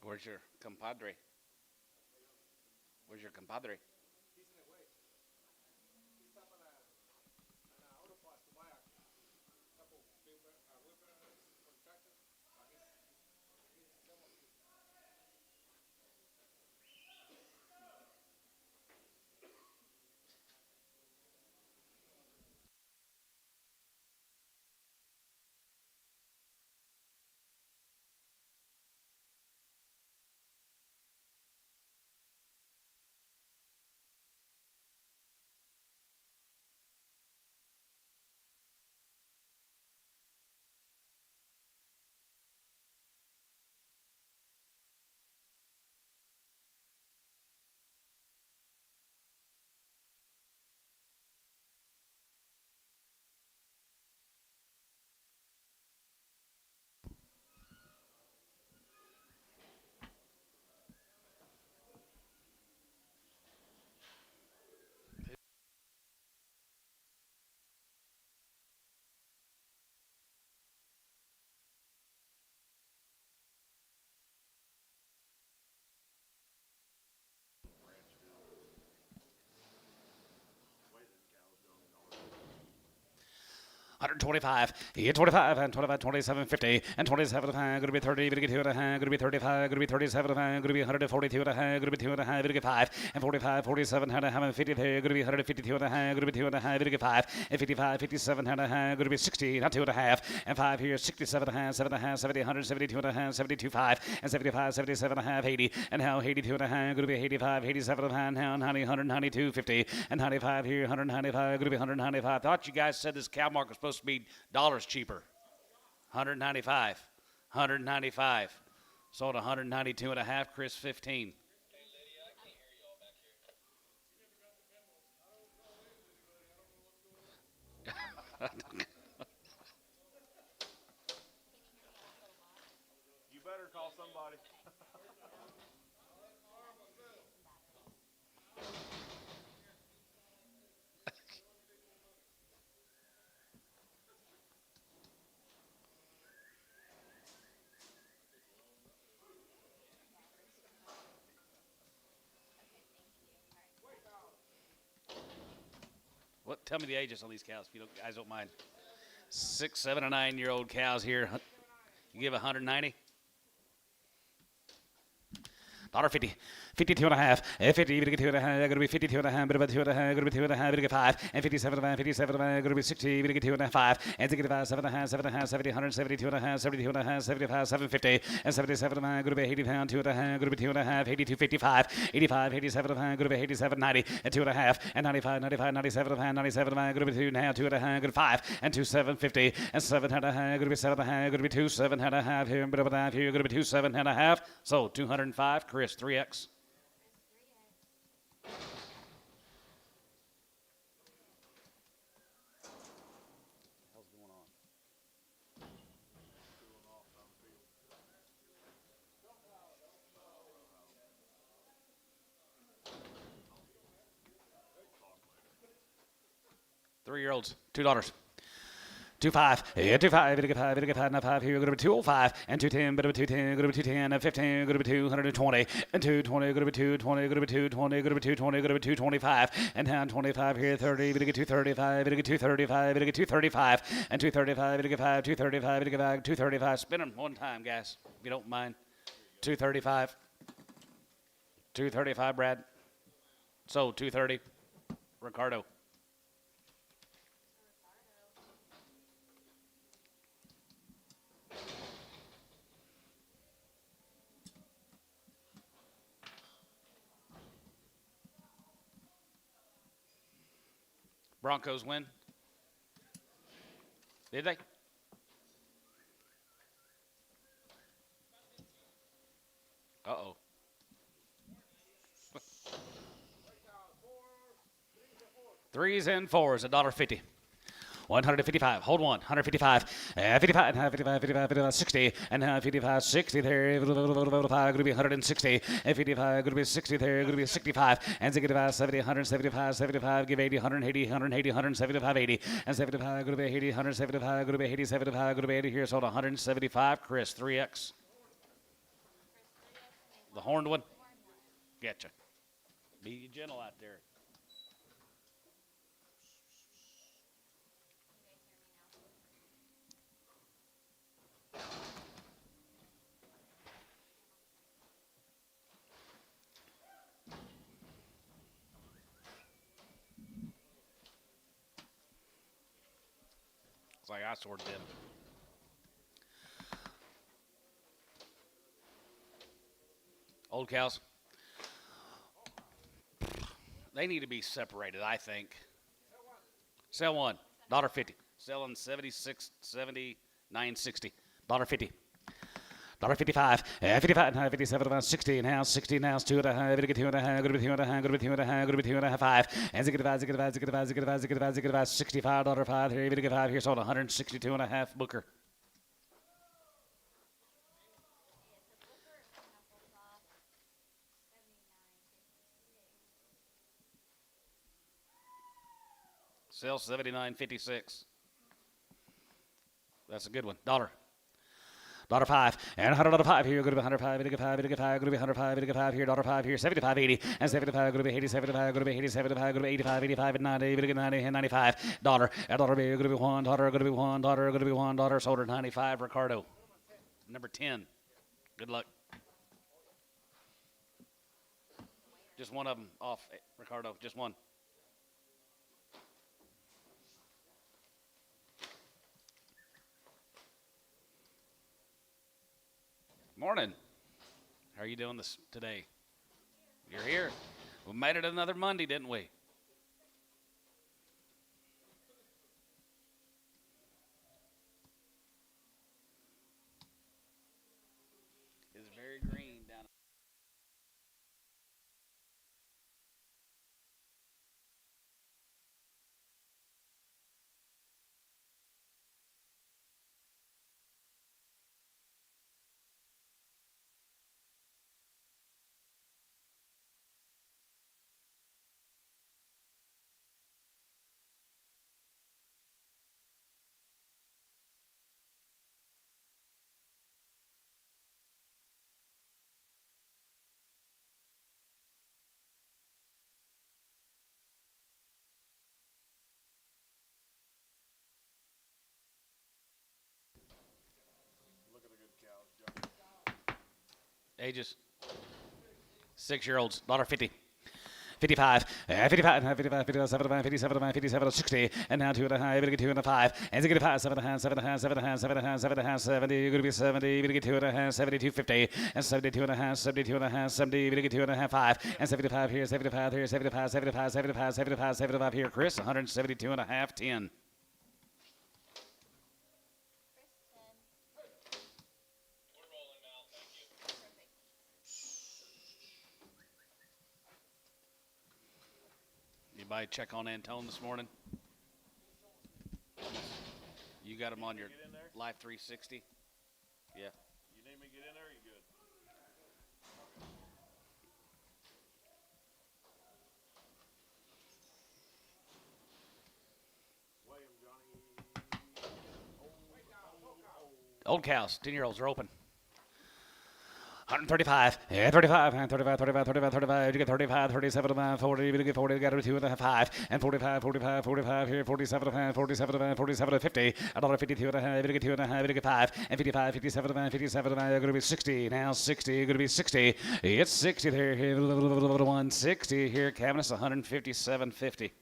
Where's your compadre? Where's your compadre? He's in the way. He stopped at an auto parts to buy a couple big wheel bearings for the tractor. He's somewhat here. $125, you get 25, and 25, 27, 50, and 27, going to be 30, going to get 2 and a half, going to be 35, going to be 37, going to be 142 and a half, going to be 2 and a half, going to get 5, and 45, 47, and a half, and 50 there, going to be 152 and a half, going to be 2 and a half, going to get 5, and 55, 57, and a half, going to be 60, not 2 and a half, and 5 here, 67 and a half, 7 and a half, 70, 172 and a half, 72, 5, and 75, 77 and a half, 80, and now 82 and a half, going to be 85, 87 and a half, now 90, 192, 50, and 95 here, 195, going to be 195. Thought you guys said this cow market was supposed to be dollars cheaper. 195, 195. Sold 192 and a half. Chris 15. You better call somebody. What? Tell me the ages on these cows, if you guys don't mind. 6, 7, and 9-year-old cows here. You give 190. $1.50, 52 and a half, 50, going to get 2 and a half, going to be 52 and a half, but about 2 and a half, going to be 2 and a half, going to get 5, and 57 and a half, 57 and a half, going to be 60, going to get 2 and a half, 5, and 65, 7 and a half, 7 and a half, 70, 172 and a half, 72 and a half, 75, 750, and 77 and a half, going to be 80 pound, 2 and a half, going to be 2 and a half, 82, 55, 85, 87 and a half, going to be 87, 90, and 2 and a half, and 95, 95, 97 and a half, 97 and a half, going to be 2 and a half, 2 and a half, going to 5, and 2, 7, 50, and 7 and a half, going to be 7 and a half, going to be 2, 7 and a half here, but about half here, going to be 2, 7 and a half, so 205, Chris, 3X. Going on? 3-year-olds, $2. 25, yeah, 25, it'll get 5, it'll get 5, not 5 here, going to be 205, and 210, but 210, going to be 210, and 15, going to be 220, and 220, going to be 220, going to be 220, going to be 220, going to be 225, and down 25 here, 30, it'll get 235, it'll get 235, it'll get 235, and 235, it'll get 5, 235, it'll get 5, 235, spin them one time, guys, if you don't mind. 235, 235, Brad. So 230, Ricardo. Broncos win. Did they? Uh-oh. 3s and 4s, $1.50. 155. Hold one. 155. 55. 55. 55. 60. And 55. 60 there. Going to be 160. And 55. Going to be 60 there. Going to be 65. And 65. 70. 175. 75. Give 80. 180. 180. 175. 80. And 75. Going to be 80. 175. Going to be 80. 75. Going to be 80 here. Sold 175. Chris, 3X. The horned one? Getcha. Be gentle out there. It's like I sort of did. Old cows. They need to be separated, I think. Sell one. $1.50. Selling 76, 79, 60. $1.50. $1.55. 55 and 57, 60 now, 60 now, 2 and a half, get 2 and a half, good to be 2 and a half, good to be 2 and a half, good to be 2 and a half, 5. And $65, here, even get 5 here, sold 162 and a half, Booker. Sell 79.56. That's a good one. $1.05 and $100.05 here. Go to be 105. It get 5. It get 5. Go to be 105. It get 5 here. $5 here. 75.80 and 75. Go to be 80. 75. Go to be 80. 75. Go to be 85. 85 and 90. It get 90 and 95. Dollar. At $1 be. Go to be $1. Go to be $1. Go to be $1. Sold at 95. Ricardo. Number 10. Good luck. Just one of them off, Ricardo. Just one. Morning. How are you doing this today? You're here. We made it another Monday, didn't we? It's very green down. Ages. 6-year-olds. $1.50. 55, 55, 55, 57, 57, 57, 60, and now 2 and a half, you get 2 and a 5, and you get 5, 7 and a half, 7 and a half, 7 and a half, 7 and a half, 7 and a half, 70, you're going to be 70, you're going to get 2 and a half, 72, 50, and 72 and a half, 72 and a half, 70, you're going to get 2 and a half, 5, and 75 here, 75 here, 75, 75, 75, 75, 75 here, Chris, 172 and a half, 10. Anybody check on Antone this morning? You got him on your Life 360? Yeah. You need me to get in there, or you good? William, Johnny. Old cows, 10-year-olds are open. 135, 35, 35, 35, 35, 35, you get 35, 37, 40, you get 40, you got 2 and a half, 5, and 45, 45, 45 here, 47, 47, 47, 50, $1.52 and a half, you get 2 and a half, you get 5, and 55, 57, 57, you're going to be 60, now 60, you're going to be 60, it's 60 there, 160 here, cabinets 157.50.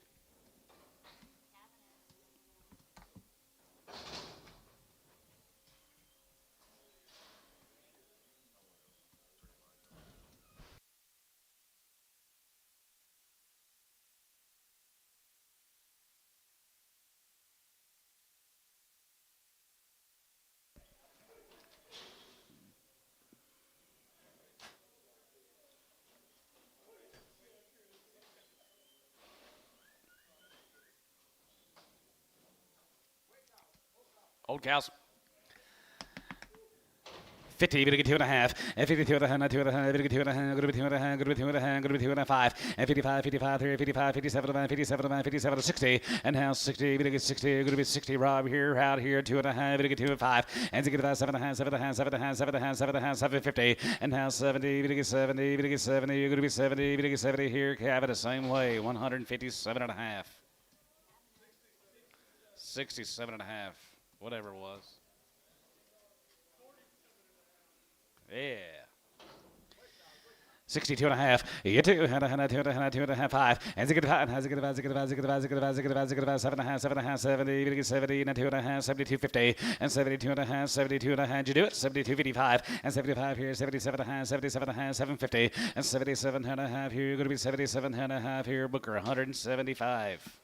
Old cows. 50, gonna get 2.5, and 52 and a half, not 2.5, gonna get 2.5, gonna be 2.5, gonna be 2.5, gonna be 2.5, and 55, 55, 3, 55, 57, 57, 57, 60, and now 60, gonna get 60, gonna be 60, Rob here, out here, 2.5, gonna get 2.5, and to get about 7.5, 7.5, 7.5, 7.5, 7.5, 750, and now 70, gonna get 70, gonna get 70, gonna be 70, gonna get 70 here, Cabot the same way, 157 and a half. 67 and a half, whatever it was. Yeah. 62 and a half. You two, and a 2.5, 5. And zig it about, and zig it about, zig it about, zig it about, zig it about, zig it about, zig it about, 7.5, 7.5, 70, you get 70, and a 2.5, 72.50, and 72 and a half, 72 and a half. You do it, 72.55, and 75 here, 77 and a half, 77 and a half, 750, and 77 and a half here. You're going to be 77 and a half here, Booker, 175.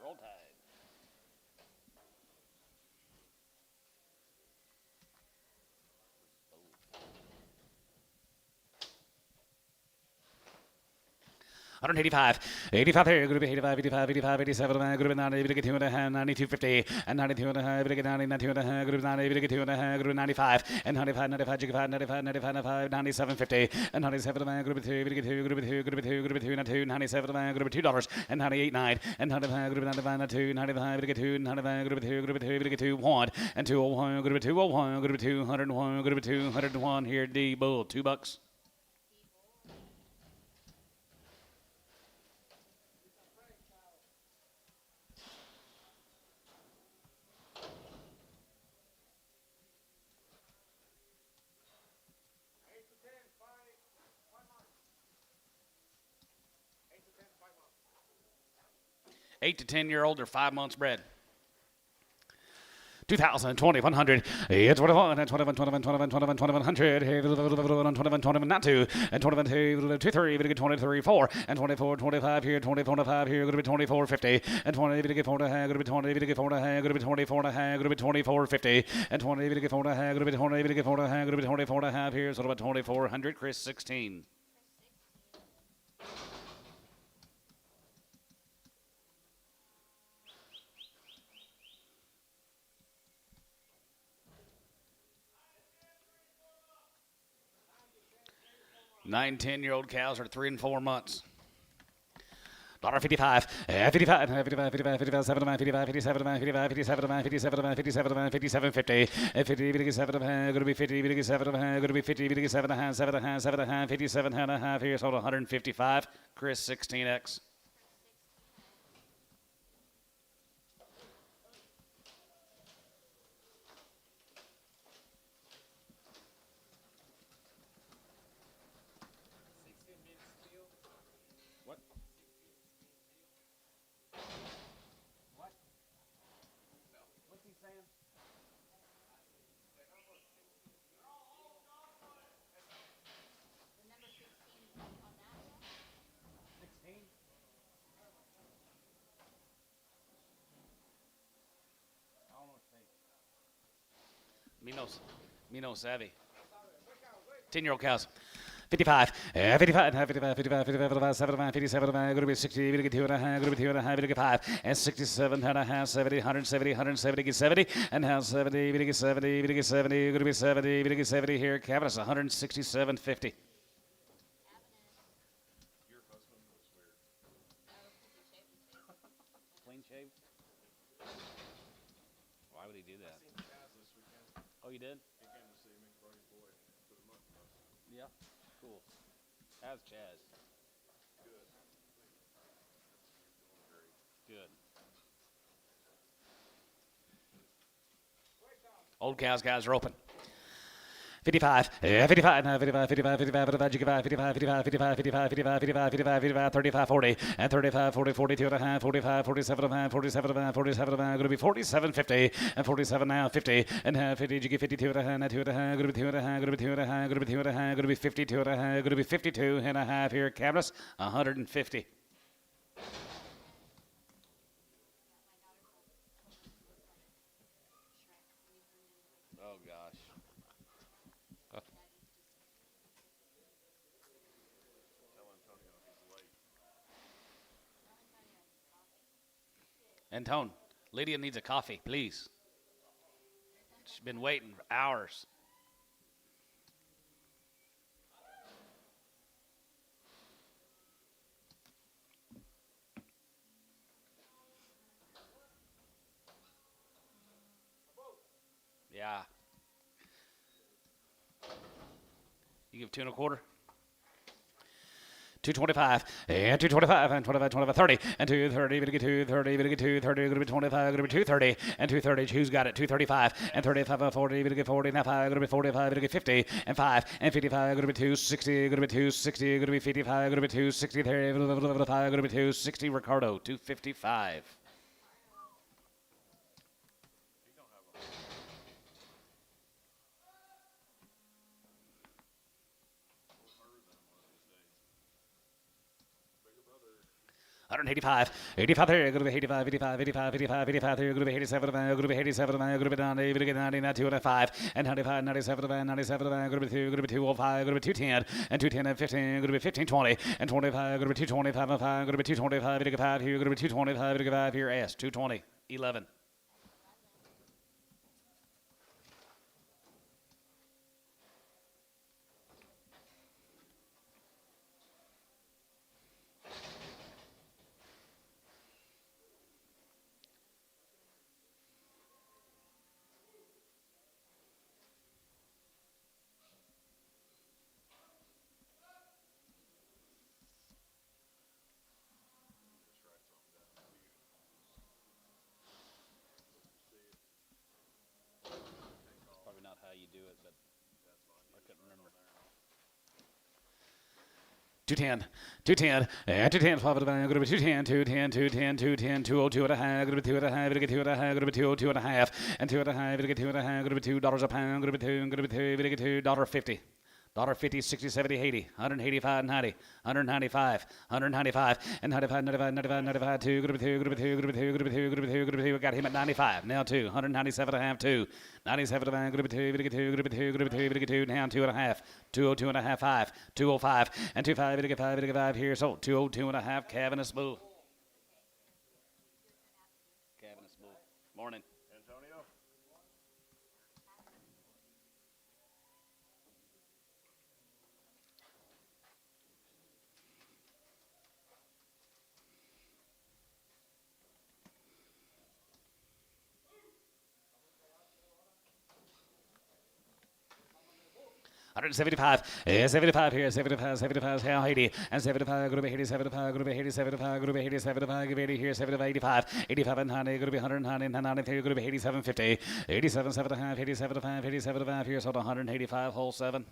Roll Tide. $185, 85 here, going to be 85, 85, 85, 87, going to be 90, going to get 2 and a half, 92.50, and 92 and a half, going to get 90, 92 and a half, going to be 90, going to get 2 and a half, going to be 95, and 95, 95, 95, 95, 95, 97.50, and 97 and a half, going to be 2, going to get 2, going to be 2, going to be 2, going to be 2, and 2, 97 and a half, going to be $2, and 98.9, and 95, going to be 95, and 2, 95, going to get 2, 95, going to be 2, going to be 2, going to get 2, 1, and 201, going to be 201, going to be 201, going to be 201 here, D Bull, $2. Eight to 10-year-old or 5 months bred. 2020, 100, 21, 21, 21, 21, 21, 2100, 21, 21, not 2, and 21, 2, 3, we get 23, 4, and 24, 25 here, 24, 5 here, going to be 24, 50, and 20, we get 4 and a half, going to be 20, we get 4 and a half, going to be 24 and a half, going to be 24, 50, and 20, we get 4 and a half, going to be 20, we get 4 and a half, going to be 24 and a half here, so about 2400, Chris 16. Nine, 10-year-old cows are 3 and 4 months. $55, 55, 55, 55, 55, 75, 55, 57, 55, 57, 57, 57, 57, 50, 50, 7 going to be 50, 7 going to be 50, 7 and a half, 7 and a half, 7 and a half, 57 and a half here, sold 155. Chris 16X. Me no savvy. 10-year-old cows. 55, 55, 55, 55, 55, 75, 57, going to be 60, going to get 2 and a half, going to be 2 and a half, going to get 5, and 67 and a half, 70, 170, 170, get 70, and now 70, going to get 70, going to get 70, going to be 70, going to get 70 here, Cabinet's 167.50. Clean shave? Why would he do that? Oh, you did? He came to see me, brought his boy to the mutton bus. Yeah. Cool. How's Chaz? Good. Doing great. Good. Old cows, guys are open. 55, 55, 55, 55, 55, 55, 55, 55, 55, 55, 55, 55, 55, 55, 35, 40, and 35, 40, 42 and a half, 45, 47 and a half, 47 and a half, 47 and a half, going to be 47, 50, and 47 now, 50, and half, 50, you get 52 and a half, 2 and a half, going to be 2 and a half, going to be 2 and a half, going to be 2 and a half, going to be 52 and a half, going to be 52 and a half here, Cabinets, 150. Oh gosh. Antone, Lydia needs a coffee, please. She's been waiting for hours. Yeah. You give 2.25. 225 and 225 and 25, 25, 30 and 230, gonna get 230, gonna get 230, gonna be 25, gonna be 230 and 230. Who's got it? 235 and 35 and 40, gonna get 40, now 5, gonna be 45, gonna get 50 and 5 and 55, gonna be 260, gonna be 260, gonna be 55, gonna be 260, 5, gonna be 260. Ricardo, 255. Bigger brother. 185, 85 there, going to be 85, 85, 85, 85, 85 there, going to be 87, going to be 87, going to be 90, going to get 90, 205, and 95, 97, 97, going to be 2, going to be 205, going to be 210, and 210 and 15, going to be 15, 20, and 25, going to be 225 and 5, going to be 225, 5 here, going to be 225, 5 here, S, 220, 11. Probably not how you do it, but I couldn't remember. 210, 210, and 210, 5 of the going to be 210, 210, 210, 210, 202 and a half, going to be 2 and a half, going to get 2 and a half, going to be 202 and a half, and 2 and a half, going to get 2 and a half, going to be $2 a pound, going to be 2, going to be 2, going to get $2.50. $1.50, 60, 70, 80, 185, 90, 195, 195, and 95, 95, 95, 95, 2, gonna be 2, gonna be 2, gonna be 2, gonna be 2, gonna be 2, gonna be 2. We got him at 95. Now 2, 197 and a half, 2, 97 and a half, gonna be 2, gonna get 2, gonna be 2, gonna be 2, gonna get 2, now 2 and a half, 202 and a half, 5, 205, and 25, gonna get 5, gonna get 5 here, so 202 and a half, Cavernous Bull. Cavernous Bull. Morning. Antonio? $175, 75 here, 75, 75, how 80, and 75, going to be 80, 75, going to be 80, 75, going to be 80, 75, give 80 here, 75, 85, 85 and 90, going to be 190, 93, going to be 87, 50, 87, 75, 87, 5, 87, 5 here, so 185, hole 7.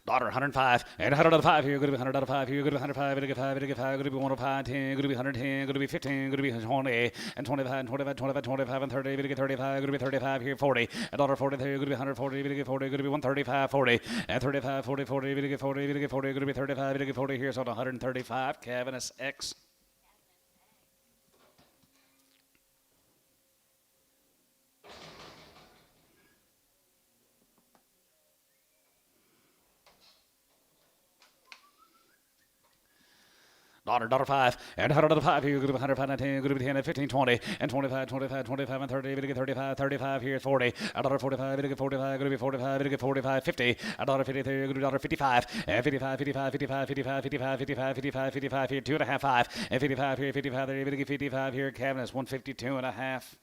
Daughter, 105, and 100 out of 5 here, going to be 100 out of 5 here, going to be 105, going to get 5, going to get 5, going to be 105, 10, going to be 110, going to be 15, going to be 20, and 25, 25, 25, 25, and 30, going to get 35, going to be 35 here, 40, and daughter 40 there, going to be 140, going to get 40, going to be 135, 40, and 35, 40, 40, going to get 40, going to get 40, going to be 35, going to get 40 here, so 135, Cavernous X. Daughter 5, and 100 out of 5 here, going to be 105, and 10, going to be 10, and 15, 20, and 25, 25, 25, and 30, going to get 35, 35 here, 40, and daughter 45, going to get 45, going to be 45, going to get 45, 50, and daughter 53, going to be daughter 55, and 55, 55, 55, 55, 55, 55, 55, 55 here, 2.5, 5, and 55 here, 55 there, going to get 55 here, Cavernous, 152 and a half.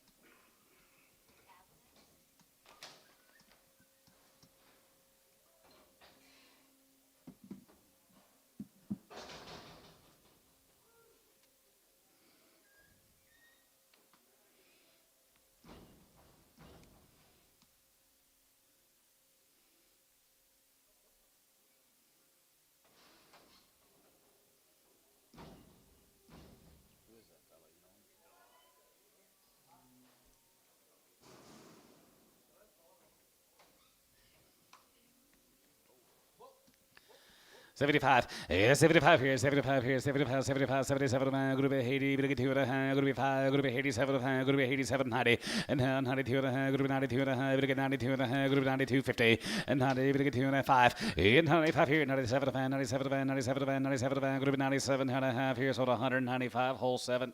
75. 75 here, 75 here, 75, 75, 77, group 80, group 2 and a half, group 5, group 87, group 87, 90, and 92 and a half, group 92 and a half, group 92 and a half, group 92, 50, and 90, group 2 and a 5, and 95 here, 97, 97, 97, 97, group 97 and a half here, so 195, hole 7.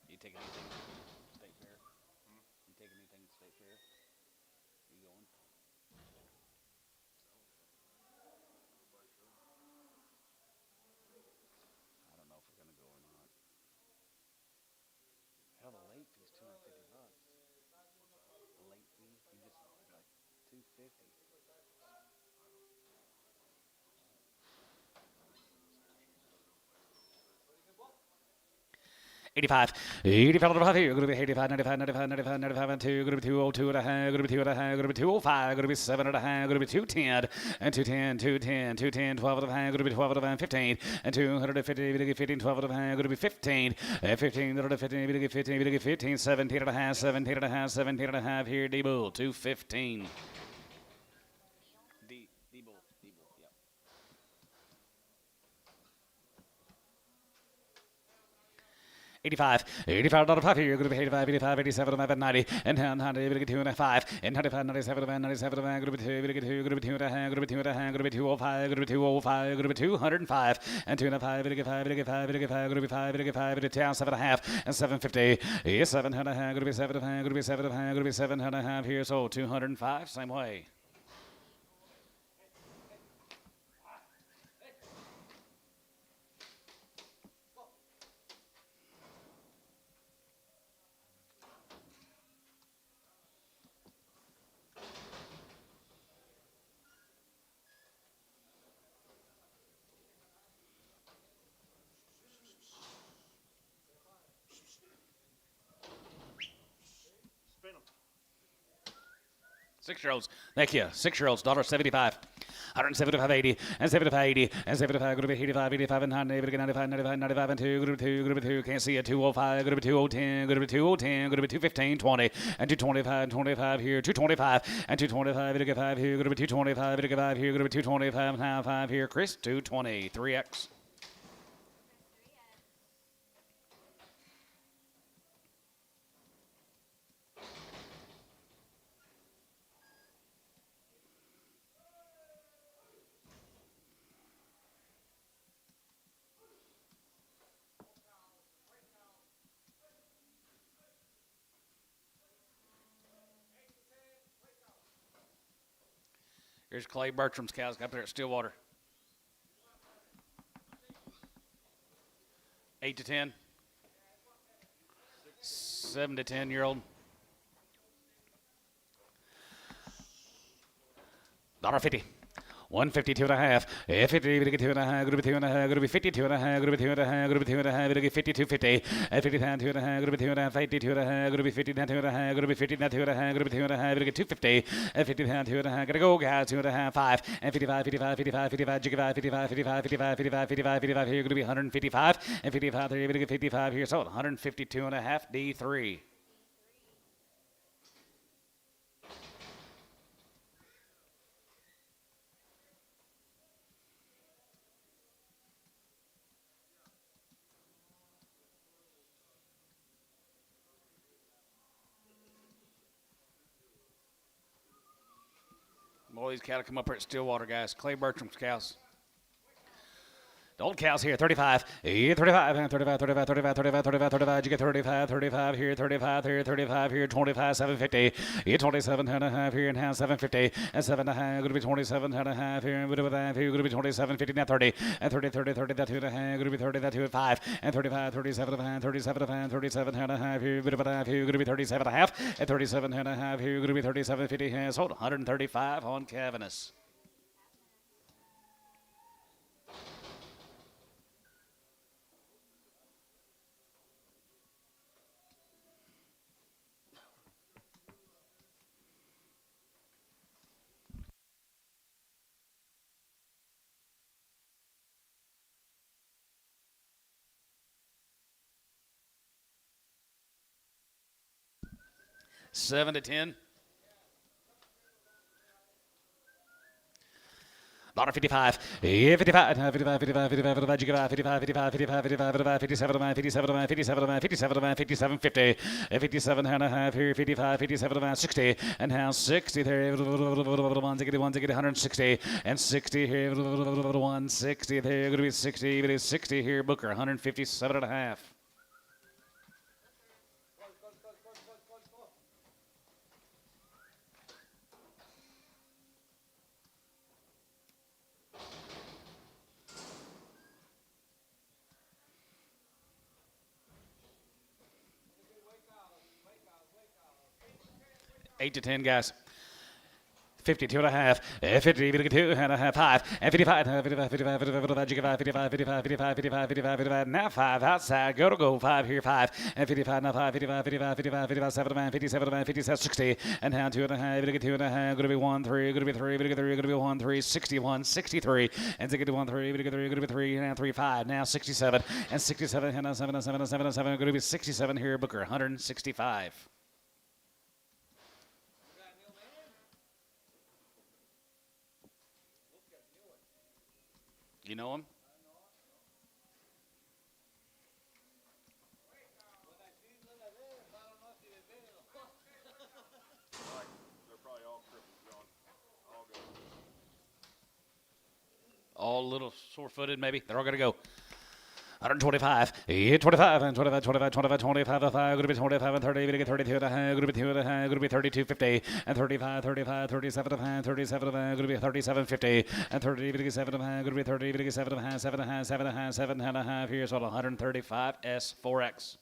You take anything state fair? You take anything state fair? You going? I don't know if we're gonna go or not. Hell, the late fee's $250. The late fee, you just like 250. 85. 85 here. Group 85, 95, 95, 95, 95, and 2. Group 202 and a half. Group 2 and a half. Group 205. Group 7 and a half. Group 210 and 210, 210, 210, 12 and a half. Group 12 and a half. 15 and 250. 15, 12 and a half. Group 15 and 15, 15, 15, 15, 17 and a half. 17 and a half. 17 and a half here. D Bull 215. D Bull. Yep. 85, $85 here. Group 85, 85, 87, 90, and 100, 2 and a 5, and 95, 97, 97, group 2, group 2 and a half, group 2 and a half, group 205, group 205, group 205, and 2 and a 5, 5, 5, group 5, 5, 10, 7 and a half, and 750, 7 and a half, group 7 and a half, group 7 and a half, group 7 and a half here, so 205, same way. Spin them. 6-year-olds, thank you. 6-year-olds, $75. 175.80 and 75.80 and 75 group 85 85 and 95 95 95 and 2 group 2 can't see it 205 group 2010 group 210 group 215 20 and 225 25 here 225 and 225 5 here group 225 5 here group 225 now 5 here Chris 220 3x. Here's Clay Bertram's cows up there at Stillwater. 8 to 10. 7 to 10-year-old. $1.50. 152 and a half. 52 and a half. Group 2 and a half. Group 52 and a half. Group 2 and a half. Group 2 and a half. 52 50. 50 down 2 and a half. Group 2 and a half. 52 and a half. Group 50 down 2 and a half. Group 50 down 2 and a half. Group 2 and a half. 250. 50 down 2 and a half. Gotta go, guys. 2 and a half. 5 and 55, 55, 55, 55, 55, 55, 55, 55, 55, 55 here. Gonna be 155 and 55 there. Gonna get 55 here. So 152 and a half. D3. Boy, these cattle come up here at Stillwater, guys. Clay Bertram's cows. The old cows here, 35, 35, 35, 35, 35, 35, 35, 35, you get 35, 35 here, 35 here, 35 here, 25, 750, 27 and a half here, and half 750, and 7 and a half, going to be 27 and a half here, and with that here, going to be 27, 50, now 30, and 30, 30, 30, that 2 and a half, going to be 30, that 2 and 5, and 35, 37 and a half, 37 and a half, 37 and a half here, with that here, going to be 37 and a half, and 37 and a half here, going to be 37, 50, and sold 135 on Cavernous. $7 to $10. $55. Yeah, 55. 55, 55, 55, 55, 55, 55, 55, 57, 57, 57, 57, 57, 50. 57 and a half here, 55, 57, 60, and now 60 there, 160, and 60 here, 160 there, going to be 60, it is 60 here, Booker, 157 and a half. Eight to 10, guys. 52 and a half, 50, 52 and a half, 5, and 55, 55, 55, 55, 55, 55, 55, 55, 55, now 5 outside, go, 5 here, 5, and 55, now 5, 55, 55, 55, 57, man, 57, man, 57, 60, and now 2 and a half, 2 and a half, going to be 1, 3, going to be 3, going to be 1, 3, 61, 63, and 61, 3, going to be 3, now 3, 5, now 67, and 67, and now 7, 7, 7, 7, going to be 67 here, Booker, 165. You know him? They're probably all crippled, John. All good. All a little sore-footed, maybe. They're all going to go. 125, 25, and 25, 25, 25, 25, 5, going to be 25, and 30, going to get 32, going to be 2, going to be 32, 50, and 35, 35, 37, 37, going to be 37, 50, and 30, going to get 7, going to be 30, going to get 7, 7, 7, 7 and a half, here's on 135, S4X.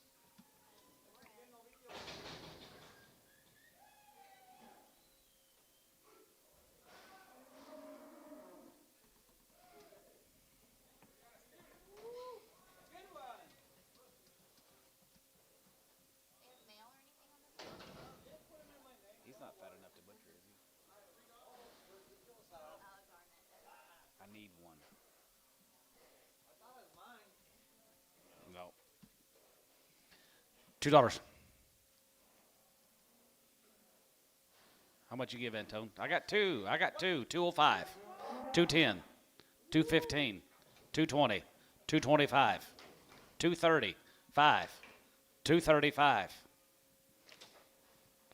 He's not fat enough to butcher, is he? I need one. No. $2. How much you give, Antone? I got two. 205, 210, 215, 220, 225, 230, 5, 235.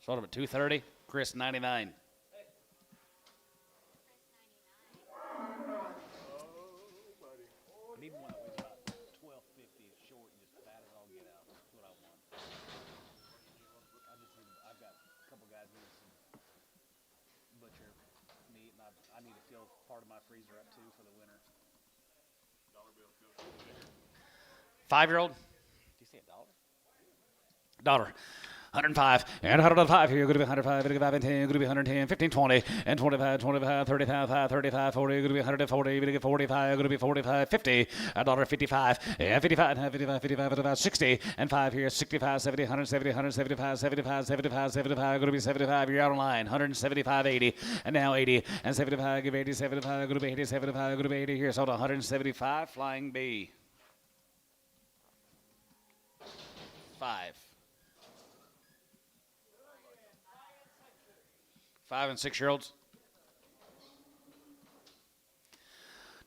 Sold him at 230. Chris 99. I need one that weighs about 1250, short and just fat as all get out. That's what I want. I've got a couple guys needing some butcher meat, and I need to fill part of my freezer up too for the winter. Dollar bill goes. 5-year-old. Did you say $1? $1. 105, and 105 here, going to be 105, going to be 5 and 10, going to be 110, 15, 20, and 25, 25, 35, 5, 35, 40, going to be 140, going to be 45, going to be 45, 50, $1.55, and 55, 55, 55, 55, 60, and 5 here, 65, 70, 170, 175, 75, 75, 75, going to be 75, you're out of line, 175, 80, and now 80, and 75, give 80, 75, going to be 80, 75, going to be 80 here, so 175, Flying B. 5. 5 and 6-year-olds.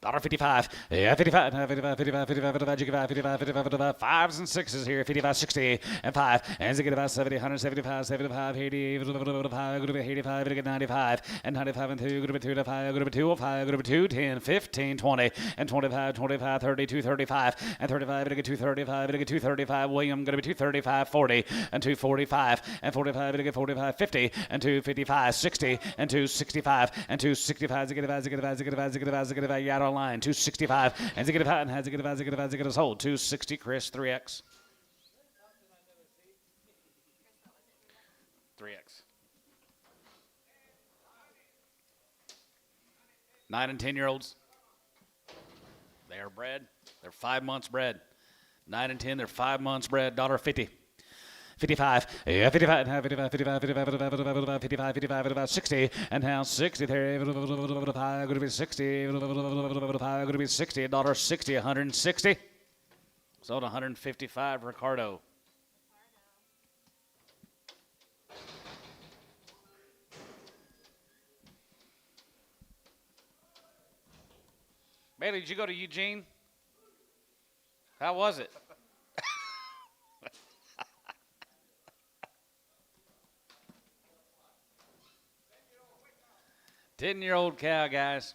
$1.55. Yeah, 55, 55, 55, 55, 55, 55, 55, 5s and 6s here, 55, 60, and 5, and to get about 70, 175, 75, 80, 85, go to be 85, to get 95, and 95 and 2, go to be 2 to 5, go to be 205, go to be 2, 10, 15, 20, and 25, 25, 30, 235, and 35, to get 235, to get 235, William, going to be 235, 40, and 245, and 45, to get 45, 50, and 255, 60, and 265, and 265, to get about, to get about, to get about, to get about, to get about, Yaddle line 265 and to get about and has to get about to get us hold 260 Chris 3x 3x 9 and 10-year-olds. They are bred. They're 5 months bred. 9 and 10. They're 5 months bred. $1.50. 55, yeah, 55, 55, 55, 55, 55, 55, 55, 60, and now 60 there, going to be 60, going to be 60, $1.60, 160. Sold 155, Ricardo. Bailey, did you go to Eugene? How was it? 10-year-old cow, guys.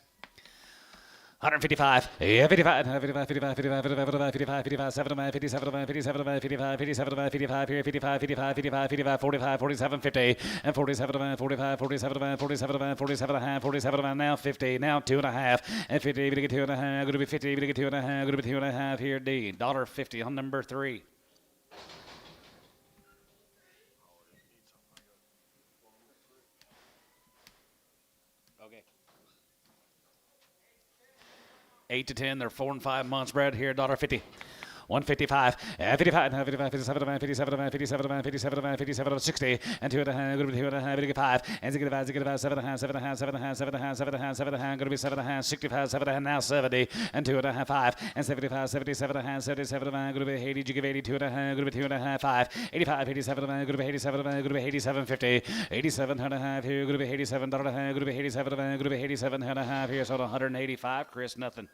155, yeah, 55, 55, 55, 55, 55, 55, 55, 75, 57, 57, 55, 57, 55, here, 55, 55, 55, 55, 45, 47, 50, and 47, 45, 47, 47, 47 and a half, 47, now 50, now 2.5, and 50, we get 2.5, going to be 50, we get 2.5, going to be 2.5 here, D, $1.50 on number 3. Okay. 8 to 10, they're 4 and 5 months bred here, $1.50. 155, 55, 55, 57, 57, 57, 57, 57, 60, and 2.5, going to be 2.5, 5, and 65, 7.5, 7.5, 7.5, 7.5, 7.5, 7.5, going to be 7.5, 65, 7.5, now 70, and 2.5, 5, and 75, 77.5, 77, going to be 80, you give 80, 2.5, going to be 2.5, 5, 85, 87, going to be 87, going to be 87, 50, 87.5 here, going to be 87, going to be 87, going to be 87.5 here, so 185, Chris, nothing.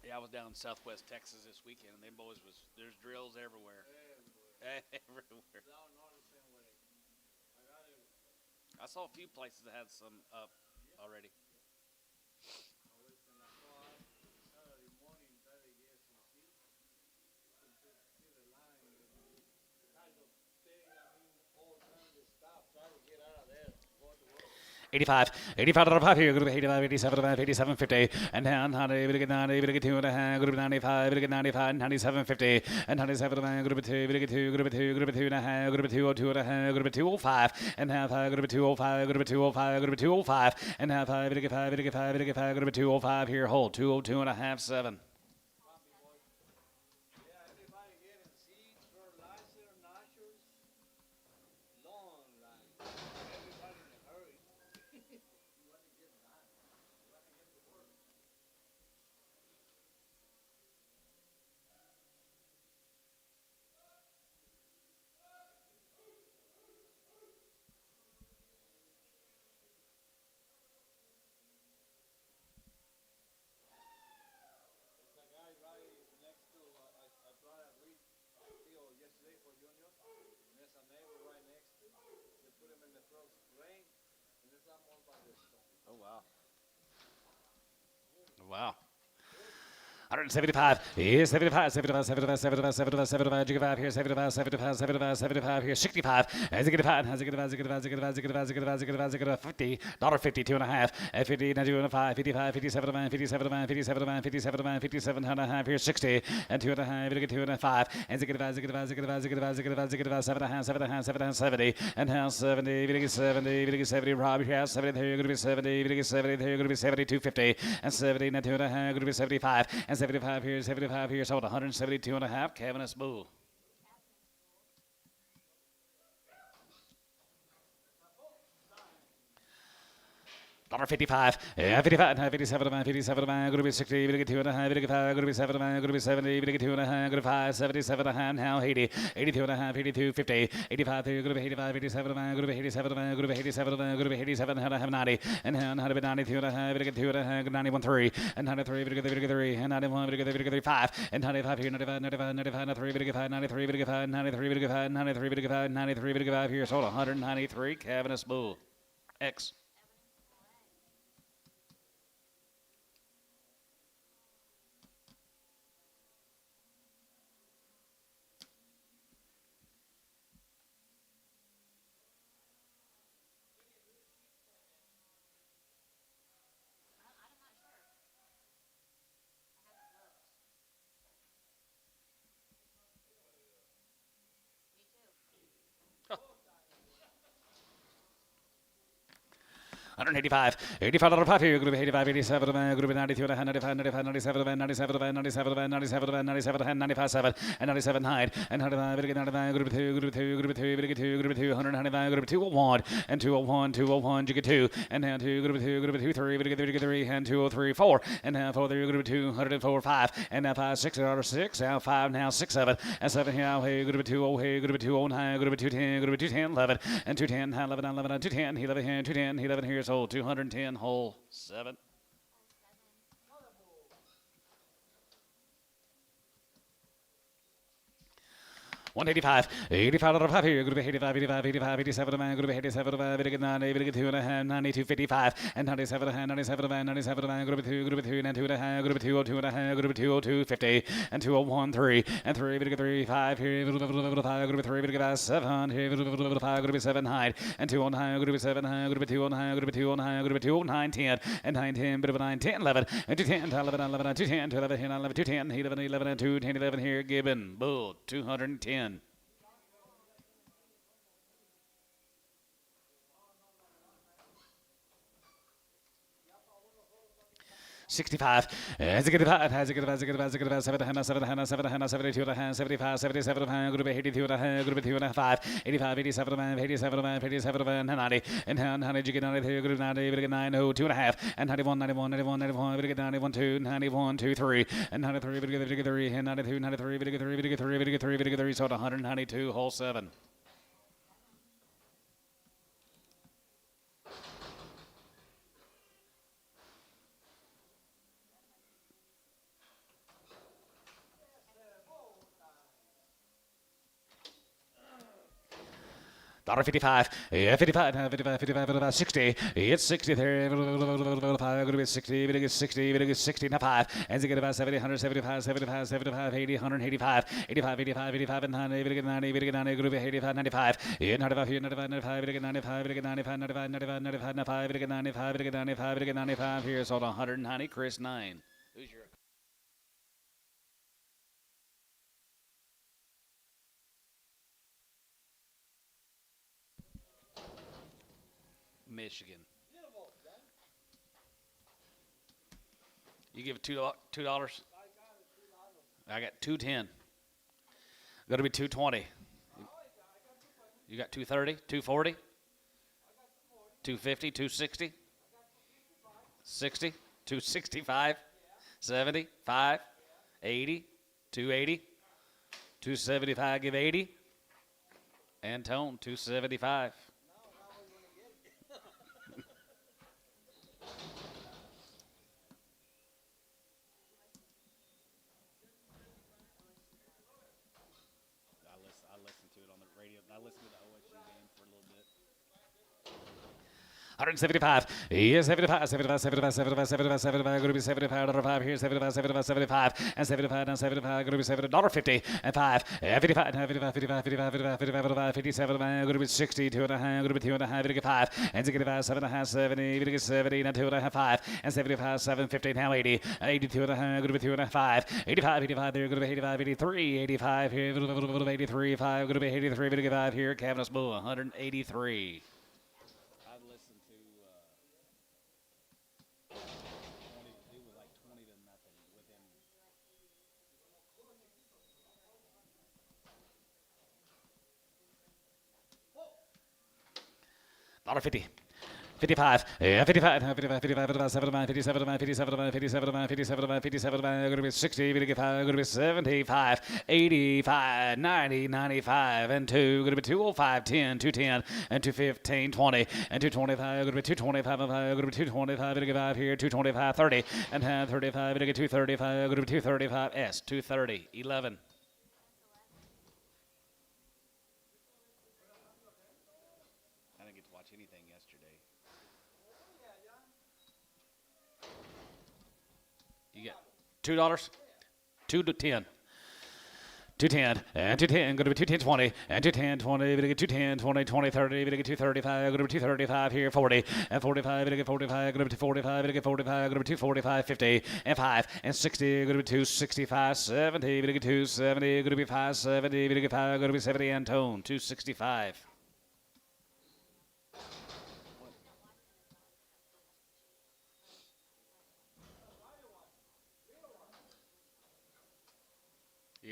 Yeah, I was down in Southwest Texas this weekend, and them boys there's drills everywhere. Everywhere. I saw a few places that had some up already. $85, $85 here, group 85, 87, 87, 50, and down, 90, we get 90, we get 2.5, group 95, we get 95, 97, 50, and 97, group 2, we get 2, group 2, group 2.5, group 202.5, group 205, and half, group 205, group 205, group 205, and half, we get 5, we get 5, we get 5, group 205 here, hold, 202.5, 7. Oh, wow. Wow. 175, here, 75, 75, 75, 75, 75, 75, 75, here, 75, 75, 75, 75, here, 65, as it get 5, as it get 5, as it get 5, as it get 5, as it get 5, as it get 5, as it get 5, as it get 50, $50, 2.5, 50, now 2.5, 55, 57, 57, 57, 57, 57 and a half, here, 60, and 2.5, we get 2.5, as it get 5, as it get 5, as it get 5, as it get 5, as it get 5, as it get 5, 7.5, 7.5, 70, and now 70, we get 70, we get 70, Rob, here, 70, here, going to be 70, we get 70, here, going to be 72, 50, and 70, now 2.5, going to be 75, and 75 here, 75 here, sold 172.5, Cavernous Bull. $55, 55, 57, 57, going to be 60, we get 2.5, we get 5, going to be 7, going to be 70, we get 2.5, going to be 5, 77.5, now 80, 82.5, 82, 50, 85, going to be 85, 87, going to be 87, going to be 87, going to be 87, and have 90, and how to be 92.5, we get 2.5, 91.3, and 93, we get 3, and 91, we get 5, and 95 here, 95, 95, 95, 93, we get 5, 93, we get 5, 93, we get 5, 93, we get 5, 93, we get 5 here, sold 193, Cavernous Bull. X. 185, 85 $5 here, group 85, 87, group 92, 95, 95, 97, 97, 97, 97, 97, 95, 7, and 97, 9, and 95, 95, group 2, group 2, group 2, group 2, group 2, 195, group 201, and 201, 201, you get 2, and now 2, group 2, group 2, 3, group 3, and 203, 4, and now 4, group 2, 104, 5, and now 5, 6, 6, now 5, now 6, 7, and 7 here, hey, group 2, oh, hey, group 2, 9, group 210, group 210, 11, and 210, 11, 11, 210, 11 here, 210, 11 here, so 210, hole 7. $185, $85 here, group 85, 85, 85, 87, group 87, 89, 2 and a half, 92, 55, and 97, 97, 97, group 2, group 2, and 2 and a half, group 202 and a half, group 202, 50, and 201, 3, and 3, 3, 5 here, group 3, 7 here, 5, group 7, 9, and 2 on high, group 7, group 2 on high, group 2 on high, group 2 on 9, 10, and 9, 10, bit of 9, 10, 11, and 210, 11, 11, 210, 11, 11, 210, 11, 11, and 2, 10, 11 here, Gibbon, bull, 210. 65, as a good as a good as a good as a good as 7 7 7 72 75 77 group 82 group 2 and 5 85 87 87 87 90 and 100 you get 90 group 90 we get 9 0 2 and a half and 91 91 91 91 we get 91 2 91 2 3 and 93 we get 3 and 92 93 we get 3 we get 3 we get 3 we get 3 so 192 hole 7. $55, 55, 55, 55, 60. It's 60 there. Gonna be 60, big is 60, big is 60, now 5. As you get about 70, 175, 75, 75, 80, 185, 85, 85, 85, and 90, big 90, big 90, group 85, 95. 95 here, 95, 95, big 95, big 95, 95, 95, 95, 95, big 95, big 95, big 95 here. So 190, Chris 9. Who's your Michigan? You give $2. I got 210. Got to be 220. You got 230, 240, 250, 260, 60, 265, 70, 5, 80, 280, 275. Give 80. Antone 275. I listened to it on the radio. I listened to the OSU game for a little bit. 175. Yes, 75, 75, 75, 75, 75, 75. Going to be 75, 5 here, 75, 75, 75, and 75, and 75. Going to be $7.50 and 5. 55, 55, 55, 55, 55, 55, 57. Going to be 60, 2 and a half. Going to be 2 and a half. Going to get 5. And 65, 7 and a half, 70. Going to get 70, and 2 and a half, 5. And 75, 7, 50, now 80. 82 and a half. Going to be 2 and a half, 5. 85, 85 there. Going to be 85, 83, 85 here. 83, 5. Going to be 83. Going to get 5 here. Cavanaugh Bull, 183. $1.50. 55, 55, 55, 55, 57, 57, 57, 57, 57, 57, going to be 60, going to be 75, 85, 90, 95, and 2, going to be 205, 10, 210, and 215, 20, and 225, going to be 225, going to be 225, going to 5 here, 225, 30, and 35, going to get 235, going to be 235, S, 230, 11. I didn't get to watch anything yesterday. You get $2, 2 to 10. 210 and 210, going to be 210, 20 and 210, 20, going to get 210, 20, 20, 30, going to get 235, going to be 235 here, 40 and 45, going to get 45, going to be 45, going to get 45, going to be 245, 50 and 5 and 60, going to be 265, 70, going to get 270, going to be 570, going to get 5, going to be 70, Antone, 265.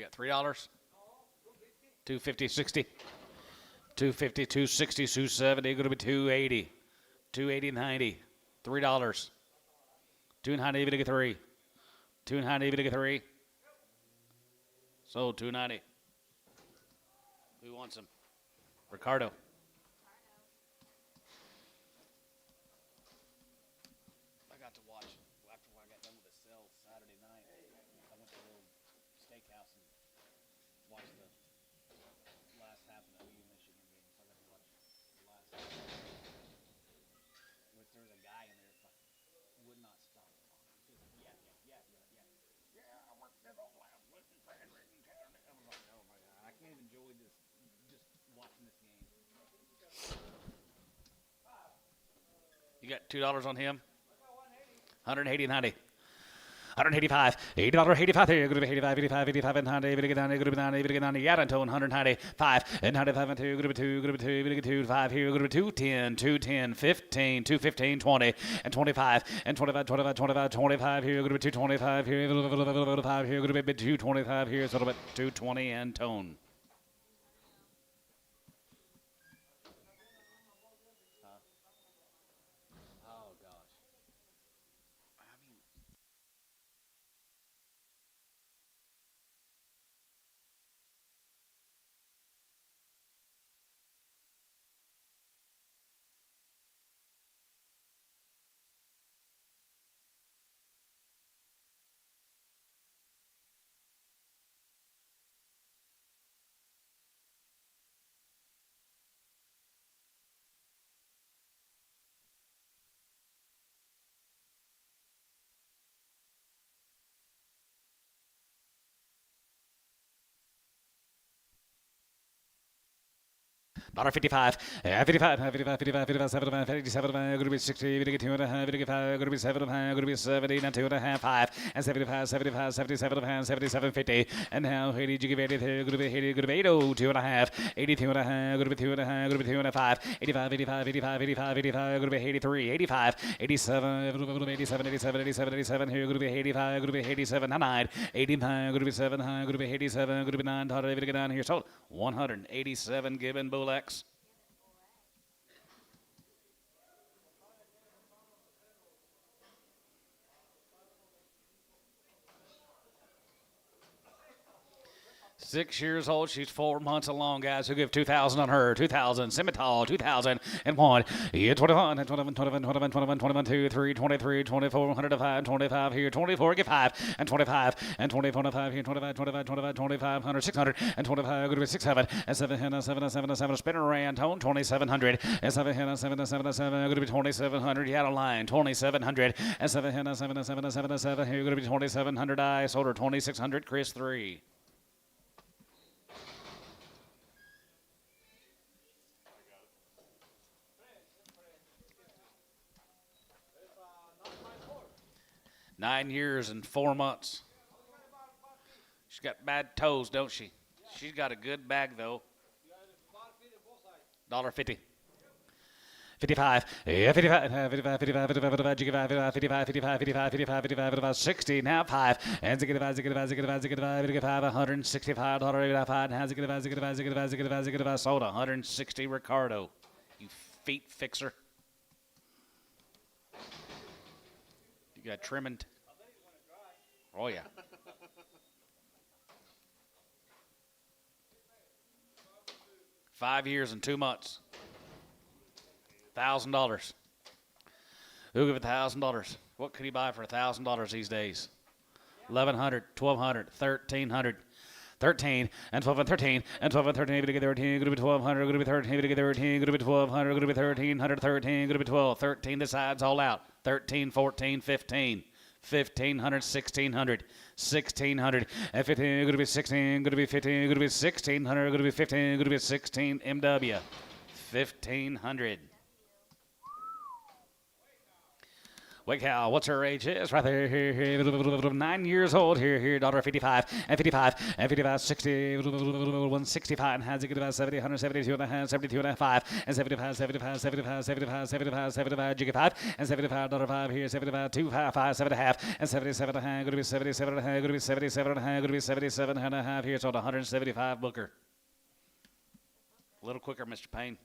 You got $3? 250, 60. 250, 260, 270. Going to be 280. 280, 90. $3. 290, even to get 3. 290, even to get 3. Sold 290. Who wants them? Ricardo. I got to watch after I got done with the sale Saturday night. I went to a little steakhouse and watched the last half of the OU Michigan game. So I got to watch the last half. There was a guy in there that would not stop talking. Just, yeah. Yeah, I worked this all out. I was like, oh my God, I can't enjoy this. Just watching this game. You got $2 on him? 180, 90. 185, $80, 85 here, good to be 85, 85, 85, and 90, good to be 90, good to be 90, good to be 90, yeah, and 195, and 95, and 2, good to be 2, good to be 2, good to be 2, 5 here, good to be 210, 210, 15, 215, 20, and 25, and 25, 25, 25, 25 here, good to be 225 here, 5 here, good to be 225 here, so a little bit 220 and tone. Oh, gosh. I mean, $55, 55, 55, 55, 55, 75, 87, going to be 60, going to get 2.5, going to get 5, going to be 7, going to be 70, now 2.5, 5, and 75, 75, 77, 77, 50, and now 80, you give 80, going to be 80, going to be 80, 2.5, 82.5, going to be 2.5, going to be 2.5, 85, 85, 85, 85, 85, going to be 83, 85, 87, 87, 87, 87, 87, here, going to be 85, going to be 87, 9, 85, going to be 7, going to be 87, going to be 9, going to get down here, so 187 given Bull X. Six years old. She's 4 months along, guys. Who give 2,000 on her. 2,000. Simmental. 2,001. Yeah, 21, 21, 21, 21, 21, 21, 2, 3, 23, 24, 105, 25 here. 24, get 5, and 25, and 20, 25 here. 25, 25, 25, 25, 100, 600, and 25. Good to be 6, 7, and 7, 7, 7, 7, spinner around. Tone 2,700, and 7, 7, 7, 7. Good to be 2,700. You had a line. 2,700, and 7, 7, 7, 7, 7. Here, good to be 2,700. I sold her 2,600. Chris 3. Nine years and 4 months. She's got bad toes, don't she? She's got a good bag, though. $1.50. 55, 55, 55, 55, 55, 55, 55, 55, 55, 55, 60, now 5, and 5, 5, $165, sold 160, Ricardo. You feet fixer. You got trimming. Oh, yeah. $5 years and 2 months. $1,000. Who give $1,000? What could he buy for $1,000 these days? 1,100, 1,200, 1,300. 13 and 12 and 13 and 12 and 13, going to get 13, going to be 1,200, going to be 13, going to get 13, going to be 1,200, going to be 1,300, 13, going to be 12, 13 decides all out, 13, 14, 15, 1,500, 1,600, 1,600, and 15, going to be 16, going to be 15, going to be 1,600, going to be 15, going to be 16, MW, 1,500. Wait, cow, what's her age? Is right there, here, 9 years old. Here, daughter, 55 and 55 and 55, 60, 165 and has it 70, 172 and a half, 72 and a half, 5 and 75, 75, 75, 75, 75, 75, jiggy 5 and 75, daughter 5 here, 75, 2, 5, 5, 7 and a half and 77 and a half, going to be 77 and a half, going to be 77 and a half, going to be 77 and a half here, so 175 Booker. A little quicker, Mr. Payne.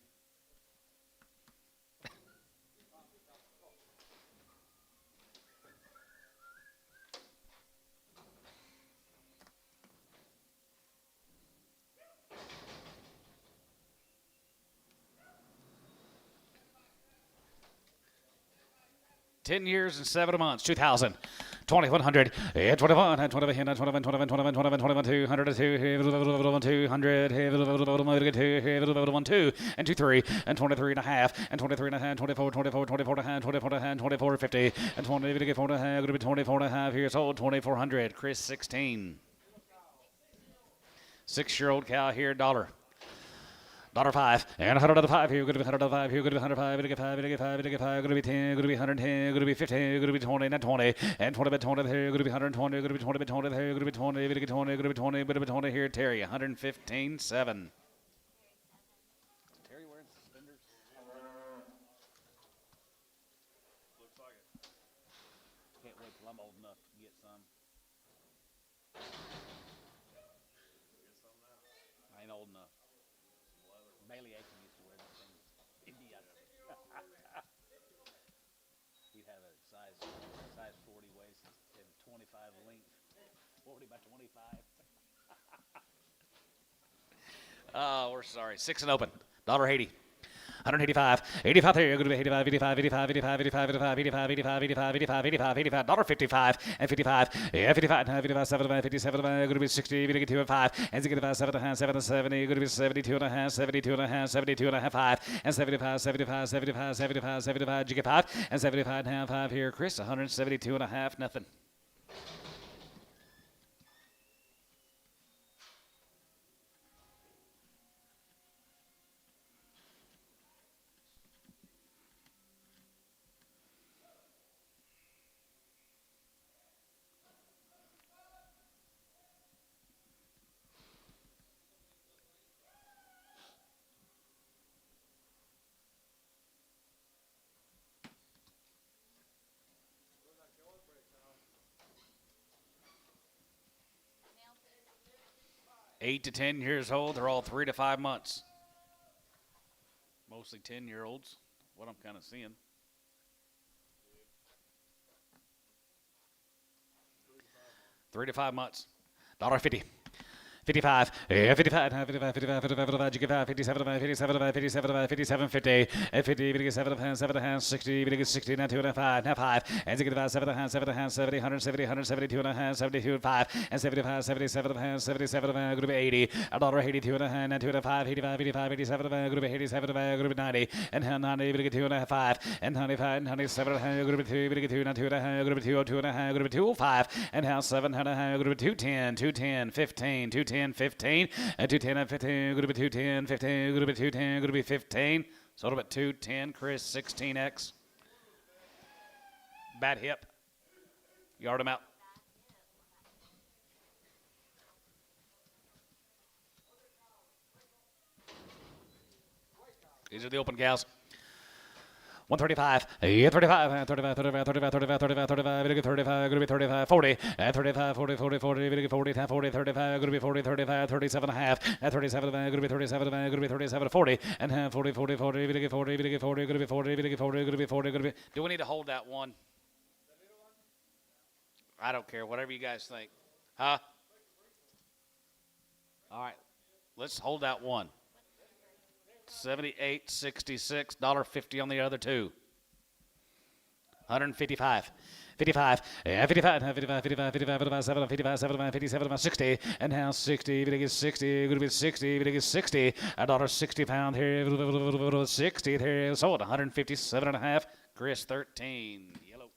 10 years and 7 months, 2,000. 2,100, 21, 21, 21, 21, 21, 21, 200, 200, 2, and 23, and 23 and a half, and 23 and a half, 24, 24, 24 and a half, 24 and a half, 24, 50, and 20, 24 and a half, going to be 24 and a half here, sold 2,400. Chris, 16. 6-year-old cow here, dollar. Dollar 5 and 105 here. Going to be 105 here. Going to be 105. Going to get 5. Going to get 5. Going to get 5. Going to be 10. Going to be 110. Going to be 15. Going to be 20. And 20. And 20 by 20 here. Going to be 120. Going to be 20 by 20 here. Going to be 20. Going to get 20. Going to be 20. Going to be 20 here. Terry 115 7. Terry wearing suspenders. Looks like it. Can't wait till I'm old enough to get some. Get some now. I ain't old enough. Bailey Aiken used to wear that thing. India. He'd have a size 40 waist and 25 length. 40 by 25. Oh, we're sorry. 6 and open. $1.80. 185, 85 there, going to be 85, 85, 85, 85, 85, 85, 85, 85, 85, 85, 85, 85, $55 and 55, yeah, 55, 55, 75, 57, going to be 60, going to get 2 and 5, and 65, 7 and a half, 7 and 70, going to be 72 and a half, 72 and a half, 72 and a half, 5, and 75, 75, 75, 75, 75, you get 5, and 75 and a half, 5 here, Chris, 172 and a half, nothing. Looks like yours break now. 8 to 10 years old, they're all 3 to 5 months. Mostly 10-year-olds, what I'm kind of seeing. 3 to 5 months. $1.50. 55, yeah, 55, 55, 55, 55, 55, 57, 57, 57, 57, 50, 50, 7, 7, 60, 60, now 2 and a 5, now 5, and 65, 7, 7, 70, 170, 172 and a half, 72 and 5, and 75, 77, 77, going to be 80, $1.82 and a half, now 2 and a 5, 85, 85, 87, going to be 87, going to be 90, and 90, going to get 2 and a half, 5, and 95, 97, going to be 2, going to get 2, now 2 and a half, going to be 202 and a half, going to be 205, and now 7, going to be 210, 210, 15, 210. 15 and 210 and 15, going to be 210, 15, going to be 210, going to be 15. So about 210, Chris, 16X. Bad hip. Yard him out. These are the open cows. 135, yeah, 35, 35, 35, 35, 35, 35, 35, 35, going to be 35, 40, 35, 40, 40, 40, 40, 40, 35, going to be 40, 35, 37 and a half, 37, going to be 37, going to be 37, 40, and 40, 40, 40, 40, 40, 40, going to be 40, going to be 40, going to be 40, going to be. Do we need to hold that one? I don't care, whatever you guys think. Huh? All right, let's hold that one. 78, 66, $1.50 on the other two. 155. 55, yeah, 55, 55, 55, 55, 55, 7, 55, 7, 57, 60, and now 60, if it is 60, going to be 60, if it is 60, £1.60 here, 60 here, sold 157 and a half, Chris 13. Yellow.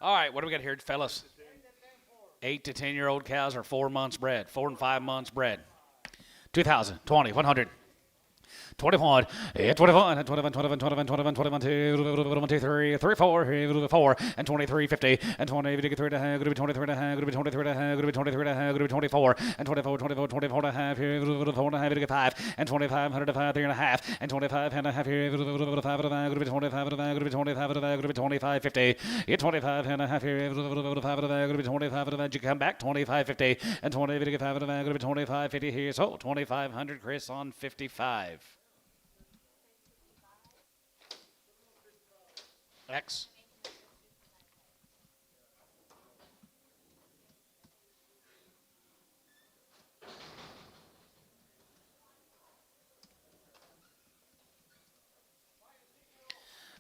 All right, what do we got here, fellas? 8 to 10-year-old cows are 4 months bred, 4 and 5 months bred. 2,000, 20, 100. 21, 21, 21, 21, 21, 21, 21, 2, 3, 3, 4, 4, and 23, 50, and 20, 3 and a half, gonna be 23 and a half, gonna be 23 and a half, gonna be 23 and a half, gonna be 24, and 24, 24, 24 and a half, 4 and a half, gonna get 5, and 25, 105, 3 and a half, and 25 and a half, 5 gonna be 25 and a half, gonna be 25 and a half, gonna be 25, 50, 25 and a half, 5 gonna be 25 and a half, you come back, 25, 50, and 20, 5 and a half, gonna be 25, 50 here, so 2,500, Chris, on 55. X.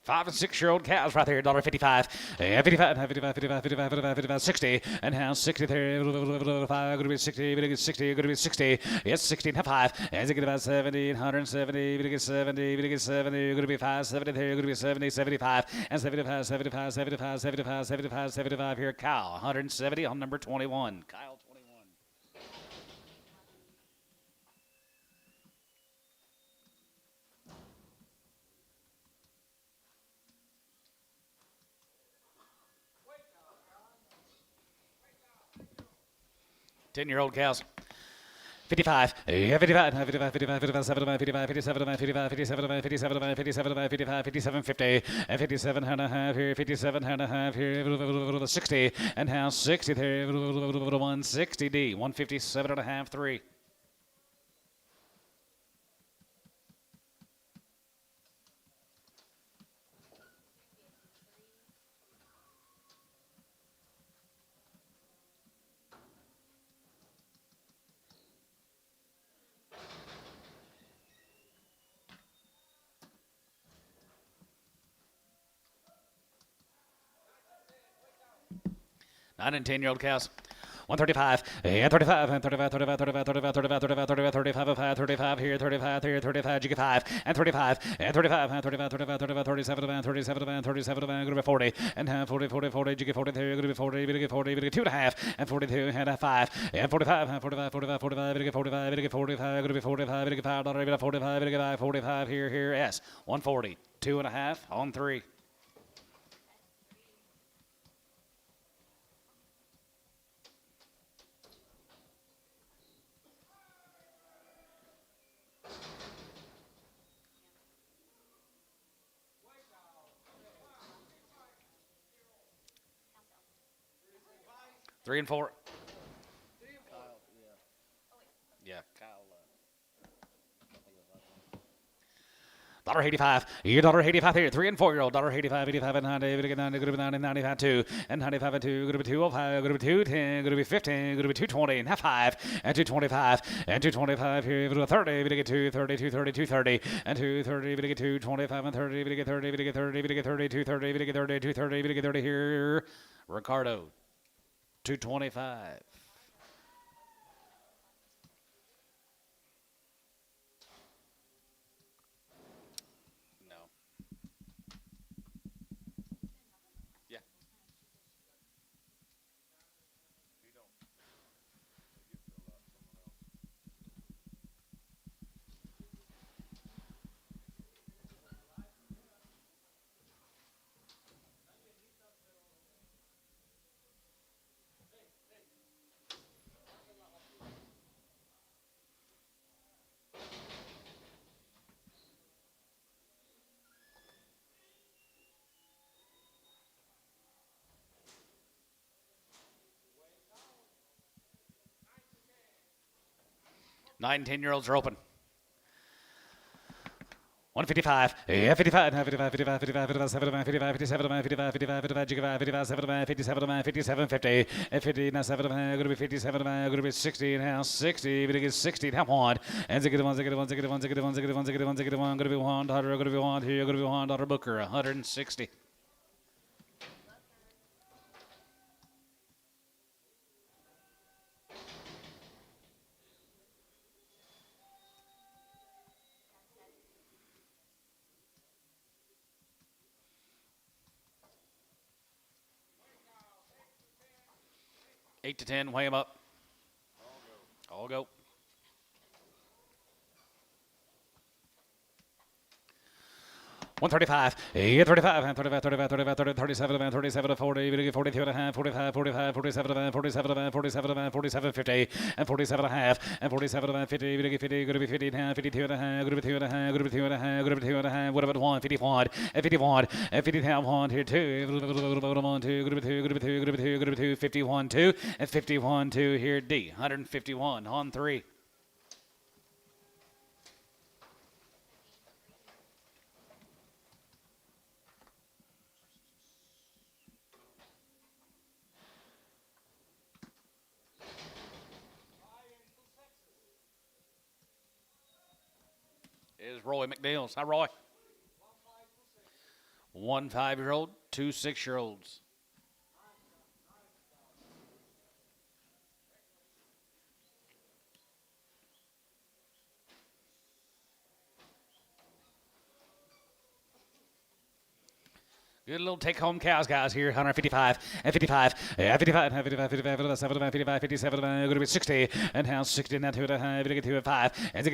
Five and 6-year-old cows right there, $1.55. 55, 60, and now 60 there, 5, gonna be 60, gonna be 60, gonna be 60, yes, 60 and 5, and get about 70, 170, gonna get 70, gonna get 70, gonna be 5, 70 there, gonna be 70, 75, and 75, 75, 75, 75, 75, 75 here, Kyle, 170 on number 21, Kyle 21. Ten-year-old cows. 55, 55, 55, 55, 55, 55, 57, 55, 57, 57, 57, 55, 57, 50, and 57 and a half here, 57 and a half here, 60, and now 60 there, 160D, 157 and a half, 3. Nine and 10-year-old cows. 135, 35, 35, 35, 35, 35, 35, 35, 35, 35 here, 35 here, 35, you get 5, and 35, and 35, and 35, 35, 35, 37, 37, 37, going to be 40, and 40, 40, 40, you get 40 there, going to be 40, you get 40, you get 2 and a half, and 42, and 5, and 45, and 45, 45, 45, you get 45, you get 45, going to be 45, you get $5, you get 45, you get 45 here, S, 140, 2 and a half on 3. Three and 4. Yeah, Kyle. $1.85. You $1.85 here. 3 and 4-year-old. $1.85, 85 and 90. 90, 95 2. And 95 and 2. Going to be 205. Going to be 210. Going to be 15. Going to be 220. And 5. And 225. And 225 here. 30. We get 230. 230. 230. And 230. We get 225 and 30. We get 30. We get 30. We get 30. 230. We get 30. 230. We get 30 here. Ricardo. 225. No. Yeah. Nine, 10-year-olds are open. 155, 55, 55, 55, 55, 55, 55, 57, 55, 55, 55, 57, 57, 57, 50, and 50, now 7, going to be 57, going to be 60, now 60, but it gets 60, now 1, and 1, 1, 1, 1, 1, 1, 1, 1, 1, going to be 1, daughter, going to be 1, here, going to be 1, daughter Booker, 160. 8 to 10, weigh them up. All go. One 35, 35, 35, 35, 35, 37, 37, 40, 42 and a half, 45, 45, 47, 47, 47, 47, 50, and 47 and a half, and 47, 50, 50, going to be 50 and a half, 52 and a half, going to be 2 and a half, going to be 2 and a half, going to be 2 and a half, what about 1, 51, and 51, and 50 down 1 here 2, 1, 2, going to be 2, going to be 2, going to be 2, going to be 2, 51, 2, and 51, 2 here D, 151 on 3. Is Roy McNeils. Hi, Roy. 1 5-year-old, 2 6-year-olds. Good little take-home cows, guys, here. 155 and 55, 55, 55, 55, 55, 55, 57, going to be 60, and now 60, now 2 and a half, going to get 2 and 5, and 5,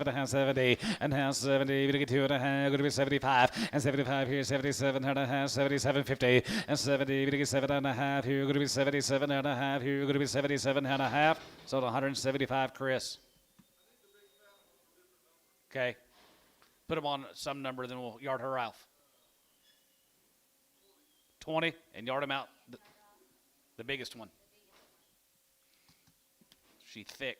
and 70, and now 70, going to get 2 and a half, going to be 75, and 75 here, 77 and a half, 77, 50, and 70, going to get 7 and a half here, going to be 77 and a half here, going to be 77 and a half, so 175, Chris. Okay. Put them on some number, then we'll yard her Ralph. 20, and yard him out the biggest one. She thick.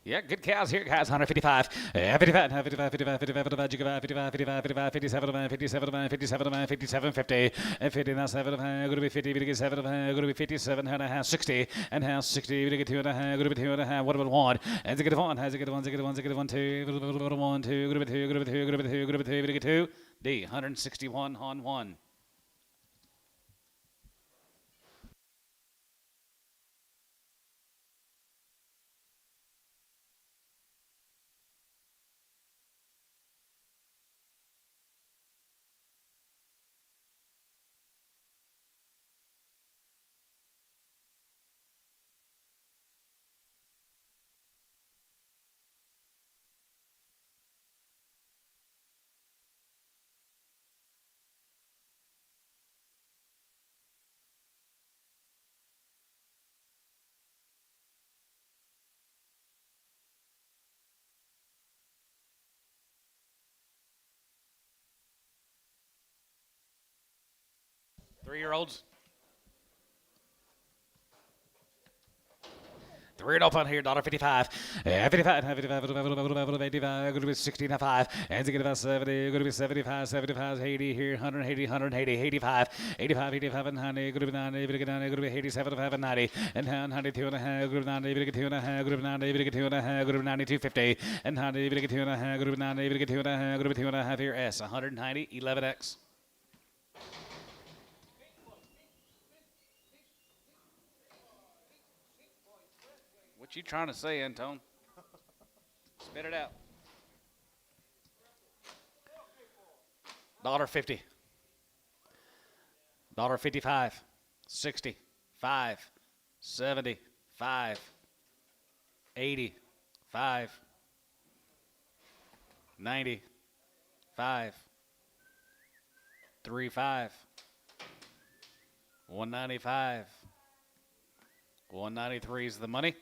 Yeah, good cows here, guys. 155, 55, 55, 55, 55, 55, 55, 55, 57, 57, 57, 57, 50, and 50, now 7, going to be 50, going to get 7, going to be 57, and a half, 60, and half, 60, going to get 2 and a half, going to be 2 and a half, what about 1? And to get 1, has to get 1, to get 1, to get 1, 2, 1, 2, going to be 2, going to be 2, going to be 2, going to be 2, going to get 2, D, 161 on 1. Three-year-olds. 3 and up on here, $55, 55, 55, 85, going to be 16 and 5, and to get about 70, going to be 75, 75, 80 here, 180, 180, 85, 85, 85, and 90, going to be 90, going to get 90, going to be 87, 5, and 90, and 92 and a half, going to be 90, going to get 2 and a half, going to be 90, going to get 2 and a half, going to be 92, 50, and 90, going to get 2 and a half, going to be 90, going to get 2 and a half, going to be 2 and a half here, S, 190, 11X. What you trying to say, Antone? Spit it out. $50. $55. 60. 5. 70. 5. 80. 5. 90. 5. 3 5. 195. 193 is the money.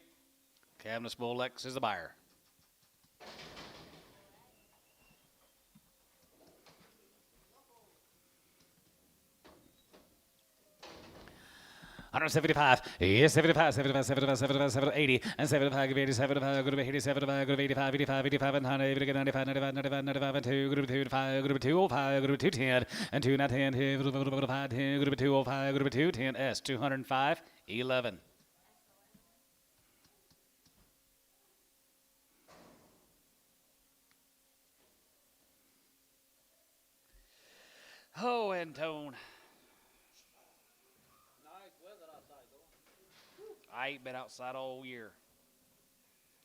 Cabinet Bolex is the buyer. $175, yes, 75, 75, 75, 75, 75, 80, and 75, 87, go to 87, go to 85, 85, 85, and 100, 95, 95, 95, 95, and 2, go to 2, 5, go to 205, go to 210, and 2, not 10, 5, 10, go to 205, go to 210, S, 205, 11. Oh, Antone. I ain't been outside all year.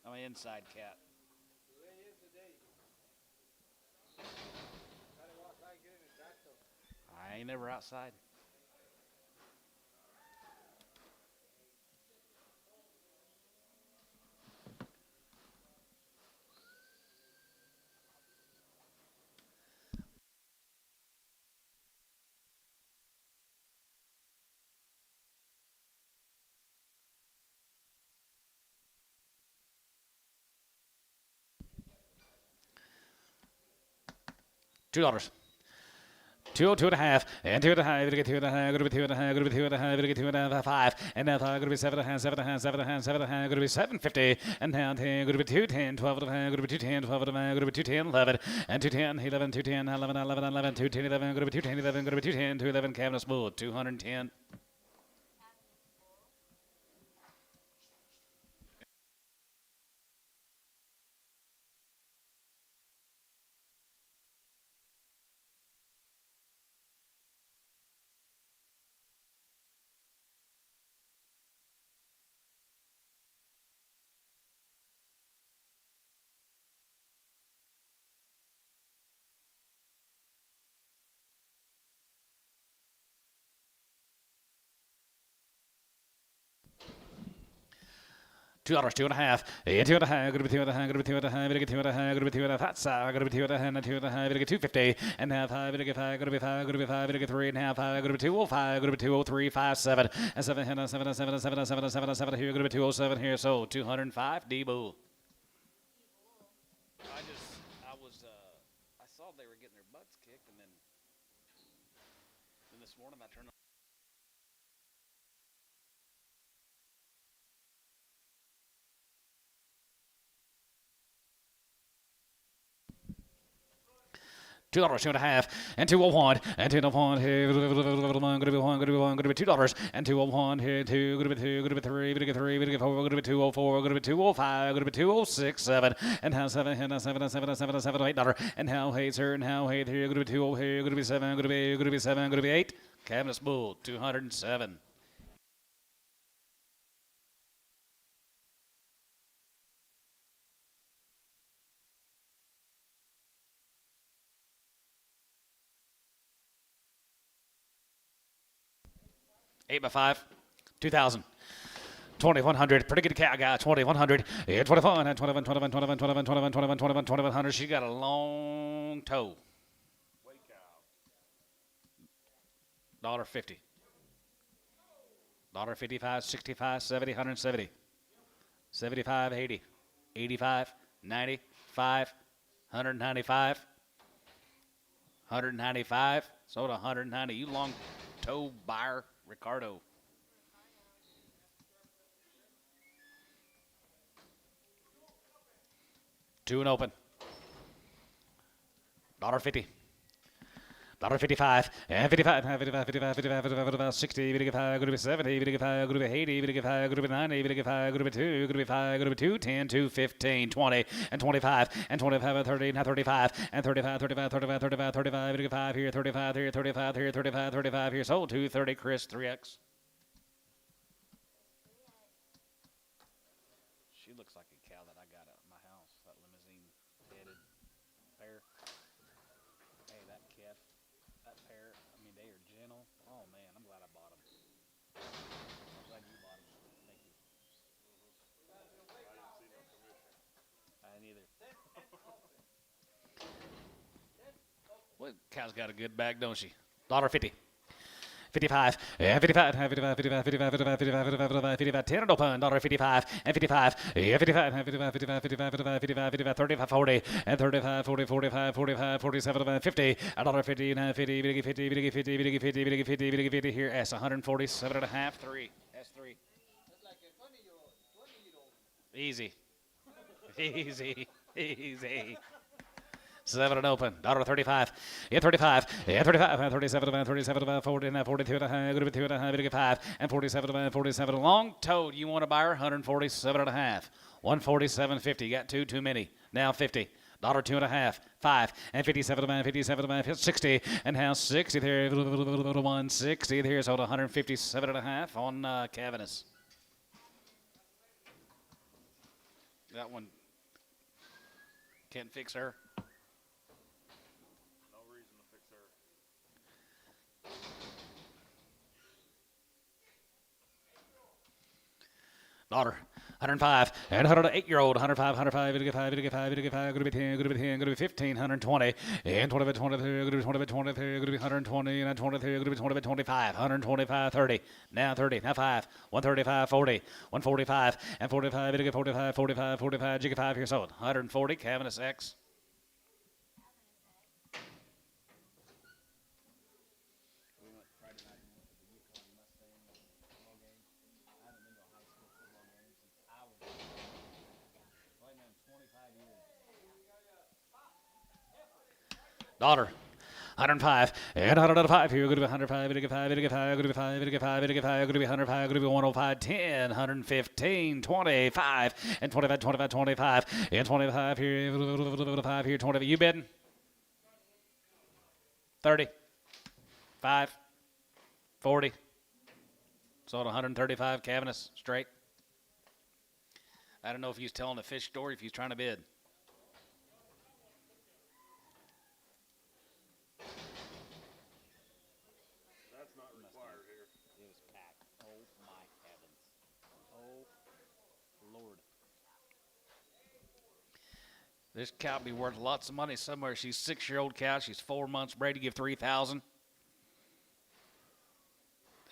I'm an inside cat. I ain't never outside. $2. 202.5 and 2.5. Gonna get 2.5. Gonna be 2.5. Gonna be 2.5. Gonna get 2.5. 5 and now 5. Gonna be 7.5. 7.5. 7.5. 7.5. Gonna be 750 and now 10. Gonna be 210. 12.5. Gonna be 210. 12.5. Gonna be 210. 11 and 210. 11. 210. 11. 11. 11. 210. 11. Gonna be 210. 11. Gonna be 210. 211. Cabinet smooth. 210. $2, 2.5, and 2.5, gonna be 2.5, gonna be 2.5, gonna get 2.5, gonna be 2.5, hot side, gonna be 2.5, and 2.5, gonna get 250, and now 5, gonna get 5, gonna be 5, gonna be 5, gonna get 3, and now 5, gonna be 205, gonna be 203, 5, 7, and 7, and 7, and 7, and 7, and 7, and 7, and 7 here, gonna be 207 here, so 205, D-Bull. I saw they were getting their butts kicked, and then this morning I turned on. $2, 2.5, and 201, and 201, here, gonna be one, gonna be $2, and 201, here, 2, gonna be 2, gonna be 3, gonna get 3, gonna get 4, gonna be 204, gonna be 205, gonna be 206, 7, and now 7, and now 7, and 7, and 7, and 7, $8, and now 8, sir, and now 8, here, gonna be 2, here, gonna be 7, gonna be 7, gonna be 8, Cabinet Bull, 207. Eight by 5, 2,000. 2,100. Pretty good cow guy. 2,100. Yeah, 21 and 21, 21, 21, 21, 21, 21, 21, 2,100. She got a long toe. $1.50. $1.55, 65, 70, 170. 75, 80. 85, 95, 195. 195. Sold 190. You long toe buyer, Ricardo. Two and open. $1.50. $1.55 and 55, 55, 55, 55, 55, 60, 55, going to be 70, 55, going to be 80, 55, going to be 90, 55, going to be 2, going to be 5, going to be 2, 10, 2, 15, 20, and 25, and 25, and 30, and 35, and 35, 35, 35, 35, 35, 35 here, 35 here, 35 here, 35, 35 here, sold 230, Chris, 3X. She looks like a cow that I got at my house, that limousine-headed pair. Hey, that calf. That pair, I mean, they are gentle. Oh, man, I'm glad I bought them. I'm glad you bought them. Thank you. I didn't either. Well, cow's got a good bag, don't she? $1.50. 55, yeah, 55, 55, 55, 55, 55, 55, 55, 55, 10 and open, $1.55, and 55, yeah, 55, 55, 55, 55, 55, 55, 55, 35, 40, and 35, 40, 45, 45, 47, 50, $1.50, and 50, 50, 50, 50, 50, 50, 50, 50, 50, 50, here, S147 and a half, 3, S3. That's like a 20-year-old. Easy. Easy. Easy. 7 and open. $1.35. Yeah, 35. Yeah, 35. 37. 37. 40. 42. Going to be 2 and a half. 5 and 47. 47. Long toed. You want to buy her? 147 and a half. 147.50. Got two too many. Now 50. $2 and a half. 5 and 57. 57. 60 and now 60 there. 160 there. Sold 157 and a half on Cavanis. That one can't fix her. Daughter. 105 and 108-year-old 105 105 5 going to be 10 going to be 15 120 and 20 going to be 120 and 23 going to be 25 125 30 now 30 now 5 135 40 145 and 45 going to get 45 jiggy 5 here sold 140 Cavanus X. Daughter. 105 and 105 here. Going to be 105. Going to be 5. Going to be 5. Going to be 5. Going to be 5. Going to be 5. Going to be 105. Going to be 105. 10. 115. 25 and 25. 25. 25 and 25 here. 5 here. 20. You bidding? 30. 5. 40. Sold 135 Cavanus straight. I don't know if he's telling a fish story, if he's trying to bid. This cow be worth lots of money somewhere. She's a 6-year-old cow. She's 4 months bred. You give $3,000.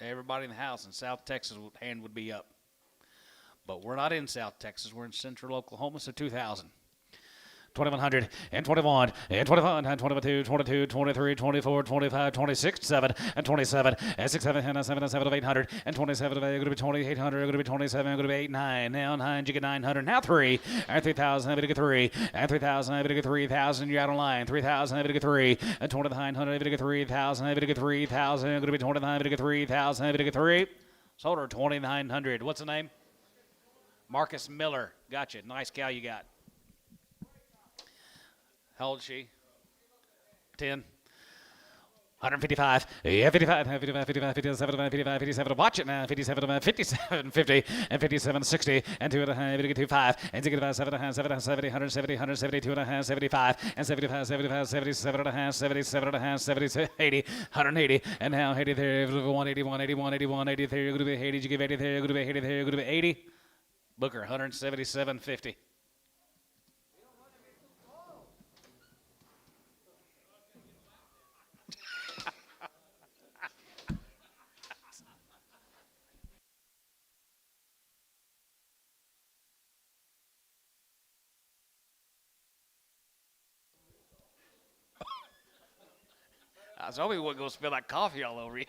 Everybody in the house in South Texas hand would be up. But we're not in South Texas. We're in Central Oklahoma, so $2,000. 2,100 and 21 and 25 and 22, 22, 23, 24, 25, 26, 7 and 27 and 6, 7 and 7 and 7 of 800 and 27 of 8, going to be 2,800, going to be 27, going to be 8, 9, now 9, you get 900, now 3 and 3,000, I'm going to get 3 and 3,000, I'm going to get 3,000, you're out of line, 3,000, I'm going to get 3 and 2,900, I'm going to get 3,000, I'm going to get 3,000, going to be 29, I'm going to get 3,000, I'm going to get 3, sold her 2,900. What's the name? Marcus Miller. Gotcha. Nice cow you got. How old is she? 10. 155. Yeah, 55, 55, 55, 57, 55, 57. Watch it now. 57, 57, 50, and 57, 60, and 2 and a half, 25, and 65, 7 and a half, 7 and a half, 70, 170, 172 and a half, 75, and 75, 75, 77 and a half, 77 and a half, 70, 80, 180, and now 80 there, 180, 180, 181, 80 there, you're going to be 80, you give 80 there, you're going to be 80 there, you're going to be 80. Booker, 177.50. I was hoping we wasn't going to spill that coffee all over you.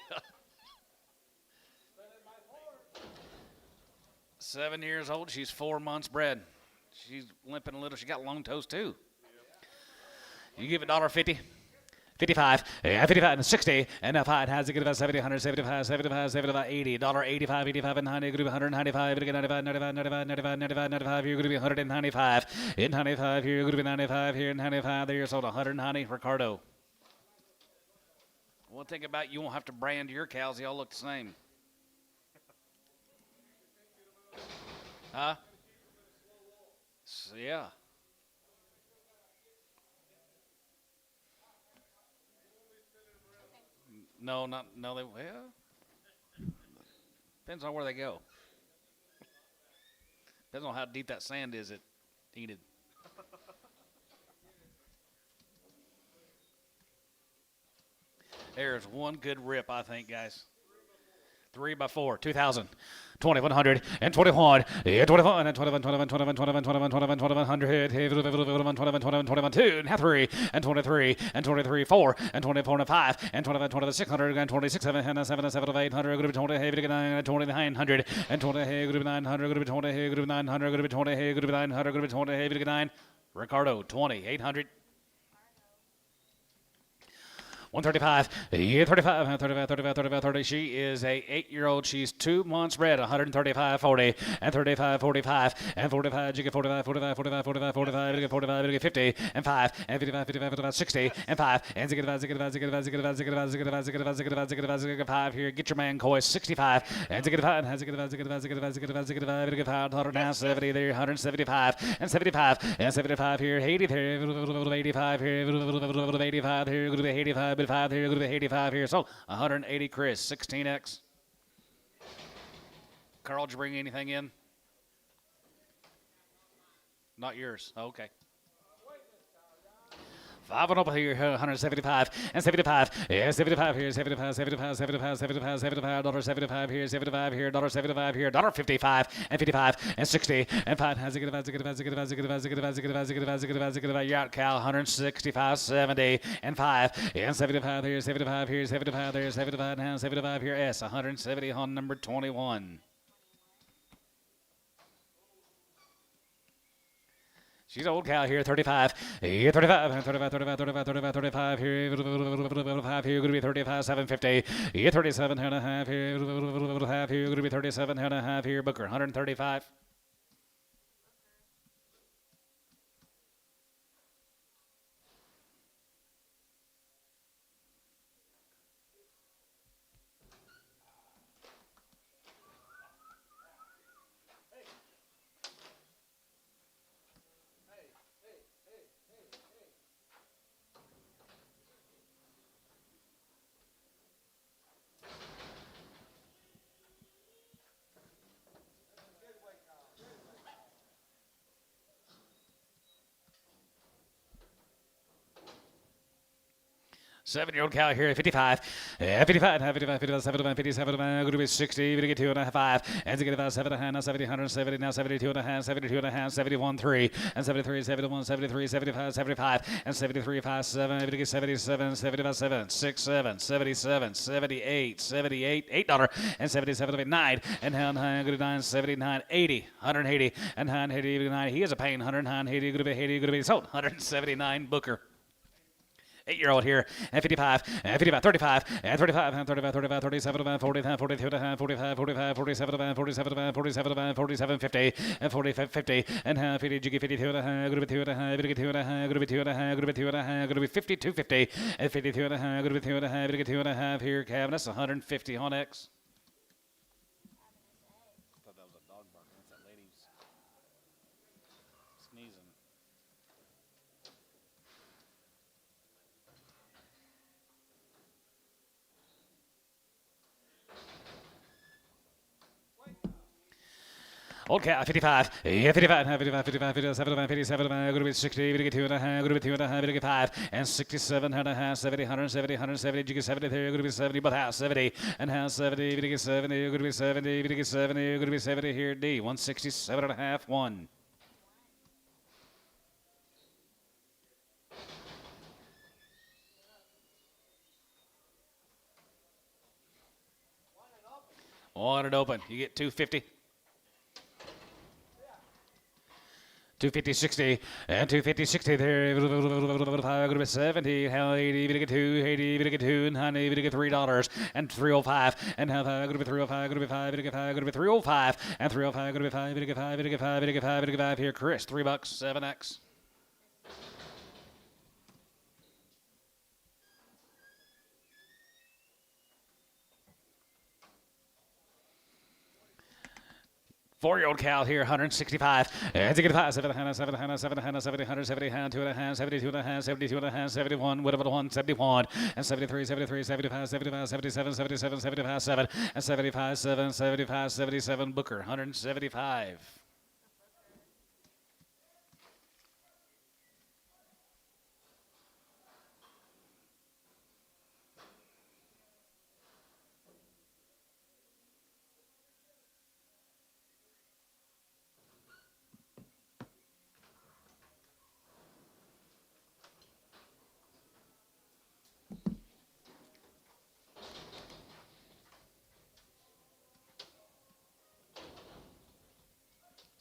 7 years old. She's 4 months bred. She's limping a little. She got long toes, too. You give it $1.50. 55, yeah, 55 and 60, and if I has to get about 70, 175, 75, 75, 80, $1.85, 85 and 90, going to be 195, going to get 95, 95, 95, 95, 95, 95, you're going to be 195, in 95, here, you're going to be 95, here, in 95, there, you're sold 190, Ricardo. One thing about you won't have to brand your cows, they all look the same. Huh? So, yeah. No, they, well, depends on where they go. Depends on how deep that sand is heated. There's one good rip, I think, guys. 3 by 4, 2,000. 2,100 and 21, yeah, 21 and 21, 21, 21, 21, 21, 21, 2100, 21, 21, 21, 2, and 3, and 23, and 23, 4, and 24, and 5, and 25, 2600, and 26, 7, and 7, 7 of 800, going to be 20, hey, 9, 2900, and 20, hey, going to be 900, going to be 20, hey, going to be 900, going to be 20, hey, going to be 900, going to be 20, hey, 9. Ricardo, 20, 800. 135, yeah, 35, 35, 35, 35, 30. She is a 8-year-old. She's 2 months bred, 135, 40, and 35, 45, and 45. You get 45, 45, 45, 45, 45, you get 45, you get 50, and 5, and 55, 55, 55, 60, and 5, and 65, 5 here. Get your man, Coy, 65, and 65, and 70 there, 175, and 75, and 75 here, 80 there, 85 here, 85 here, go to 85. 5 here, go to 85 here. So 180, Chris, 16X. Carl, did you bring anything in? Not yours. Okay. 5 and up here, 175 and 75. Yeah, 75 here, 75, 75, 75, 75, 75, $75 here, 75 here, $75 here, $55 and 55 and 60 and 5. You're out, Cal. 165, 70 and 5 and 75 here, 75 here, 75 there, 75 now, 75 here. S 170 on number 21. She's old cow here, 35. Here, 35, 35, 35, 35, 35, 35. Here, 5 here, going to be 35, 750. Here, 37 and a half. Here, half here, going to be 37 and a half. Here, Booker, 135. Seven-year-old cow here, 55. 55, 55, 57, 57, going to be 60. Going to get 2 and a half, 5. And to get about 7 and a half, now 70, 170, now 72 and a half, 72 and a half, 71, 3. And 73, 71, 73, 75, 75. And 73, 5, 7. Going to get 77, 75, 7, 6, 7, 77, 78, 78, $8. And 77, 9. And now 9, going to 9, 79, 80, 180. And 180, 9. He is a pain, 180, going to be 80, going to be sold. 179, Booker. 8-year-old here, and 55, and 55, 35, and 35, and 35, 35, 37, 40, 42, 45, 45, 47, 47, 47, 47, 50, and 45, 50, and 50, jiggy 52, and going to be 2 and a half, going to be 2 and a half, going to be 2 and a half, going to be 2 and a half, going to be 52, 50, and 52 and a half, going to be 2 and a half, going to get 2 and a half here, cabinets, 150 on X. I thought that was a dog barking. That's that lady's sneezing. Old cow, 55, yeah, 55, 55, 55, 57, 57, going to be 60, going to get 2 and a half, going to be 2 and a half, going to get 5, and 67 and a half, 70, 170, 170, you get 70 there, going to be 70, but half, 70, and half, 70, going to get 70, going to be 70, going to get 70, going to be 70 here, D, 167 and a half, 1. On and open, you get 250. 250, 60, and 250, 60 there. Going to be 70, how 80, going to get 2, 80, going to get 2, and 90, going to get $3, and 305, and how going to be 305, going to be 5, going to get 5, going to be 305, and 305, going to be 5, going to get 5, going to get 5, going to get 5, going to get 5 here. Chris, $3, 7X. Four-year-old cow here, 165. And to get 5, 7, 7, 7, 7, 70, 170, 2 and a half, 72 and a half, 72 and a half, 71, whatever the 171, and 73, 73, 75, 75, 77, 77, 75, 7, and 75, 7, 75, 77, Booker, 175.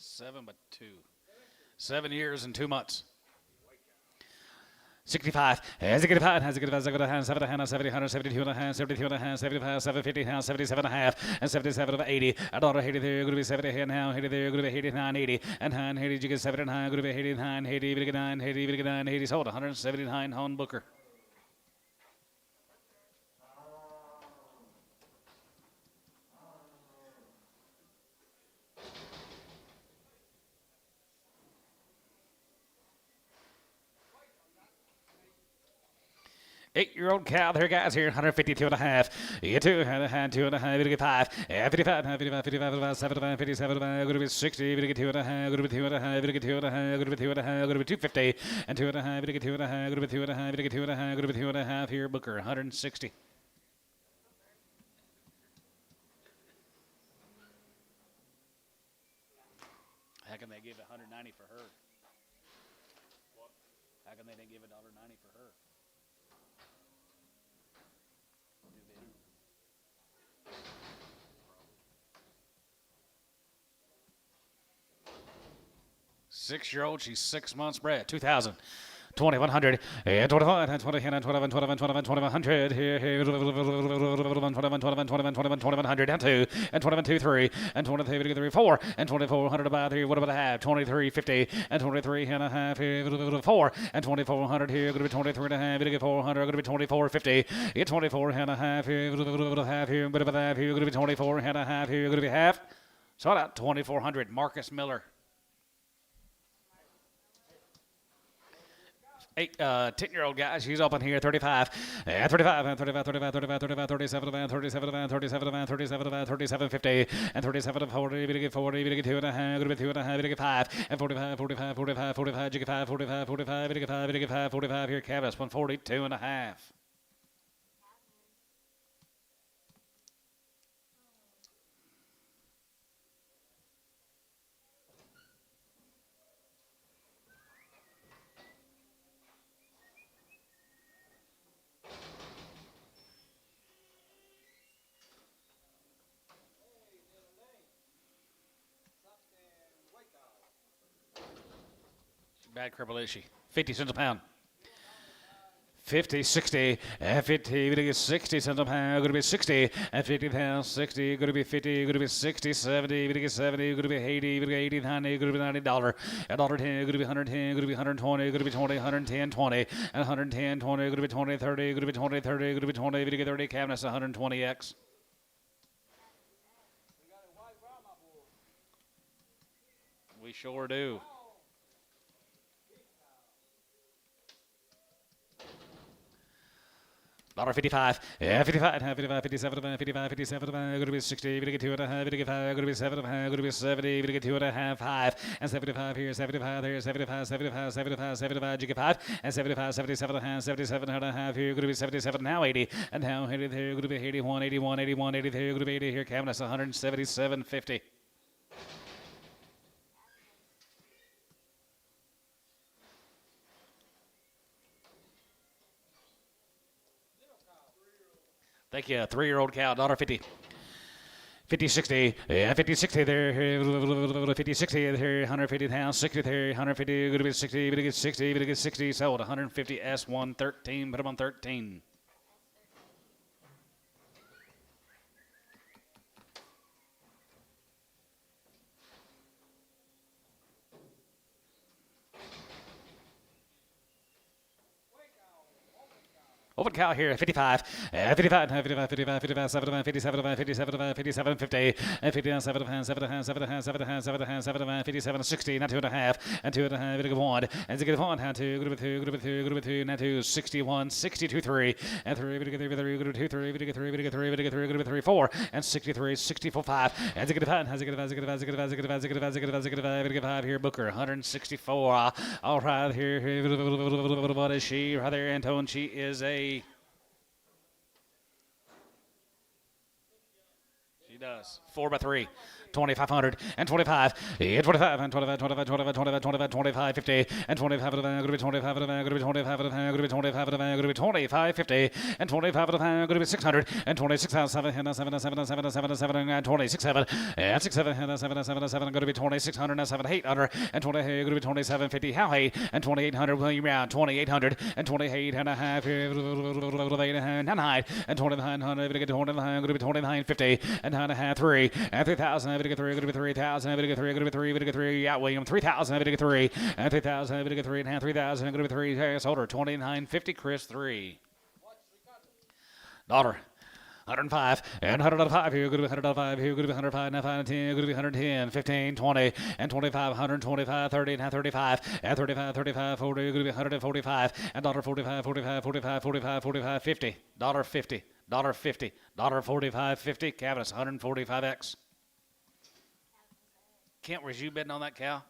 Seven, but 2. 7 years and 2 months. 65. Has it get 5? Has it get 5? 7, 70, 172 and a half, 72 and a half, 75, 750, 77 and a half, and 77 of 80. A dollar 80 there, going to be 70 here now, 80 there, going to be 89, 80, and 9, 80, you get 79, going to be 89, 80, you get 9, 80, you get 9, 80, sold 179 on Booker. 8-year-old cow there, guys, here, 152 and a half. You get 2 and a half, 2 and a half, you get 5. 55, 55, 55, 75, 57, going to be 60, you get 2 and a half, going to be 2 and a half, you get 2 and a half, going to be 2 and a half, going to be 250, and 2 and a half, you get 2 and a half, going to be 2 and a half, you get 2 and a half, going to be 2 and a half here, Booker, 160. How can they give $190 for her? How can they then give $1.90 for her? Six-year-old, she's 6 months bred. 2,000. 2,100, 25, 20, 21, 21, 21, 2,100, here, 21, 2,100, down 2, and 21, 2, 3, and 23, 3, 4, and 2,400 about here, what about a half, 23, 50, and 23 and a half here, 4, and 2,400 here, going to be 23 and a half, going to be 400, going to be 24, 50, 24 and a half here, half here, bit of a half here, going to be 24 and a half here, going to be half, so out 2,400, Marcus Miller. 10-year-old guy, she's up in here, 35, 35, 35, 35, 35, 35, 37, 37, 37, 37, 37, 50, and 37, 40, we get 40, we get 2 and a half, we get 2 and a half, we get 5, and 45, 45, 45, 45, you get 5, 45, 45, we get 5, we get 5, 45 here, Cavis, 142 and a half. Bad cripple, is she? 50 cents a pound. 50, 60, and 50, we're going to get 60 cents a pound, going to be 60, and 50 pounds, 60, going to be 50, going to be 60, 70, we're going to get 70, going to be 80, we're going to get 80, 90, going to be $90, $1.10, going to be 110, going to be 120, going to be 20, 110, 20, and 110, 20, going to be 20, 30, going to be 20, 30, going to be 20, we're going to get 30, cabinets, 120X. We sure do. $55, yeah, 55, 55, 57, 55, 57, going to be 60, going to get 2 and a half, going to get 5, going to be 7, going to be 70, going to get 2 and a half, 5, and 75 here, 75 here, 75, 75, 75, 75, you get 5, and 75, 77 and a half, 77 and a half here, going to be 77, now 80, and now 80 there, going to be 81, 81, 81, 80 there, going to be 80 here, cabinets 177.50. Thank you. 3-year-old cow, $1.50. 50, 60, yeah, 50, 60 there, 50, 60 there, 150 pounds, 60 there, 150, going to be 60, going to get 60, going to get 60, sold, 150 S1, 13, put them on 13. Open cow here, 55, 55, 55, 55, 55, 75, 57, 57, 57, 50, and 59, 7 hands, 7 hands, 7 hands, 7 hands, 7 hands, 7 hands, 57, 60, now 2 and a half, and 2 and a half, going to go 1, and to get 1, hand 2, go to 2, go to 2, go to 2, now 2, 61, 62, 3, and 3, go to 3, go to 2, 3, go to 3, go to 3, go to 3, go to 3, 4, and 63, 64, 5, and to get 5, and to get 5, to get 5, to get 5, to get 5, to get 5, to get 5, to get 5, to get 5 here, Booker, 164, all right, here, what is she, right there, Antone, she is a... Does 4x3, 2,500 and 25, yeah, 25 and 25, 25, 25, 25, 25, 25, 50, and 25 of the van, going to be 25 of the van, going to be 25 of the van, going to be 25 of the van, going to be 25, 50, and 25 of the van, going to be 600, and 26,000, 7, 7, 7, 7, 7, 7, and 26, 7, and 6, 7, 7, 7, 7, going to be 2,600, and 7, 800, and 20, going to be 2750, how 8, and 2,800, William Brown, 2,800, and 28 and a half, 8 and 9, and 2,900, going to get 29, going to be 2950, and 9 and a half, 3, and 3,000, going to get 3, going to be 3,000, going to get 3, going to be 3, going to get 3, yeah, William, 3,000, going to get 3, and 3,000, going to get 3 and a half, 3,000, going to be 3, Harris Holder, 2950, Chris 3. $1. 105 and 105 here, good to be 105 here, good to be 105, now 510, good to be 110, 15, 20, and 25, 125, 30, and 35, and 35, 35, 40, good to be 145, and $45, 45, 45, 45, 45, 50, $50, $50, $45, 50, cabinets, 145X. Kent, was you bidding on that cow?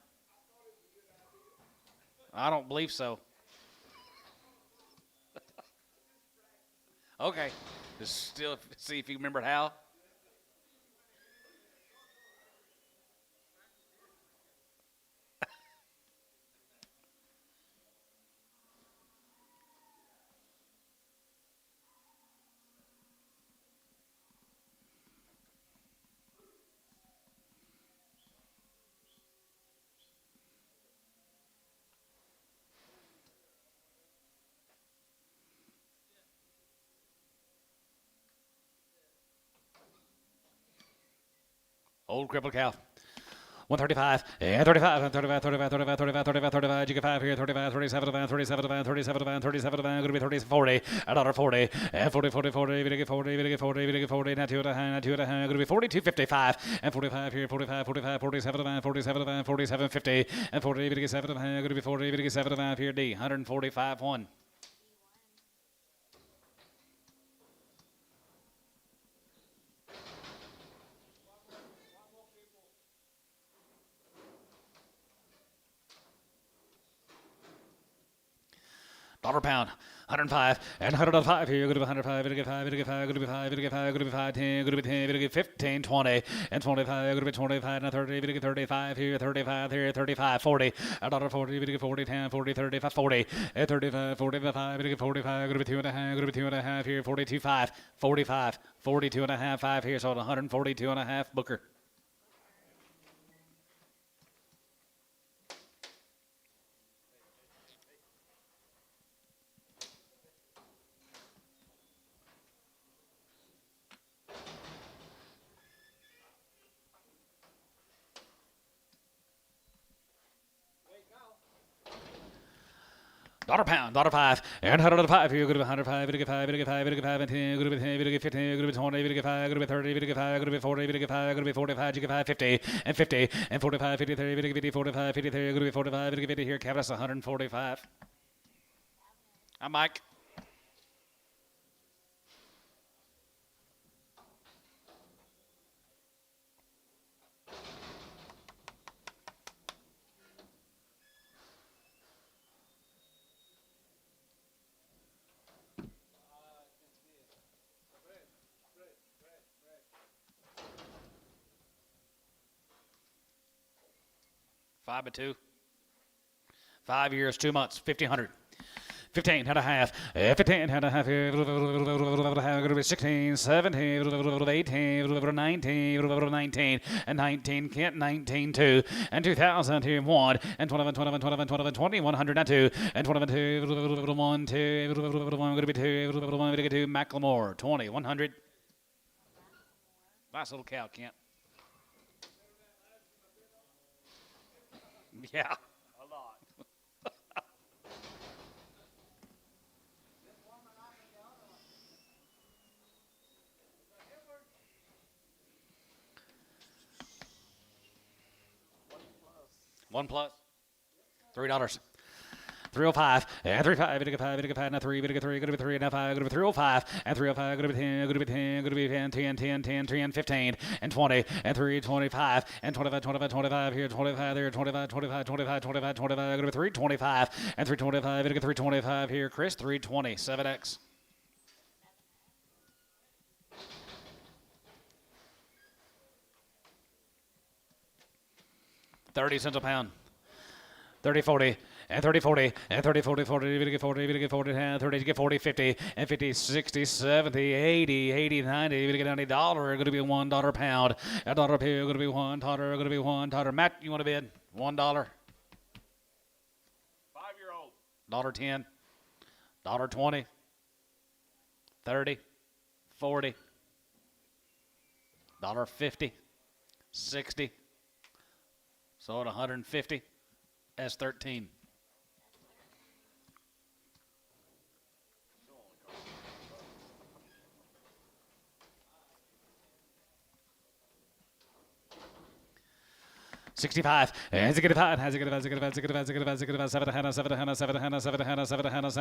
I don't believe so. Okay. Just still see if you remembered how. Old crippled cow. 135, and 35, and 35, 35, 35, 35, 35, 35, you get 5 here, 35, 37, 37, 37, 37, going to be 30, 40, $40, and 40, 40, 40, we get 40, we get 40, we get 40, not 2 at a high, going to be 42, 55, and 45 here, 45, 45, 47, 47, 47, 50, and 40, we get 7 going to be 40, we get 7 here, D, 145, 1. Dollar pound, 105, and 105 here, going to be 105, going to get 5, going to get 5, going to be 5, going to get 5, going to be 5, 10, going to be 10, going to get 15, 20, and 25, going to be 25, now 30, going to get 35 here, 35 here, 35, 40, $40, going to get 40, 10, 40, 35, 40, and 35, 45, going to get 45, going to be 2 and a half, going to be 2 and a half here, 42, 5, 45, 42 and a half, 5 here, so 142 and a half, Booker. Dollar pound, $5, and 105 here, good to be 105, good to get 5, good to get 5, good to get 5, and 10, good to be 10, good to get 15, good to be 20, good to get 5, good to be 30, good to get 5, good to be 40, good to get 5, good to be 45, you get 5, 50, and 50, and 45, 53, good to get 50, 45, 53, good to be 45, good to get 50 here, cabinet's 145. I'm Mike. Five by 2. 5 years, 2 months, 1,500. 15 and a half, 15 and a half, 16, 17, 18, 19, and 19, Kent, 19, 2, and 2,000 here, 1, and 21, 21, 21, 21, 2100, and 2, and 21, 2, 1, 2, 1, going to be 2, 1, going to get 2, Macklemore, 20, 100. Nice little cow, Kent. Yeah. A lot. One plus. $3. 305 and 35, going to get 5, going to get 5, now 3, going to get 3, going to be 3, now 5, going to be 305 and 305, going to be 10, going to be 10, going to be 10, 10, 10, 10, 3 and 15 and 20 and 3, 25 and 25, 25, 25 here, 25 there, 25, 25, 25, 25, 25, going to be 325 and 325, going to get 325 here, Chris, 320, 7X. $0.30 a pound. 30, 40, and 30, 40, and 30, 40, 40, we get 40, we get 40, and 30, you get 40, 50, and 50, 60, 70, 80, 80, 90, we get $90, going to be $1 pound, $1 pound, going to be $1, going to be $1. Matt, you want to bid? $1. 5-year-old. $10, $20, 30, 40, $50, 60, so at 150, that's 13. 65. Has it get about? Has it get about? Has it get about? Has it get about? Has it get about? Has it get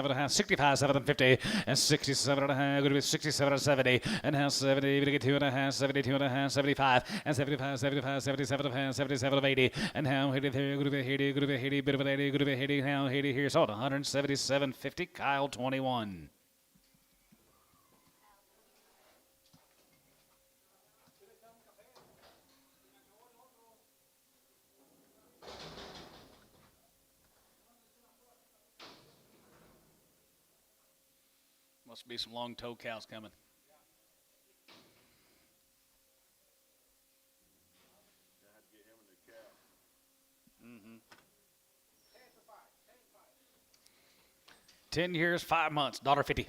about? 65, 7 and 50, and 67 and a half. Going to be 67 and 70, and now 70. Going to get 2 and a half, 72 and a half, 75, and 75, 75, 77 and a half, 77 of 80, and now Haiti there. Going to be Haiti, going to be Haiti, bit of an 80, going to be Haiti. Now Haiti here sold 177.50. Kyle 21. Must be some long toe cows coming. Mm-hmm. 10 years, 5 months, $1.50.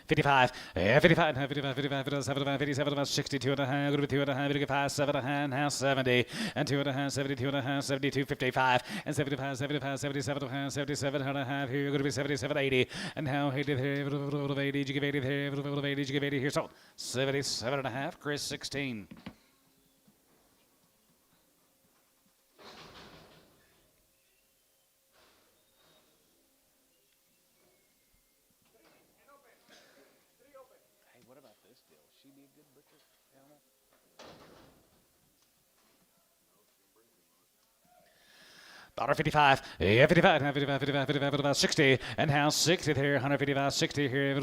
55, 55, 55, 55, 57, 57, 62 and a half, going to be 2 and a half, 55, 7 and a half, 70, and 2 and a half, 72 and a half, 72, 55, and 75, 75, 77 and a half, 77 and a half, here, going to be 77, 80, and now 80 there, 80, you give 80 there, 80, you give 80 here, so 77 and a half, Chris 16. Hey, what about this deal? She be a good butcher animal? $1.55, 55, 55, 55, 55, 60, and now 60 here, 155, 60 here,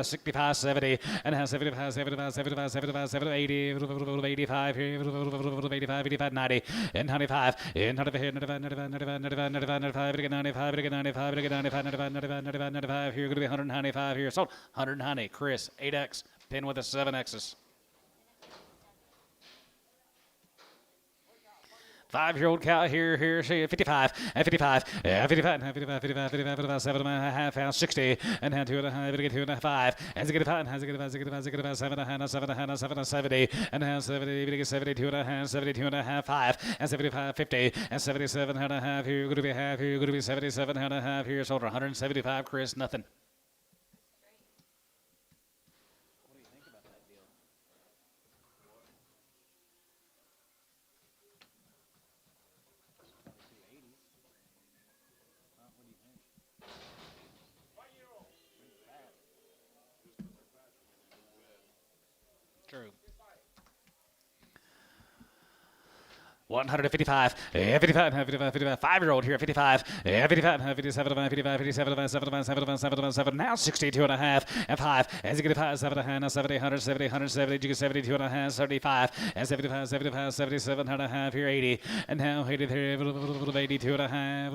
65, 70, and now 75, 75, 75, 75, 70, 80, 85 here, 85, 85, 90, and 95, and 95, 95, 95, 95, 95, 95, 95, 95, 95, 95, 95, here, going to be 195 here, sold 190, Chris, 8X, pin with a 7Xs. 5-year-old cow here, 55, and 55, 55, 55, 55, 55, 55, 7 and a half, pounds, 60, and hand 2 and a half, get 2 and a half, 5, and get 5, and get 5, 7 and a half, 7 and a half, 7 and 70, and hand 70, get 72 and a half, 72 and a half, 5, and 75, 50, and 77 and a half, here, going to be half, here, going to be 77 and a half, here, sold 175, Chris, nothing. True. 155, 55, 55, 55, 5-year-old here, 55, 55, 57, 55, 57, 7, now 62 and a half, and 5, and 65, 7 and a half, now 70, 170, 170, you get 72 and a half, 75, and 75, 75, 77 and a half, here 80, and now 83, 82 and a half,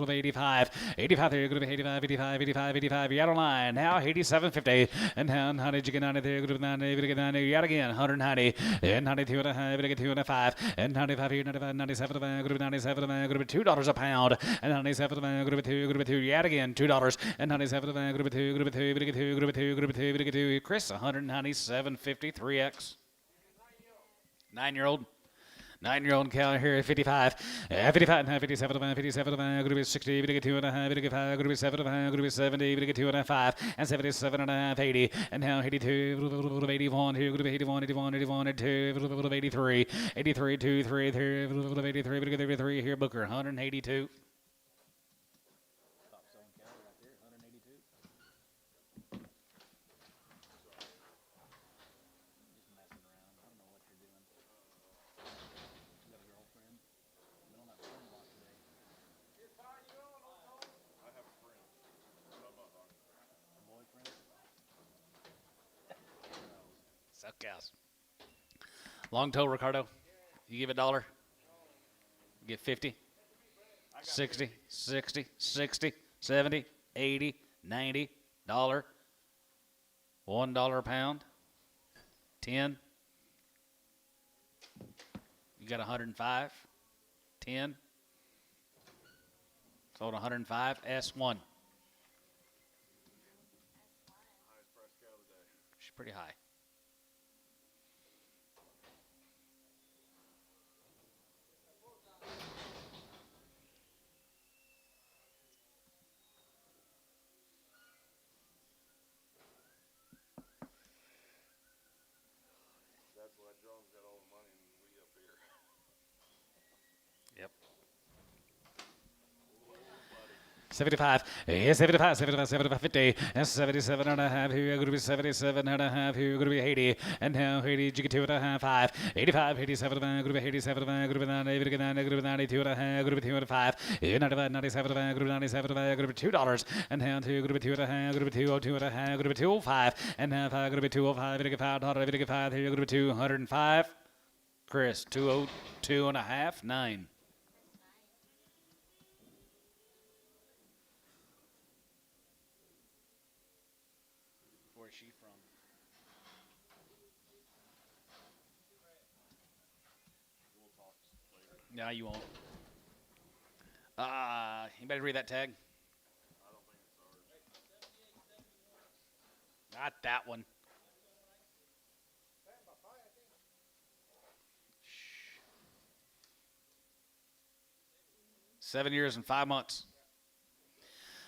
85, 85 there, you're going to be 85, 85, 85, 85, you're out of line, now 87.50, and now 90, you get 90 there, you're going to be 90, you're going to get 90, you're out again, 190, and 92 and a half, you're going to get 2 and a 5, and 95 here, 95, 97, going to be 97, going to be $2 a pound, and 97, going to be 2, going to be 2, yet again, $2, and 97, going to be 2, going to be 2, going to be 2, going to be 2, going to be 2, going to be 2, Chris, 197.50, 3X. 9-year-old. 9-year-old cow here at 55, 55, 57, 57, going to be 60, going to get 2 and a half, going to get 5, going to be 7, going to be 70, going to get 2 and a half, 5, and 77 and a half, 80, and now 82, 81 here, going to be 81, 81, 81, 2, 83, 83, 2, 3, 3, 83, going to get 33 here, Booker, 182. Suck cows. Long toe, Ricardo. You give $1. You get 50, 60, 60, 60, 70, 80, 90, $1. $1 a pound. 10. You got 105. 10. Sold 105. S1. She's pretty high. That's why John's got all the money and we up here. Yep. 75, yeah, 75, 75, 75, 50, and 77 and a half. Here you're going to be 77 and a half. Here you're going to be 80, and now 80, you get 2 and a half, 5, 85, 87, going to be 87, going to be 90, 92 and a half, going to be 2 and a 5, 95, 97, going to be 97, going to be $2, and now 2, going to be 2 and a half, going to be 202 and a half, going to be 205, and now 5, going to be 205, going to be $5, here you're going to be 205. Chris, 202 and a half, 9. Where's she from? No, you won't. You better read that tag. Not that one. Shh. 7 years and 5 months.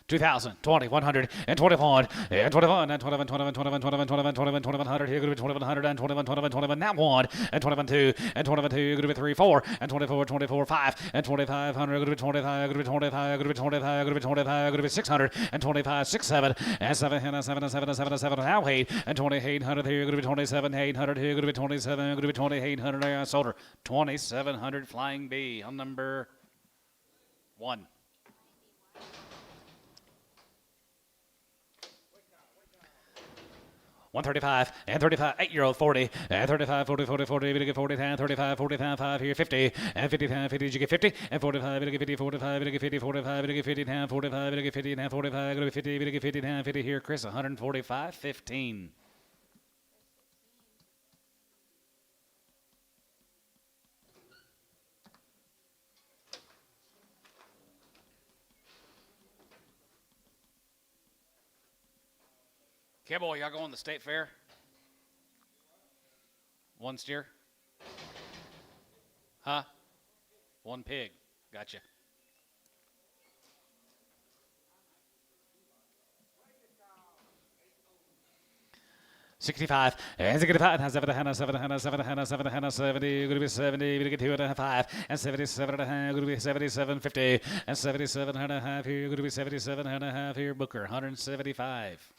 2000, 20, 100, and 21, and 21, and 21, 21, 21, 21, 21, 21, 2100. Here, going to be 2100, and 21, 21, 21, now 1, and 21, 2, and 21, 2, going to be 3, 4, and 24, 24, 5, and 2500, going to be 25, going to be 25, going to be 25, going to be 25, going to be 600, and 25, 6, 7, and 7, and 7, and 7, and 7, and 7, now 8, and 2800, here, going to be 27, 800, here, going to be 27, going to be 2800, I sold her 2700 Flying B on number 1. 135 and 35, 8-year-old 40 and 35, 40, 40, 40, we get 40, 10, 35, 40, 10, 5 here 50 and 50, 10, 50, you get 50 and 45, we get 50, 45, we get 50, 45, we get 50, 10, 45, we get 50, 10, 45, we get 50, we get 50, 10, 50 here, Chris, 145, 15. Cowboy, y'all going to the state fair? One steer? Huh? One pig. Gotcha. $65 and 65 and 7 and 7 and 7 and 7 and 70. Going to be 70. We get 2 and a half 5 and 77 and a half. Going to be 77.50 and 77 and a half here. Going to be 77 and a half here. Booker 175.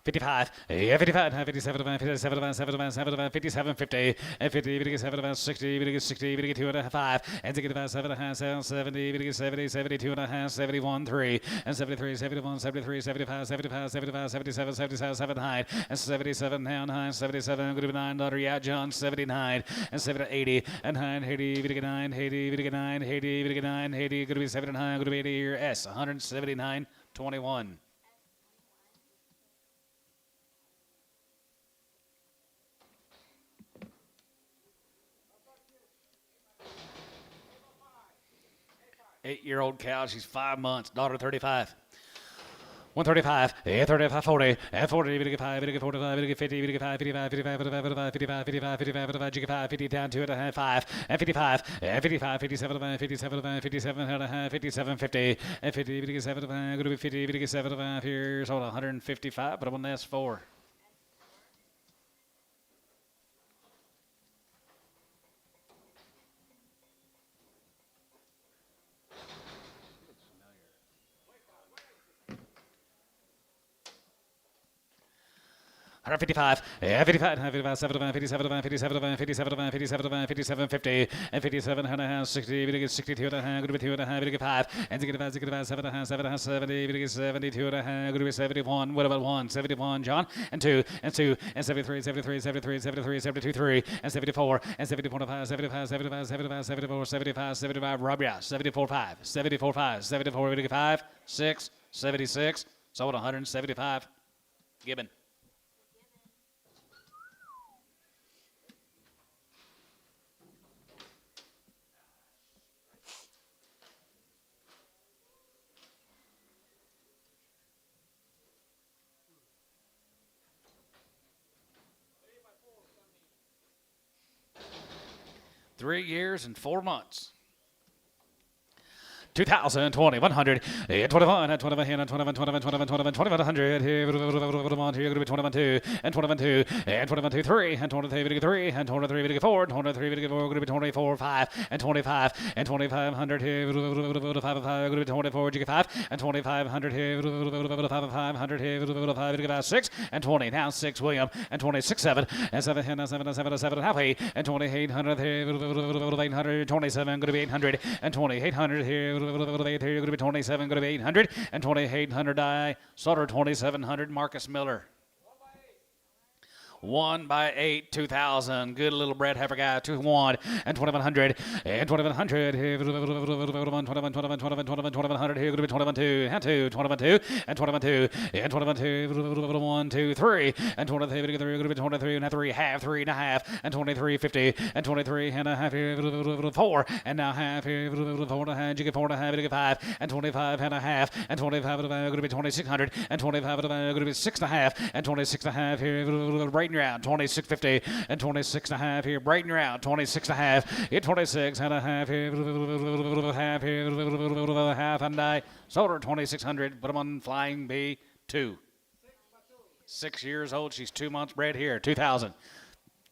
$55, yeah, 55, 57, 57, 7, 57, 50, and 50, we get 7, 60, we get 60, we get 2 and a half 5, and 65, 7 and a half, 70, we get 70, 72 and a half, 71, 3, and 73, 71, 73, 75, 75, 75, 77, 77, 79, and 77, now 9, 77, going to be $9, yeah, John, 79, and 70, 80, and 9, 80, we get 9, 80, we get 9, 80, we get 9, 80, going to be 79, going to be 80 here, S, 179, 21. Eight-year-old cow. She's 5 months. Daughter 35. 135, yeah, 35, 40, and 40, we get 5, we get 45, we get 50, we get 5, 55, 55, 55, 55, 55, 55, 55, you get 5, 50 down, 2 and a half, 5, and 55, and 55, 57, 57, 57 and a half, 57, 50, and 50, we get 7, going to be 50, we get 7 here, so 155, but I'm on the S4. $155, yeah, 55, 55, 75, 57, 57, 57, 57, 57, 50, and 57 and a half, 60, we get 62 and a half, going to be 2 and a half, we get 5, and 65, 65, 7 and a half, 7 and a half, 70, we get 72 and a half, going to be 71, what about 1, 71, John, and 2, and 2, and 73, 73, 73, 73, 72, 3, and 74, and 74, 5, 75, 75, 75, 74, 75, 75, Rob, yeah, 74, 5, 74, 5, 74, we get 5, 6, 76, sold 175, Gibbon. 3 years and 4 months. 2020, 100, 21, 21, 21, 21, 21, 21, 2100, here, 21, here, 21, 2, and 21, 2, and 21, 3, and 23, 3, and 23, 4, 23, 4, 24, 5, and 25, and 2500, here, 5, 24, 5, and 2500, here, 500, here, 5, 6, and 20, now 6, William, and 26, 7, and 7, and 7, 7, 7, halfway, and 2800, here, 800, 27, going to be 800, and 2800, here, going to be 27, going to be 800, and 2800 die. Sutter 2700, Marcus Miller. 1 by 8, 2000. Good little Brad Heifer guy. 2 1 and 2100 and 2100. Here 21 2100. Here going to be 21 2 and 2 21 2 and 21 2 and 21 2 1 2 3 and 23 going to be 23 and 3 half 3 and a half and 23 50 and 23 and a half here 4 and now half here 4 and a half. You get 4 and a half. You get 5 and 25 and a half and 25 going to be 2600 and 25 going to be 6 and a half and 26 and a half here. Right round 2650 and 26 and a half here. Brighton round 26 and a half. Hit 26 and a half here. Half here. Half and die. Sold her 2600. Put them on Flying B 2. 6 years old. She's 2 months bred here. 2000.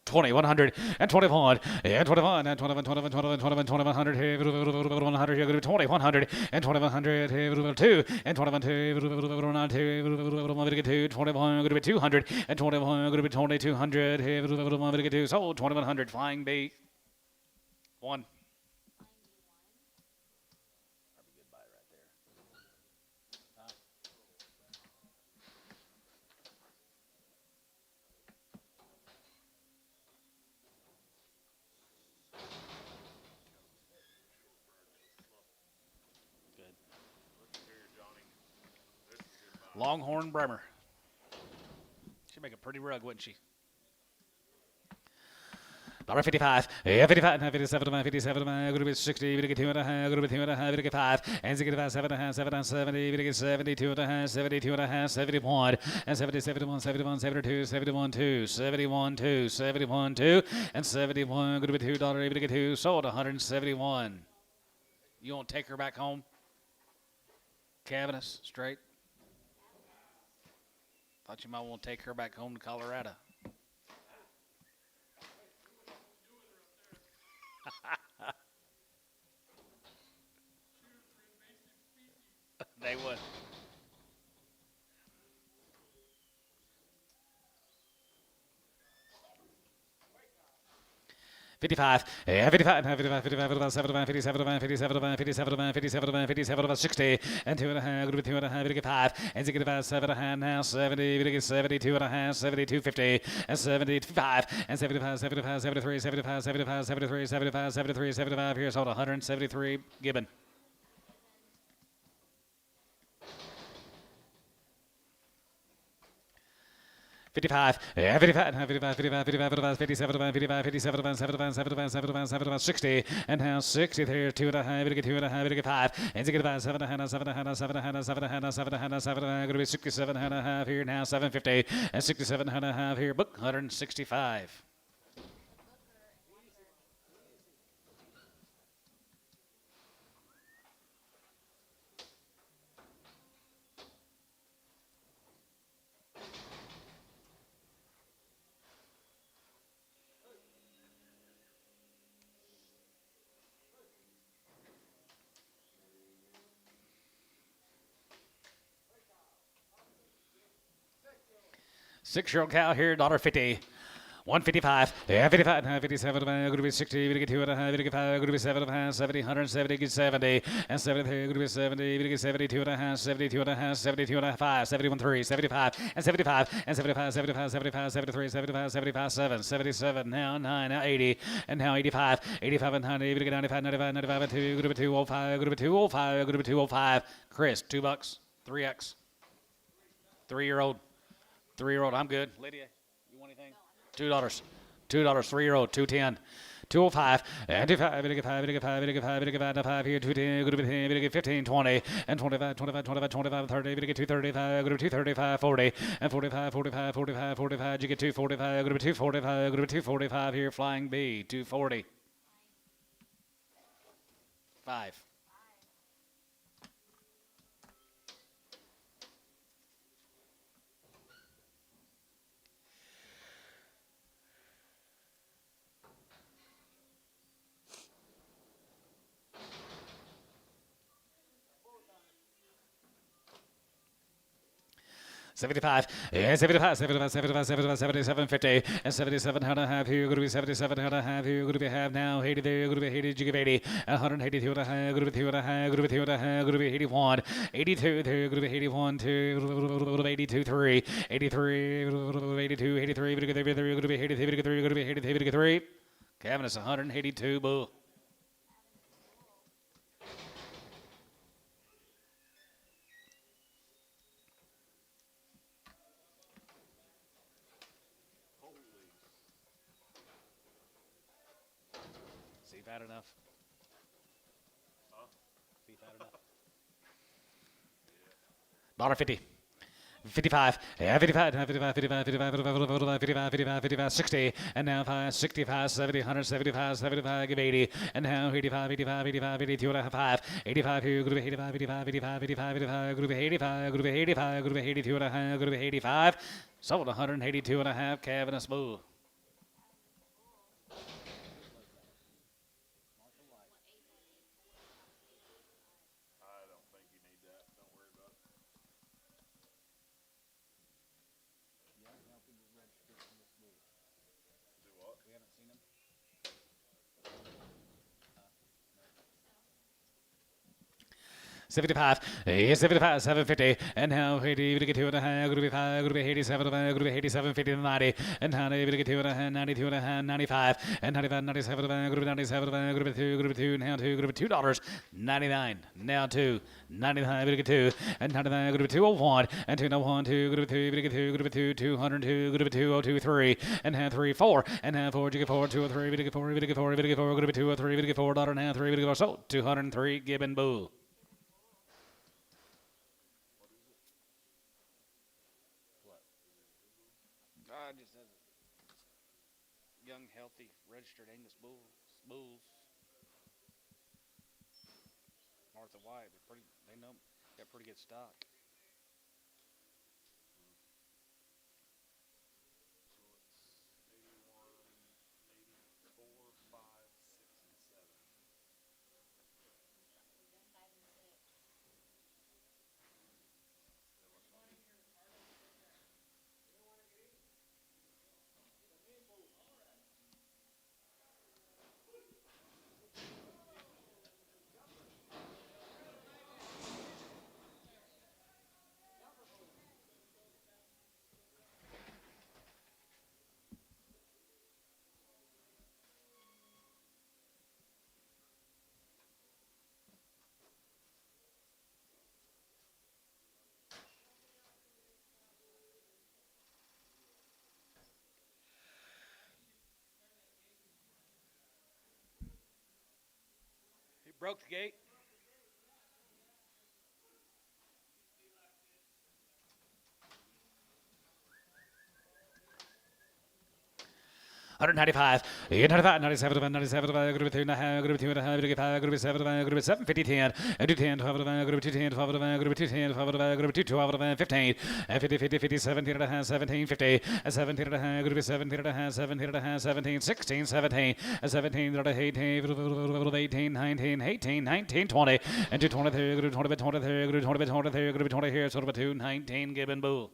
20, 100, and 21, and 21, and 21, 21, 21, 21, 2100, here, 100, here, 20, 100, and 2100, here, 2, and 21, 2, 2, 21, going to be 200, and 21, going to be 2200, here, 2, sold, 2100, Flying B, 1. Longhorn Bremer. She'd make a pretty rug, wouldn't she? $55, yeah, 55, 57, 57, going to be 60, going to get 2 and a half, going to be 2 and a half, going to get 5, and 65, 7 and a half, 7 and 70, going to get 72 and a half, 72 and a half, 71, and 70, 71, 71, 72, 71, 2, 71, 2, 71, 2, and 71, going to be $2, going to get 2, sold 171. You won't take her back home? Cavernous, straight? Thought you might want to take her back home to Colorado. They would. $55, yeah, 55, 55, 55, 75, 57, 57, 57, 57, 57, 60, and 2 and a half, going to be 2 and a half, going to get 5, and 65, 7 and a half, now 70, going to get 72 and a half, 72, 50, and 75, and 75, 75, 73, 75, 75, 73, 75, 73, 75, here's sold 173, Gibbon. $55, yeah, 55, 55, 55, 55, 57, 55, 57, 75, 75, 75, 75, 60, and now 60 here, 2 and a half, 2 and a half, 5, and 65, 7 and a half, 7 and a half, 7 and a half, 7 and a half, 7 and a half, 7 and a half, going to be 67 and a half here, now 750, and 67 and a half here, book 165. Six-year-old cow here, $1.50. 155, yeah, 55, 57, going to be 60, going to get 2 and a half, going to get 5, going to be 7 and a half, 70, 170, get 70, and 73, going to be 70, going to get 72 and a half, 72 and a half, 72 and a half, 5, 71, 3, 75, and 75, and 75, 75, 75, 73, 75, 75, 7, 77, now 9, now 80, and now 85, 85 and 90, going to get 95, 95, 95, and 2, going to be 205, going to be 205, going to be 205. Chris, $2, 3X. 3-year-old. 3-year-old, I'm good. Lydia, you want anything? $2. $2, 3-year-old, 210. 205, and 25, going to get 5, going to get 5, going to get 5, going to get 5 here, 210, going to be 10, going to get 15, 20, and 25, 25, 25, 25, 30, going to get 235, going to be 235, 40, and 45, 45, 45, 45, you get 245, going to be 245, going to be 245 here, Flying B, 240. 5. $75, yeah, 75, 75, 75, 75, 77, 50, and 77 and a half here, going to be 77 and a half here, going to be half now, 80 there, going to be 80, you give 80, 182 and a half, going to be 2 and a half, going to be 2 and a half, going to be 81, 82 there, going to be 81, 2, 82, 3, 83, 82, 83, going to be 83, going to be 83, going to be 83, going to be 3. Kevin, it's 182, bull. See fat enough? See fat enough? $1.50. 55, yeah, 55, 55, 55, 55, 55, 55, 55, 55, 60, and now 5, 65, 70, 175, 75, give 80, and now 85, 85, 85, 82 and a half, 5, 85 here, group 85, 85, 85, 85, 85, group 85, group 85, group 82 and a half, group 85, sold 182 and a half, Kevin a smooth. I don't think you need that. Don't worry about it. Do what? We haven't seen him. $75, yeah, 75, 750, and now 80, we get 2 and a half, group 5, group 87, group 87, 50 to 90, and now we get 2 and a half, 92 and a half, 95, and 95, 97, group 97, group 2, now 2, group $2, 99, now 2, 99, we get 2, and 99, group 201, and 201, 2, group 2, we get 2, group 2, 202, group 202, 3, and now 3, 4, and now 4, you get 4, 203, we get 4, we get 4, we get 4, group 203, we get $4, now 3, we get 4, so 203, Gibbon Bull. God just has young, healthy, registered Angus bulls. Martha White, they know, got pretty good stock. So it's 81, 84, 5, 6, and 7. He broke the gate. $195, 95, 97, 97, group 2 and a half, group 2 and a half, group 5, group 7, group 7, 50, 10, and 10, 12, group 2, 10, 12, group 2, 10, 12, group 2, 12, 15, and 50, 50, 50, 17 and a half, 17, 50, and 17 and a half, group 17 and a half, 17 and a half, 17, 16, 17, and 17, 18, 19, 18, 19, 20, and 220, group 20, 20, group 20, 20, group 20 here, sort of a 2, 19, Gibbon Bull.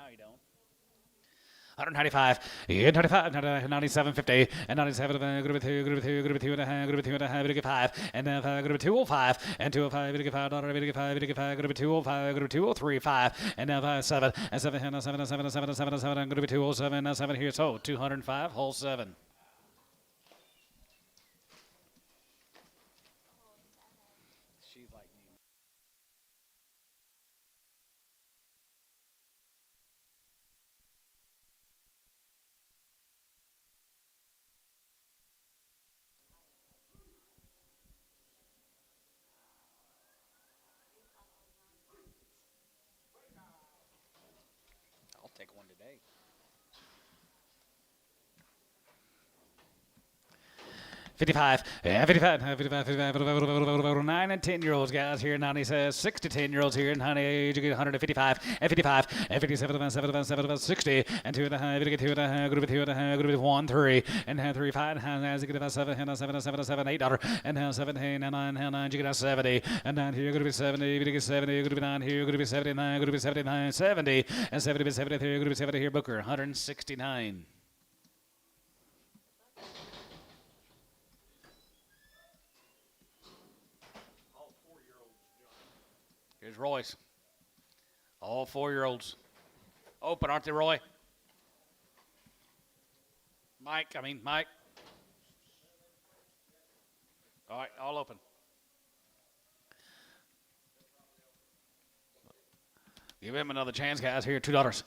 you don't. 195, 95, 97, 50, and 97, group of 2, group of 2, group of 2 and a half, group of 2 and a half, group of 5, and then group of 205, and 205, group of 5, group of 5, group of 5, group of 205, group of 203, 5, and now 7, and 7, and 7, and 7, and 7, and 7, and 7, and group of 207, and 7 here, so 205, hole 7. She's like me. I'll take one today. 55, 9 and 10-year-olds, guys, here. 90 says 6 to 10-year-olds here. 90 age, you get 155, and 55, and 57, 7, 60, and 2 and a half, you get 2 and a half, group of 2 and a half, group of 1, 3, and 3, 5, and you get 7, and 7, 7, 7, $8, and 17, and 9, you get 70, and 9 here, group of 70, you get 70, group of 9 here, group of 79, group of 79, 70, and 70, 73, group of 70 here, Booker, 169. Here's Royce. All 4-year-olds. Open, aren't they, Roy? Mike. All right, all open. Give him another chance, guys. Here, $2.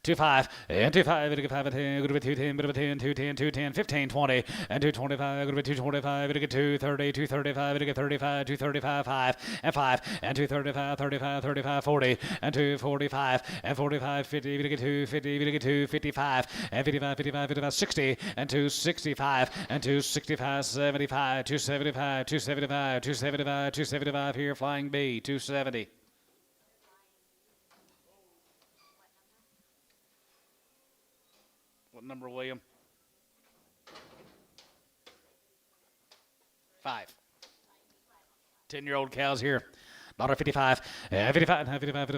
2-5, and 2-5, and 5 and 10, good with 2-10, bit of a 10, 2-10, 2-10, 15, 20, and 2-25, good with 2-25, and 2-30, 2-35, and 35, 2-35, 5, and 5, and 2-35, 35, 35, 40, and 2-45, and 45, 50, and 2-50, and 2-55, and 55, 55, 55, 60, and 2-65, and 2-65, 75, 2-75, 2-75, 2-75, 2-75 here, flying B, 2-70. What number, William? 5. 10-year-old cows here. $55, 55, 55, 55,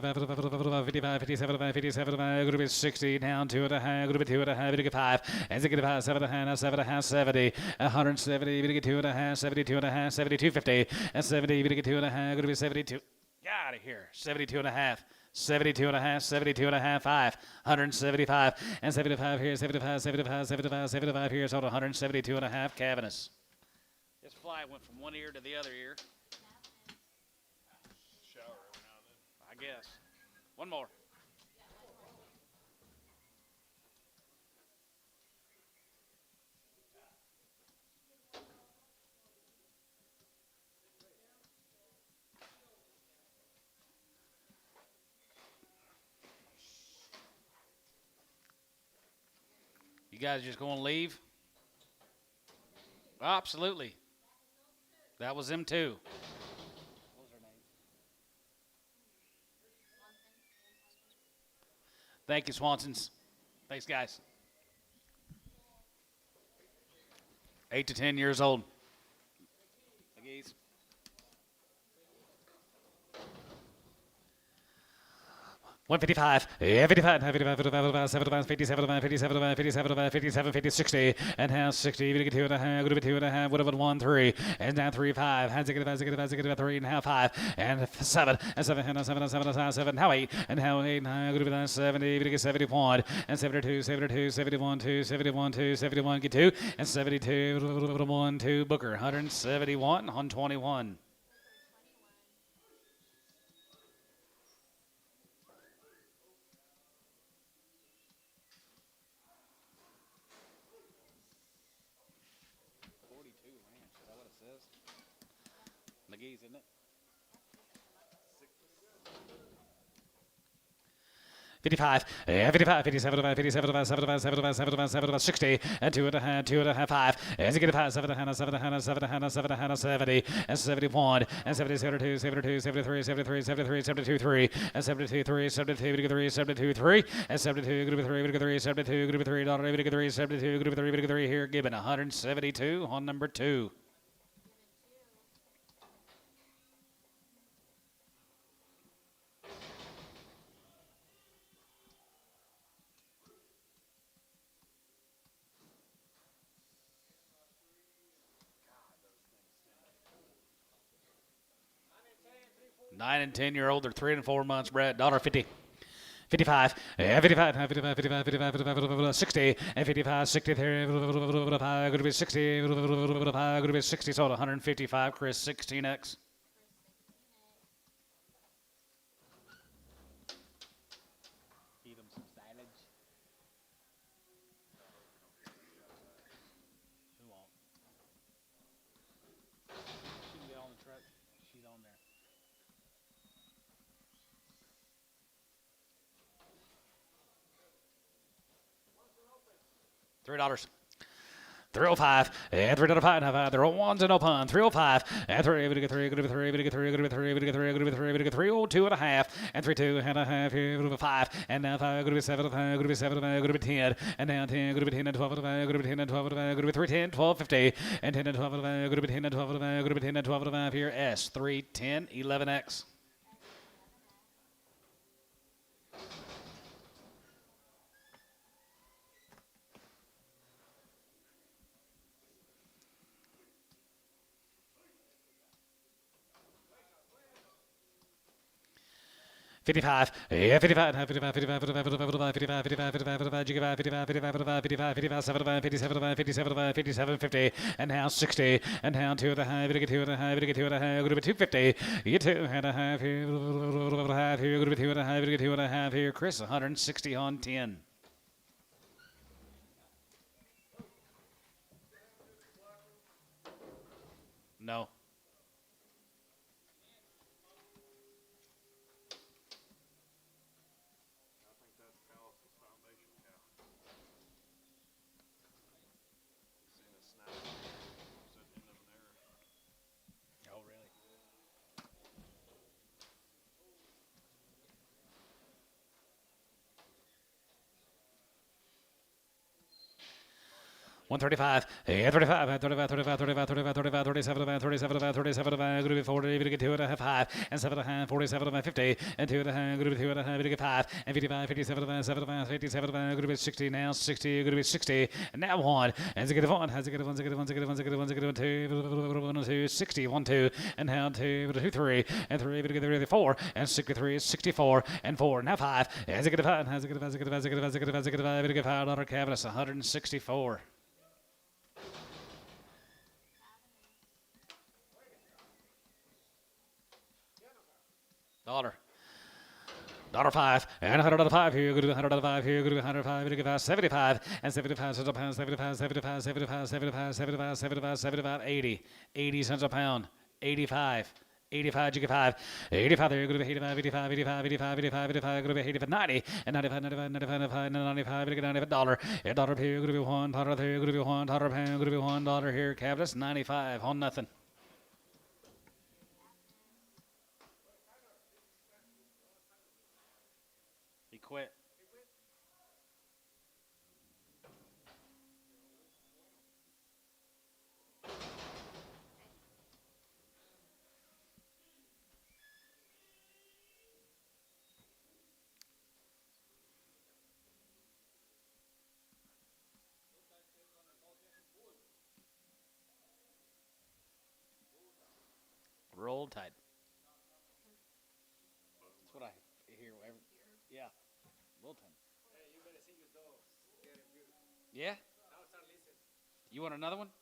57, 57, group is 60, down 2 and a half, group of 2 and a half, get 5, and 5, 7 and a half, 7 and a half, 70, 170, get 2 and a half, 72 and a half, 72, 50, and 70, get 2 and a half, group is 72. Get out of here. 72 and a half. 72 and a half, 72 and a half, 5, 175, and 75 here, 75, 75, 75, 75 here, so 172 and a half, cavernous. This fly went from one ear to the other ear. Shower every now and then. I guess. One more. You guys just going to leave? Oh, absolutely. That was them too. What was her name? Thank you, Swansons. Thanks, guys. 8 to 10 years old. McGee's. 155, 55, 55, 55, 75, 57, 57, 57, 57, 50, 60, and half 60, even get 2 and a half, good 2 and a half, would have 1, 3, and now 3, 5, hands again, 3 and a half, 5, and 7, and 7, and 7, and 7, and 7, now 8, and now 8, and good with 70, even get 71, and 72, 72, 71, 2, 71, 2, 71, get 2, and 72, 1, 2, Booker, 171, 121. McGee's, isn't it? 55, 55, 57, 57, 75, 75, 75, 75, 60, and 2 and a half, 5, and you get 5, 7 and a half, 7 and a half, 7 and a half, 7 and a half, 70, and 71, and 70, 72, 73, 73, 73, 73, 72, 3, and 72, 3, 72, 3, 72, 3, and 72, group of 3, group of 3, 72, group of 3, dollar, group of 3, 72, group of 3, group of 3 here, Gibbon, 172 on number 2. 9 and 10-year-old. They're 3 and 4 months bred. $1.50. 55, 55, 55, 55, 55, 55, 60, and 55, 60, going to be 60, going to be 60, sold 155, Chris, 16X. Feed them some silage. Who won't? She can get on the truck. She's on there. $3. 305 and 305. There are ones and no pun. 305 and 3. Going to get 3. Going to be 3. Going to get 3. Going to be 3. Going to get 3. Going to be 3. Going to get 302 and a half and 32 and a half. Here going to be 5 and now 5. Going to be 7 and 5. Going to be 7 and 5. Going to be 10 and now 10. Going to be 10 and 12 and 5. Going to be 10 and 12 and 5. Going to be 3 10 12 50 and 10 and 12 and 5. Going to be 10 and 12 and 5. Going to be 10 and 12 and 5 here. S 3 10 11X. $55, yeah, 55, 55, 55, 55, 55, 55, 55, 55, 55, 55, 55, 55, 55, 75, 57, 57, 57, 50, and now 60, and now 2 and a half, get 2 and a half, get 2 and a half, going to be 250, you 2 and a half here, going to be 2 and a half, get 2 and a half here, Chris, 160 on 10. No. Oh, really? $135, yeah, 35, 35, 35, 35, 35, 35, 37, 37, 37, going to be 40, going to get 2 and a half, 5, and 7 and a half, 47, 50, and 2 and a half, going to be 2 and a half, going to get 5, and 55, 57, 75, 57, going to be 60, now 60, going to be 60, and now 1, and to get 1, has to get 1, to get 1, to get 1, to get 1, to get 2, 2, 60, 1, 2, and now 2, 2, 3, and 3, going to get 4, and 63, 64, and 4, now 5, has to get 5, has to get 5, has to get 5, has to get 5, has to get 5, has to get 5, going to get $5 cabinet, 164. $1.05 and $105 here. Go to $105 here. Go to $105. 75 and 75 cents a pound. 75, 75, 75, 75, 75, 75, 75, 80. 80 cents a pound. 85. 85, you get 5. 85 there. Go to 85, 85, 85, 85, 85, 85. Go to 85, 90 and 95, 95, 95, 95, 95. You get $95. $1 here. Go to be $1 there. Go to be $1 pound. Go to be $1 here. Cabinets 95 on nothing. He quit. Roll Tide. That's what I hear. Yeah. Roll Tide. Hey, you better see your dogs getting beautiful. Yeah? Now start listening. You want another one?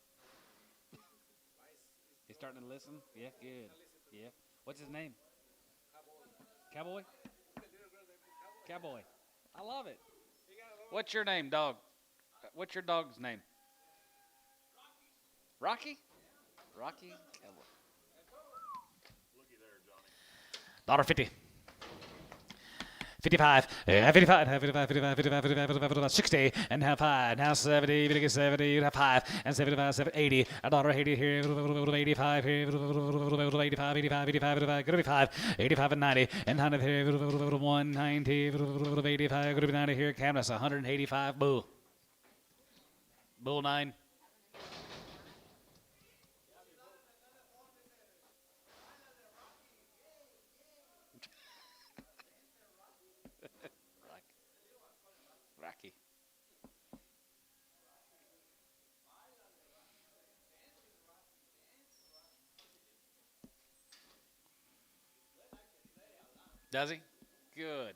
Why is He's starting to listen? Yeah, good. listen to Yeah. What's his name? cowboy? Cowboy? The little girl named Cowboy. Cowboy. I love it. He got a little What's your name, dog? What's your dog's name? Rocky? Rocky? Cowboy. $1.50. 55, 55, 55, 55, 55, 55, 60, and now 5, now 70, you get 70, you have 5, and 75, 80, $1.80 here, 85 here, 85, 85, 85, going to be 5, 85 and 90, and 90 here, 190, 85, going to be 90 here, Camas, 185, bull. Bull 9. Rocky. Does he? Good.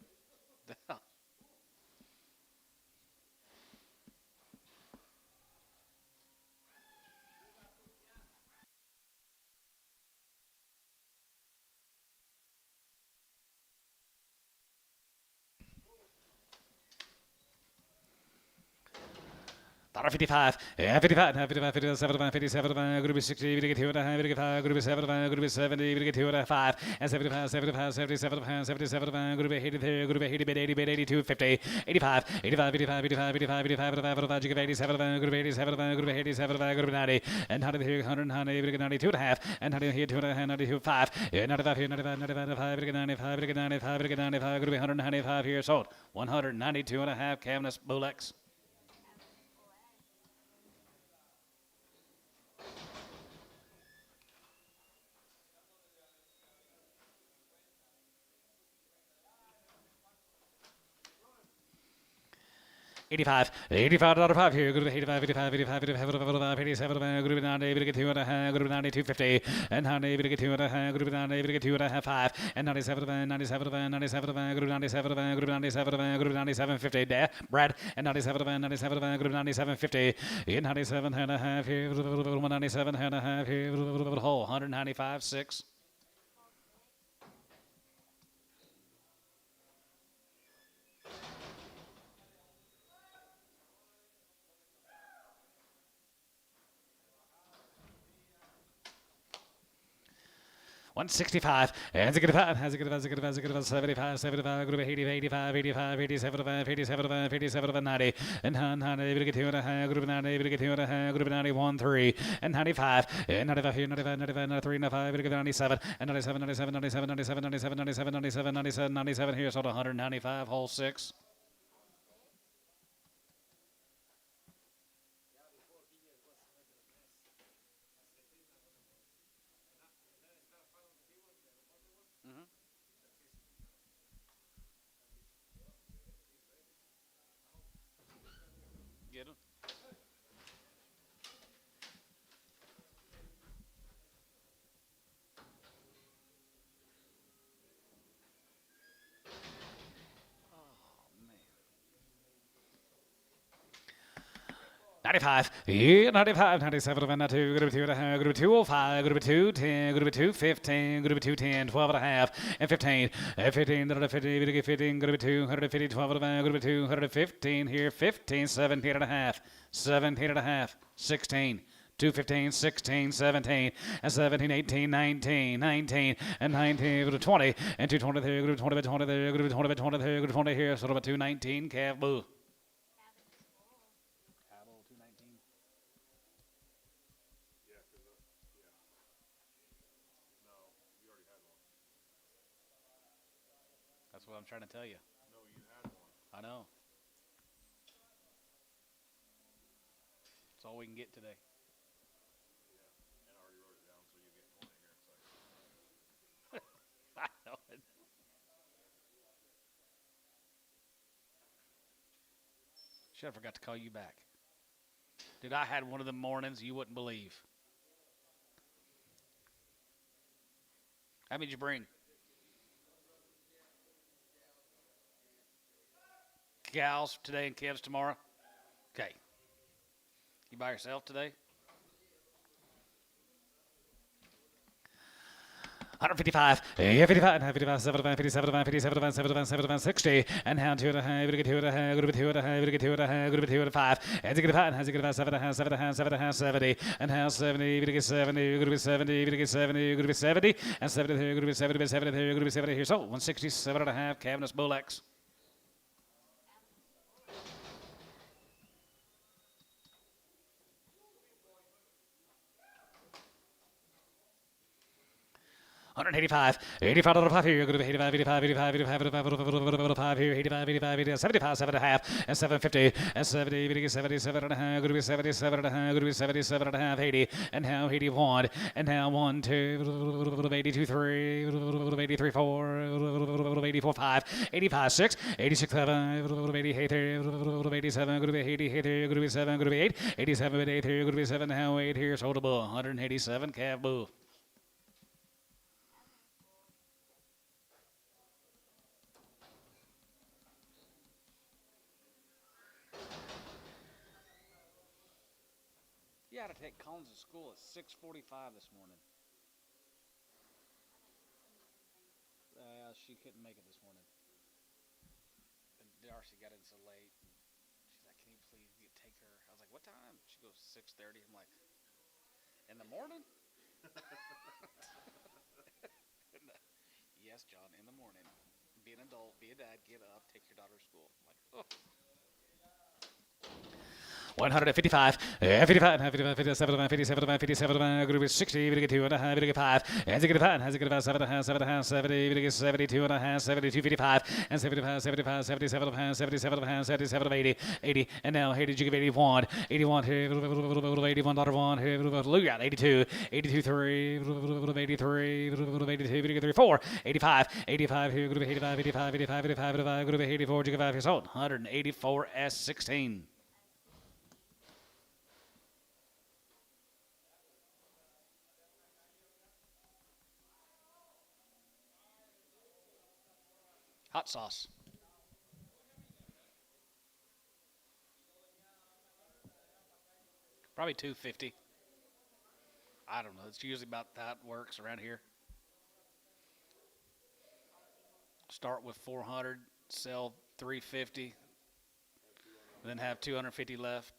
55, 55, 55, 57, 57, group 60, we get 2 and a half, we get 5, group 7, group 70, we get 2 and a 5, and 75, 75, 77, 77, group 80, group 80, bit 80, bit 82, 50, 85, 85, 85, 85, 85, 85, 85, 87, group 87, group 87, group 90, and 100 here, 100, we get 92 and a half, and 100 here, 2 and a half, 92, 5, 95 here, 95, 95, 95, we get 95, we get 95, we get 95, group 195 here, sold, 192 and a half, Caveness Bulex. $85 here, group 85, 85, 85, 85, 87, group 90, we get 2 and a half, group 92, 50, and 90, we get 2 and a half, group 90, we get 2 and a half, 5, and 97, 97, 97, group 97, group 97, group 97, 50, there, Brad, and 97, 97, group 97, 50, and 97 and a half here, 97 and a half here, whole, 195, 6. $165, and 75, 75, group 80, 85, 85, 87, 87, 87, 90, and 90, we get 2 and a half, group 90, we get 2 and a half, group 91, 3, and 95, and 95 here, 95, 95, 93, 95, we get 97, and 97, 97, 97, 97, 97, 97, 97, 97, 97 here, so 195, whole 6. Get him. Oh, man. 95, yeah, 95, 97, 92, group 2 and a half, group 205, group 210, group 215, group 210, 12 and a half, and 15, and 15, 50, we get 15, group 250, 12 and a half, group 215 here, 15, 17 and a half, 17 and a half, 16. 215, 16, 17, and 17, 18, 19, 19, and 19, group 20, and 220 there, group 20 by 20 there, group 20 by 20 there, group 20 here, sort of a 219, calf boo. Yeah, because, yeah. No, you already had one. That's what I'm trying to tell you. No, you had one. I know. That's all we can get today. Yeah, and I already wrote it down, so you get 20 here in a second. I know it. Should have forgot to call you back. Dude, I had one of them mornings you wouldn't believe. How many did you bring? Gals today and Kev's tomorrow? Okay. You by yourself today? 155, 55, 55, 75, 57, 57, 77, 60, and down 2 and a half, we get 2 and a half, group 2 and a half, we get 2 and a half, group 2 and a 5, and 5, 7 and a half, 7 and a half, 7 and a half, 70, and now 70, we get 70, group 70, we get 70, group 70, and 70 here, group 70, 70 here, group 70 here, so 167 and a half, Caveness Bulex. $185, $85 here, good 85, 85, 85, 85, 85 here, 85, 85, 85, 75, 7 and a half, and 750, and 70, 77 and a half, good 77 and a half, good 77 and a half, 80, and now 81, and now 1, 2, 82, 3, 83, 4, 84, 5, 85, 6, 86, 7, 88, 3, 87, good 88, 3, good 7, good 8, 87, 8, 3, good 7, now 8 here, sold a bull, 187, calf bull. had to take Collins to school at 6:45 this morning. She couldn't make it this morning. And Darcy got in so late. She's like, "Can you please take her?" I was like, "What time?" She goes, 6:30. I'm like, "In the morning?" Yes, John, in the morning. Be an adult, be a dad, get up, take your daughter to school. I'm like, oh. 155, 55, 55, 57, 57, 57, group is 60, we get 2 and a half, we get 5, and 5, has it get about 7 and a half, 7 and a half, 70, we get 72 and a half, 72, 55, and 75, 75, 77 and a half, 77 and a half, 77 of 80, 80, and now here did you give 81, 81, 81, $1, hallelujah, 82, 82, 3, 83, 82, we get 34, 85, 85, here, group 85, 85, 85, 85, 85, group 84, you give 5 years old, 184 S16. Hot sauce. Probably 250. I don't know. It's usually about that works around here. Start with 400, sell 350, then have 250 left.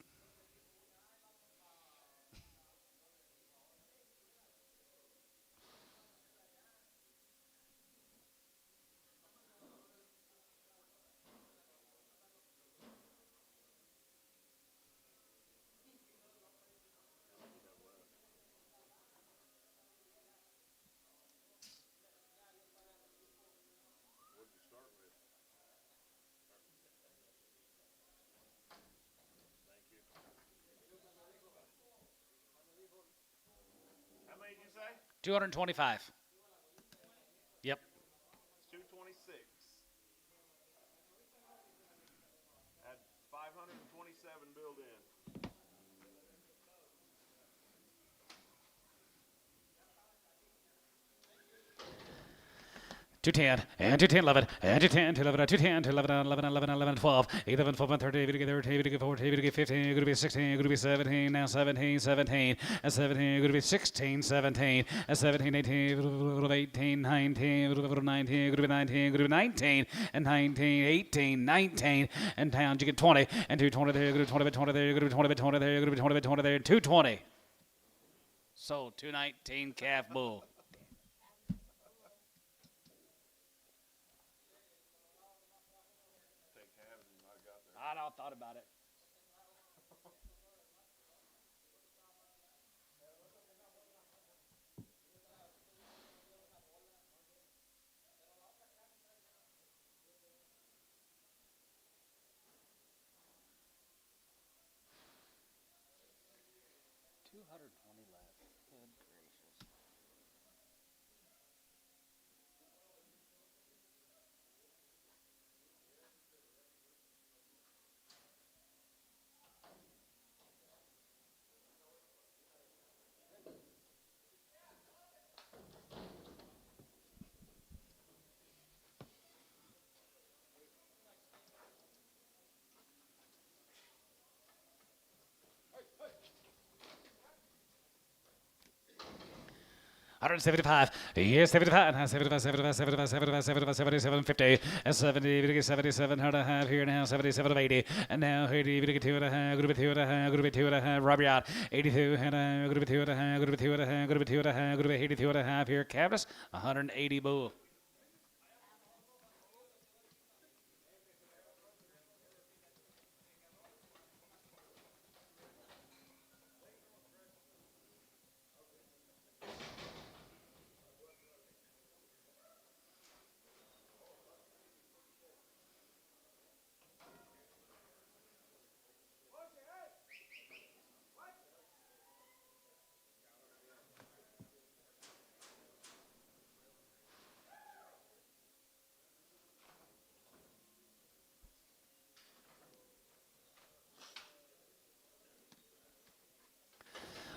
What'd you start with? Thank you. How many did you say? 225. Yep. It's 226. Had 527 built in. 210, and 210, 11, and 210, 11, 210, 11, 11, 11, 11, 12, 11, 12, 30, 30, 40, 15, going to be 16, going to be 17, now 17, 17, and 17, going to be 16, 17, and 17, 18, 18, 19, 19, going to be 19, going to be 19, and 19, 18, 19, and down you get 20, and 220 there, going to be 20, 20 there, going to be 20, 20 there, going to be 20, 20 there, 220. Sold 219 calf bull. I thought about it. $220 left. Good gracious. $175, yes, 75, 75, 75, 75, 75, 75, 77, 50, and 70, we get 77 and a half here now, 77 of 80, and now 80, we get 2 and a half, group of 2 and a half, group of 2 and a half, Robbie out, 82 and a half, group of 2 and a half, group of 2 and a half, group of 2 and a half, group of 82 and a half here, Cavness, 180 bull.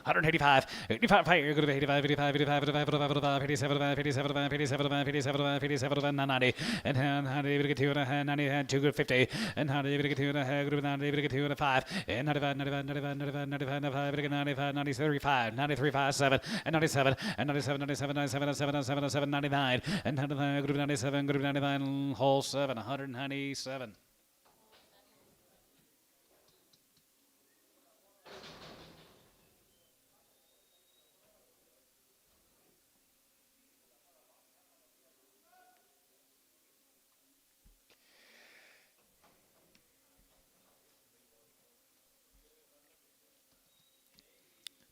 185, 85, fire, go to 85, 85, 85, 85, 85, 87, 87, 87, 87, 87, 90, and 100, get 2 and a half, 90, and 2 good 50, and 100, get 2 and a half, group 90, get 2 and a 5, and 95, 95, 95, 95, 95, 95, 95, 93, 5, 93, 5, 7, and 97, and 97, 97, 97, 97, 97, 99, and 100, group 97, group 99, whole 7, 197.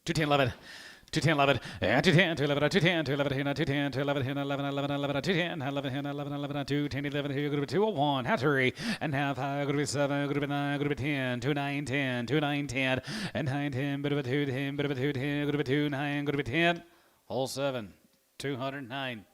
Two ten 11. 210 11 210 to 11 210 to 11 210 to 11 11 11 11 210 11 11 11 210 11 here group 201 Hattery and half group 7 group 9 group 10 2 9 10 2 9 10 and 9 10 bit of a 2 10 bit of a 2 10 group 2 9 group 10 whole 7 209.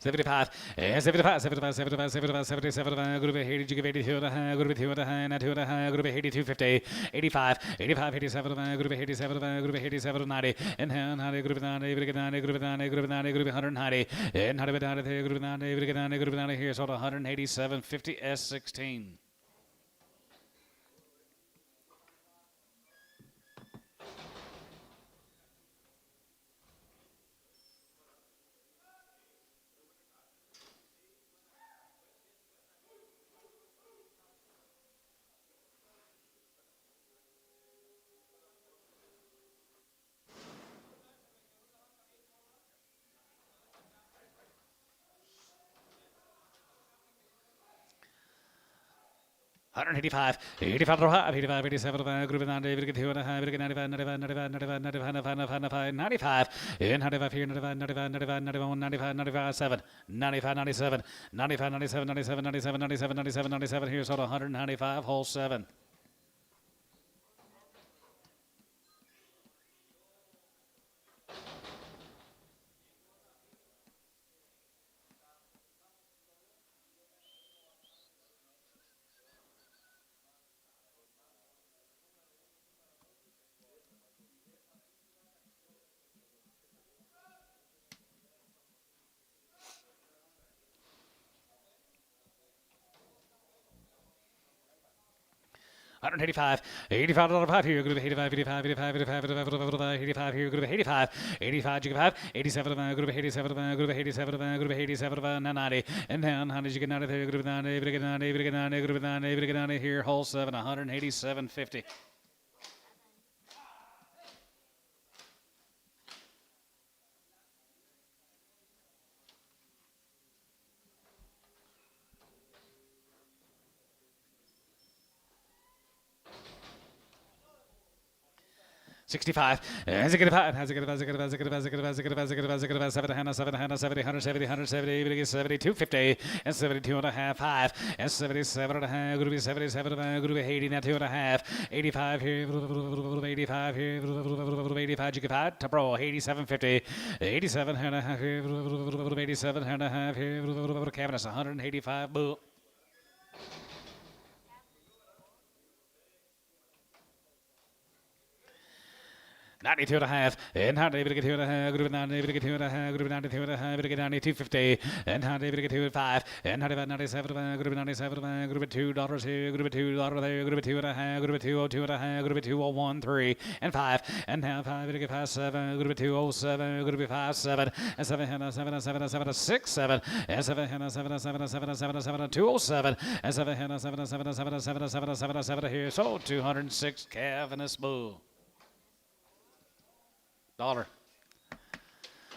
Seventy-five, 75, 75, 75, 75, 77, group 80, group 82, group 2, and 2, group 82, 50, 85, 85, 87, group 87, group 87, 90, and 90, group 90, group 90, group 90, group 90, group 190, and 90, group 90, group 90, group 90, here, so 187, 50, S16. Hundred 85, 85, 85, 87, group 90, group 2, 95, 95, 95, 95, 95, 95, and 95 here, 95, 95, 95, 91, 95, 95, 7, 95, 97, 95, 97, 97, 97, 97, 97, 97, here's sort of 195, whole 7. Hundred 85, 85 out of 5 here, group 85, 85, 85, 85, 85, 85 here, group 85, 85, group 5, 87, group 87, group 87, group 87, 90, and then 100, you get 90 there, group 90, group 90, group 90, group 90, group 90 here, whole 7, 187, 50. $65, has a good five, has a good, has a good, has a good, has a good, has a good, has a good, has a good, has a good, 70, 170, 170, 72, 50, and 72 and a half, 5, and 77 and a half, group 77, group 80, now 2 and a half, 85 here, 85 here, 85, you get 5, to bro, 87, 50, 87 and a half here, 87 and a half here, cabinets, 185, boo. 92 and a half, and 100, 2 and a half, group 90, 2 and a half, group 92 and a half, 92, 50, and 100, 2 and 5, and 97, group 97, group $2 here, group $2 there, group 2 and a half, group 202 and a half, group 201, 3, and 5, and now 5, 5, 7, group 207, group 5, 7, and 7, 7, 7, 7, 6, 7, and 7, 7, 7, 7, 7, 7, 207, and 7, 7, 7, 7, 7, 7, 7 here, so 206 Cavaness Bull. $1.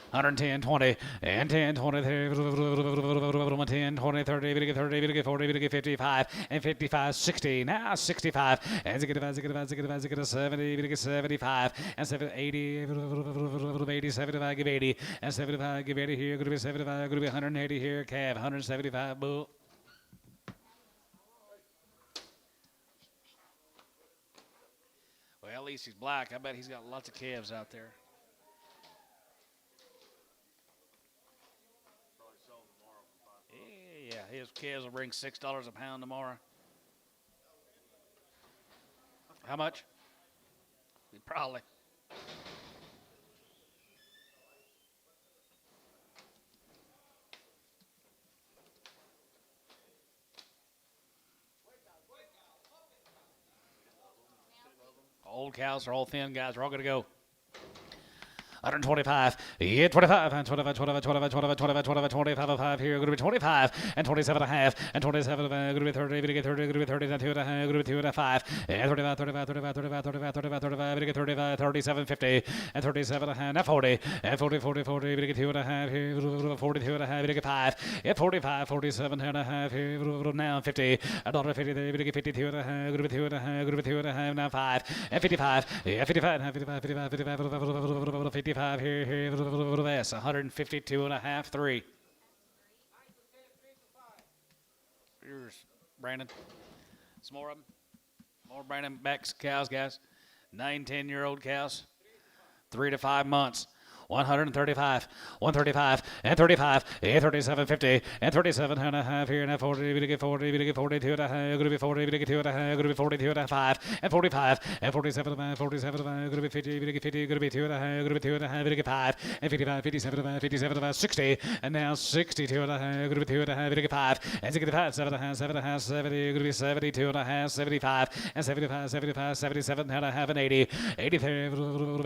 110, 20, and 10, 20, 10, 20, 30, 30, 40, 55, and 55, 60, now 65, and 70, 75, and 80, 80, 75, give 80, and 75, give 80 here, group 75, group 180 here, Cav, 175, bull. least he's black. I bet he's got lots of calves out there. Yeah, his calves will bring $6 a pound tomorrow. How much? Probably. Old cows or old thin guys are all going to go. 125, yeah, 25, and 25, 25, 25, 25, 25, 25, 25, 5 here, going to be 25, and 27 and a half, and 27, going to be 30, going to get 30, going to be 30, and 2 and a half, going to be 2 and a 5, and 35, 35, 35, 35, 35, 35, 35, going to get 35, 37, 50, and 37 and a half, and 40, and 40, 40, 40, going to get 2 and a half, here, 42 and a half, going to get 5, and 45, 47 and a half, here, now 50, $1.50, going to get 52 and a half, going to be 2 and a half, going to be 2 and a half, now 5, and 55, yeah, 55 and a half, 55, 55, 55, 55, here, that's 152 and a half, 3. Here's Brandon. Some more of them. More Brandon Beck's cows, guys. 9, 10-year-old cows. 3 to 5 months. 135, 135, and 35, and 37, 50, and 37 and a half here, and 40, we get 40, we get 42 and a half, going to be 40, we get 2 and a half, going to be 42 and a half, and 45, and 47 and 47 going to be 50, we get 50, going to be 2 and a half, going to be 2 and a half, we get 5, and 55, 57 and 57 and 60, and now 62 and a half, going to be 2 and a half, we get 5, and 65, 7 and a half, 7 and a half, 70, going to be 72 and a half, 75, and 75, 75, 77 and a half, and 80, 83,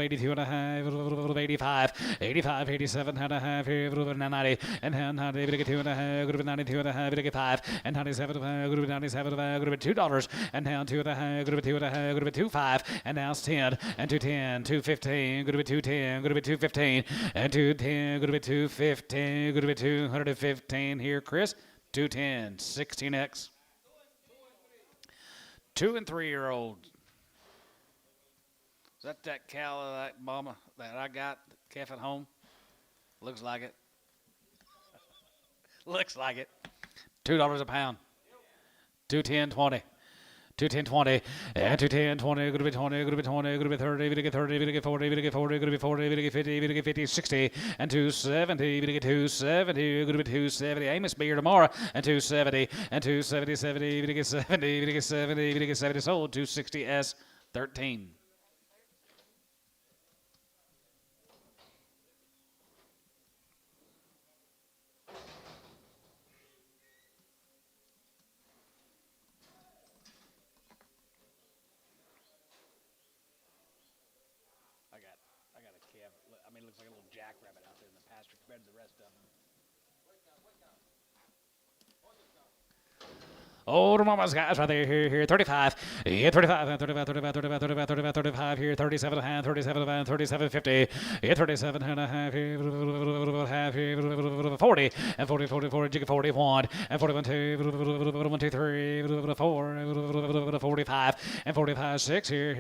82 and a half, 85, 85, 87 and a half, here, 90, and 90, we get 2 and a half, going to be 92 and a half, we get 5, and 97, going to be 97, going to be $2, and now 2 and a half, going to be 2 and a half, going to be 2.5, and now it's 10, and 210, 215, going to be 210, going to be 215, and 210, going to be 215, going to be 215 here, Chris, 210, 16X. 2 and 3-year-olds. Is that cow, that mama that I got, calf at home? Looks like it. Looks like it. $2 a pound. 210.20. 210.20, and 210.20, going to be 20, going to be 20, going to be 30, going to get 30, going to get 40, going to get 40, going to be 40, going to get 50, going to get 50, 60, and 270, going to get 270, going to be 270, Amos be here tomorrow, and 270, and 270, 70, going to get 70, going to get 70, going to get 70, sold, 260S, 13. I got a calf. I mean, it looks like a little jackrabbit out there in the pasture compared to the rest of them. Oh, the mama's guys right there, here, 35, yeah, 35, 35, 35, 35, 35, 35, 35, here, 37 and a half, 37 and a half, 37, 50, yeah, 37 and a half, here, half, here, 40, and 40, 40, 40, jiggy 41, and 41, 2, 1, 2, 3, 4, 45, and 45, 6, here,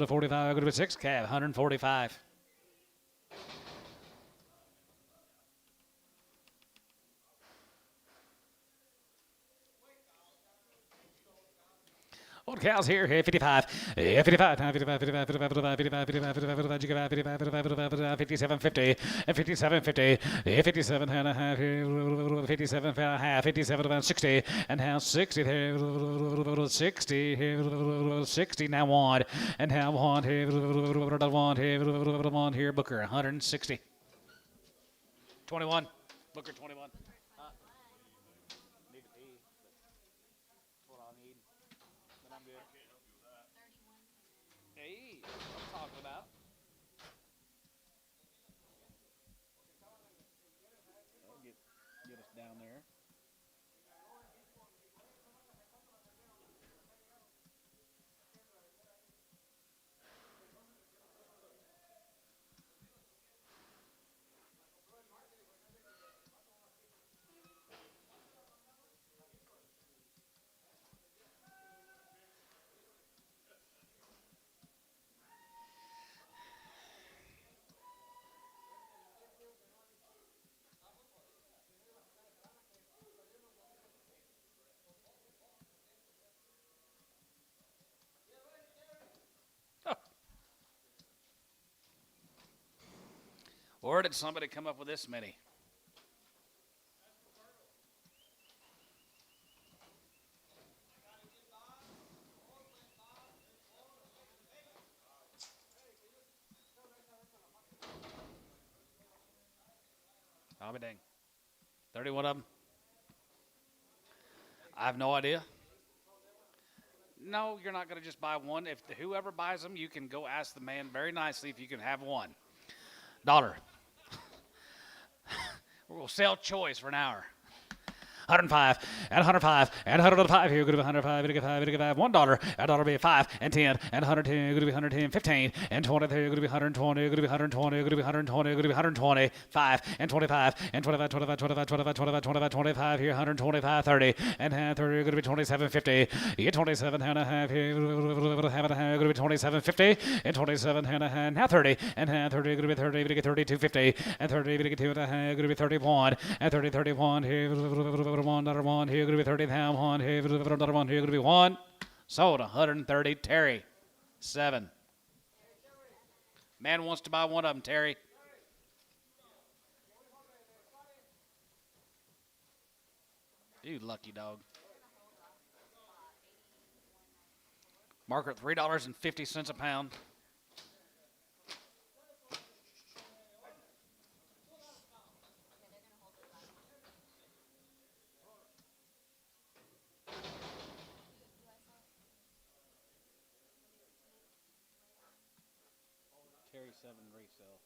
45, going to be 6, calf, 145. Old cows here, 55, 55, 55, 55, 55, 55, 55, 55, 55, 57, 50, and 57, 50, 57 and a half, 57 and a half, 57 and 60, and now 60, 60, 60, now 1, and now 1 here, Booker, 160. 21, Booker, 21. Hey, I'm talking about. Get us down there. Where did somebody come up with this many? I'll be dang. 31 of them? I have no idea. No, you're not going to just buy one. If whoever buys them, you can go ask the man very nicely if you can have one. $1. We'll sell choice for an hour. 105 and 105 and 105 here. Good to be 105. Good to be 5. Good to be 5. $1 and $1 5 and 10 and 110. Good to be 110. 15 and 20. Good to be 120. Good to be 120. Good to be 120. Good to be 120. 5 and 25 and 25. 25. 25. 25. 25. 25. 25 here. 125. 30 and 30. Good to be 27. 50. Yeah, 27 and a half here. Have and a half. Good to be 27. 50 and 27 and a half. Now 30 and 30. Good to be 30. Good to get 32. 50 and 30. Good to get 2 and a half. Good to be 31 and 30. 31 here. $1 here, going to be 30 pound one here, $1 here, going to be 1. Sold 130. Terry, 7. Man wants to buy one of them, Terry. You lucky dog. Marker $3.50 a pound. Terry 7 resale.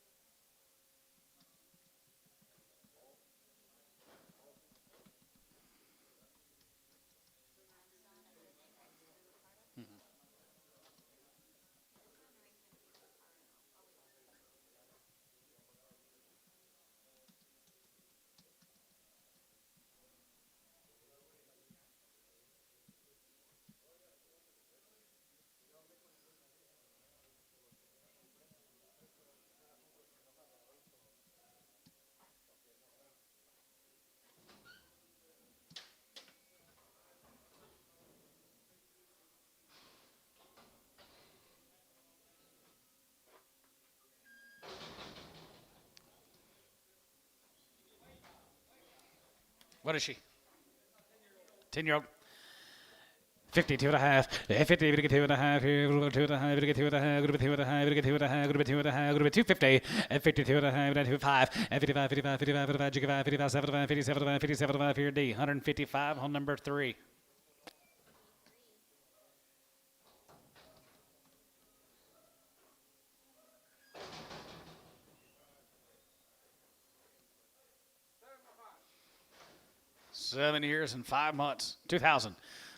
What is she? 10-year-old. 52 and a half. 50, we get 2 and a half here. 2 and a half, we get 2 and a half. Good to be 2 and a half, we get 2 and a half. Good to be 2 and a half. Good to be 250. And 52 and a half, and 5. And 55, 55, 55, 55, 55, 55, 75, 57, 57 here. D. 155 on number 3. Seven years and 5 months. 2000.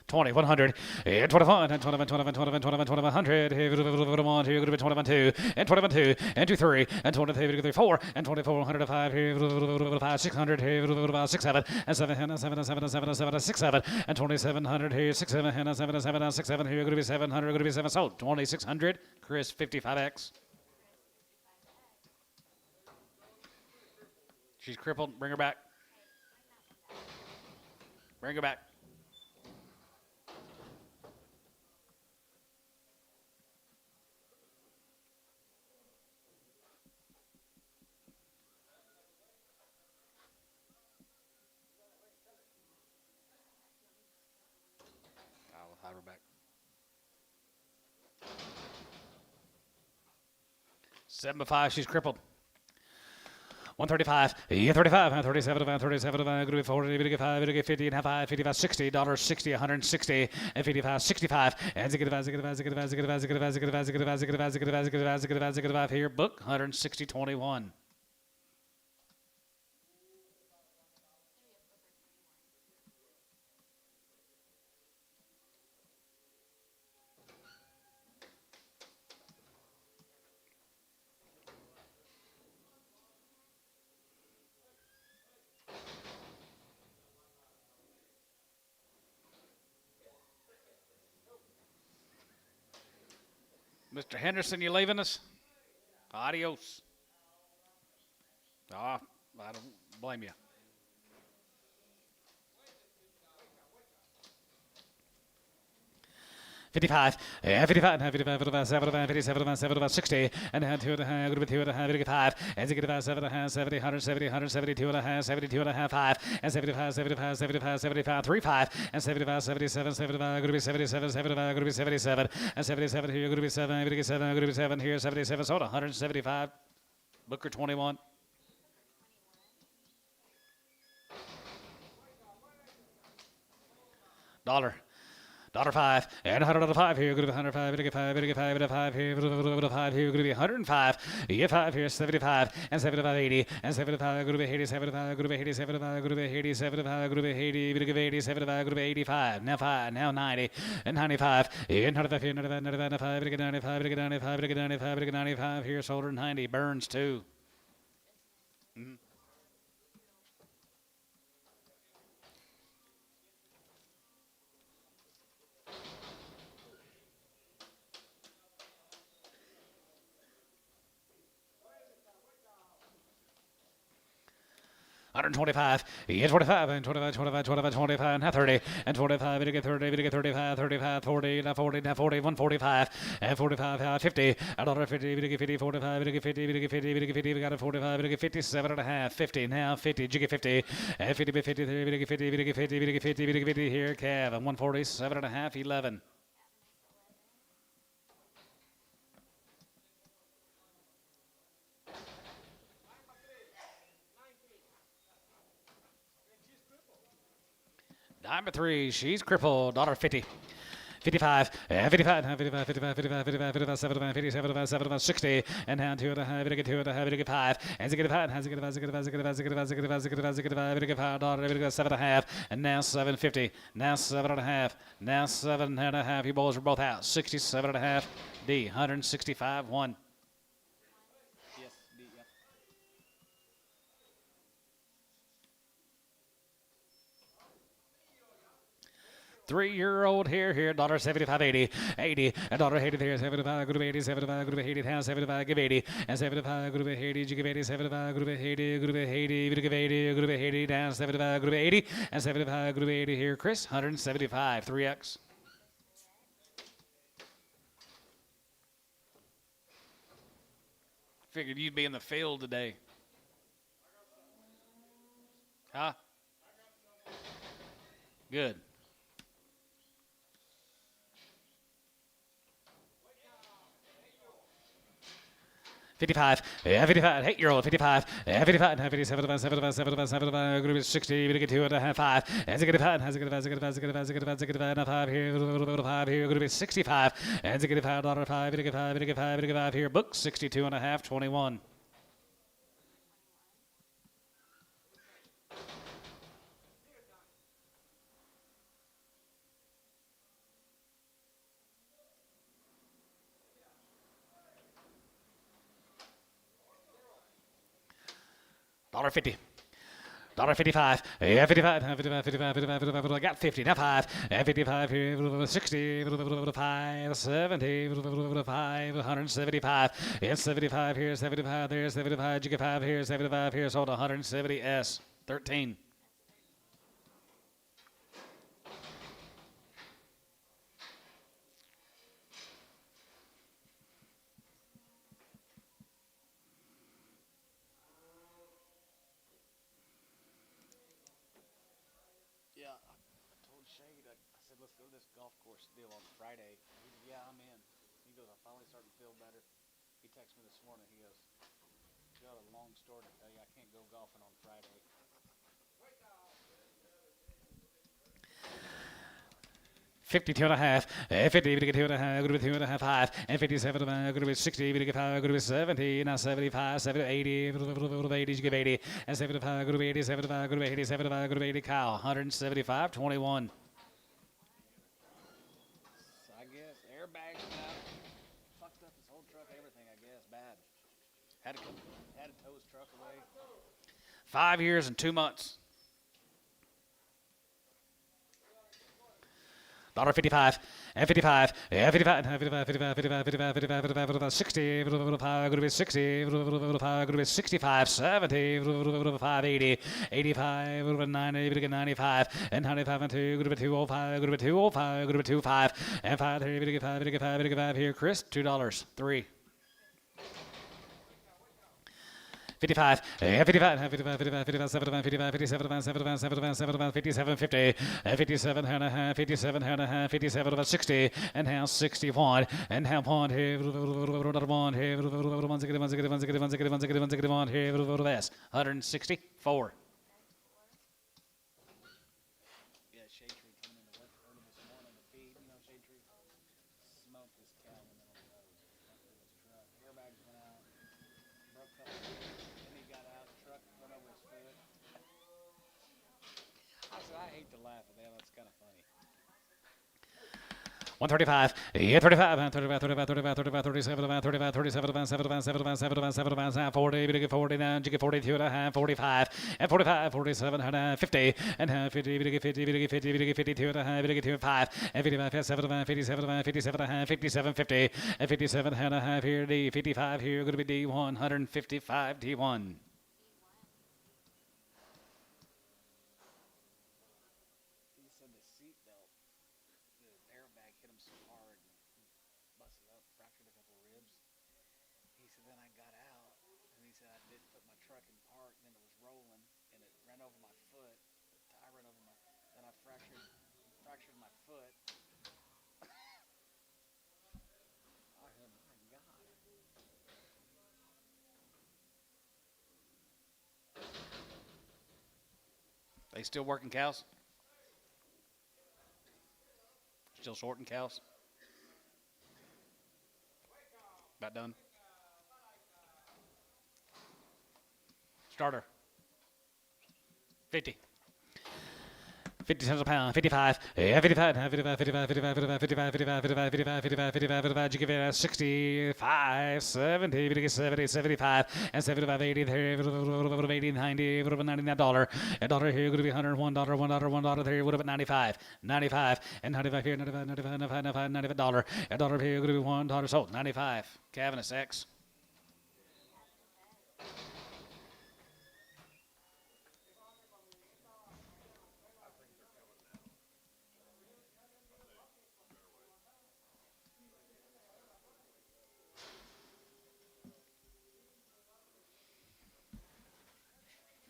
20, 100, and 21, and 21, 21, 21, 21, 2100, and 21, 2, and 22, and 23, and 23, 4, and 24, 105, 5, 600, 6, 7, and 7, and 7, and 7, and 7, and 7, and 6, 7, and 2700, 6, 7, and 7, and 7, and 6, 7, here, going to be 700, going to be 7, sold, 2600, Chris, 55X. She's crippled, bring her back. Bring her back. I'll have her back. 7-5, she's crippled. 135, yeah, 35, 37, 37, going to be 40, going to get 5, going to get 50, and 5, 55, $60, $60, 160, and 55, 65, and 65 here, book, 160, 21. Mr. Henderson, you leaving us? Adios. I don't blame you. 55, 55, 55, 75, 57, 75, 60, and a 2 and a half, group 2 and a half, 55, and 7, 70, 170, 172 and a half, 72 and a half, 5, and 75, 75, 75, 75, 35, and 75, 77, 75, group 77, 75, group 77, and 77 here, group 7, 7, group 7 here, 77, sold 175, Booker 21. $1. $5 and $105 here, group 105, gonna get 5, gonna get 5, gonna get 5 here, gonna 5 here, gonna be 105, you get 5 here, 75 and 75, 80 and 75, group 80, 75, group 80, 75, group 80, 75, group 80, gonna give 80, 75, group 85, now 5, now 90 and 95, and 95 here, 95, 95, gonna get 95, gonna get 95, gonna get 95, gonna get 95 here, sold 90, Burns 2. $125, yeah, 25, and 25, 25, 25, 25, now 30, and 25, we get 30, we get 35, 35, 40, now 40, now 40, 145, and 45, 50, $1.50, we get 50, 45, we get 50, we get 50, we get 50, we got a 45, we get 57 and a half, 50, now 50, you get 50, and 50, 53, we get 50, we get 50, we get 50, we get 50 here, Cav, 147 and a half, 11. Number 3, she's crippled, $1.50. 55, 55, 55, 55, 55, 55, 55, 75, 57, 75, 60, and down 2 and a half, we get 2 and a half, we get 5, and we get 5, and we get 5, we get 5, we get 5, we get 5, we get 5, we get 5, we get 5, we get $5, we get 7 and a half, and now 750, now 7 and a half, now 7 and a half. You boys are both out. 67 and a half, D, 165, 1. Yes, D, yep. Three-year-old here, $75, 80, 80, $80 here, 75, group 80, 75, group 80, down 75, give 80, and 75, group 80, you give 80, 75, group 80, group 80, you give 80, group 80, down 75, group 80, and 75, group 80 here, Chris, 175, 3X. Figured you'd be in the field today. Huh? Good. 55, 55, 8-year-old, 55, 55, 57, 75, 75, 75, group is 60, we get 2 and a half, 5, and we get 5, and we get 5, we get 5, we get 5, we get 5, we get 5, and 5 here, 5 here, group is 65, and we get $5, we get 5, we get 5, we get 5 here, book 62 and a half, 21. $1.50. $1.55, 55, 55, 55, 55, 55, I got 50, now 5, 55 here, 60, 5, 70, 5, 175, and 75 here, 75 there, 75, you get 5 here, 75 here, sold 170 S, 13. Golf course deal on Friday. He said, yeah, I'm in. He goes, I'm finally starting to feel better. He texted me this morning. He goes, got a long story to tell you. I can't go golfing on Friday. 52 and a half, 50, we get 2 and a half, group 2 and a half, 5, and 57, group 60, we get 5, group 70, now 75, 70, 80, 80, you give 80, and 75, group 80, 75, group 80, 75, group 80, Kyle, 175, 21. Airbags out, fucked up his whole truck, everything, I guess, bad. Had to tow his truck away. 5 years and 2 months. $55 and 55 and 55 and 55 55 55 55 55 55 60 gonna be 60 gonna be 65 70 5 80 85 90 95 and 95 and 2 gonna be 205 gonna be 205 gonna be 25 and 5 3 55 here Chris $2 3 55, 55, 55, 55, 55, 55, 57, 75, 77, 75, 57, 50, 57 and a half, 57 and a half, 57 about 60, and half 61, and half one, here, one, here, 164. Yeah, shade tree coming in the west early this morning to feed, shade tree smoked this cow in the middle of the road. His truck, airbags went out, broke up. Then he got out, the truck went over his foot. I hate to laugh at that. That's kind of funny. 135, yeah, 35, 35, 35, 35, 35, 37, 35, 37, 7, 7, 7, 7, 40, 40, now you get 42 and a half, 45, and 45, 47, and 50, and 50, 50, 50, 52 and a half, 5, and 55, 7, 57, 57 and a half, 57, 50, and 57 and a half here, D, 55 here, going to be D1, 155, D1. Fractured my foot. Oh my God. They still working cows? Still sorting cows? About done? Starter. 50. 50 cents a pound, 55, yeah, 55, 55, 55, 55, 55, 55, 55, 55, 55, 55, 55, you give it 65, 70, 70, 75, and 75, 80, 80, 90, $99, a dollar here, would be $101, $1, there would have been 95, 95, and 95 here, 95, 95, 95, 95, $95, a dollar here, would be $1, sold, 95, Cavaness X.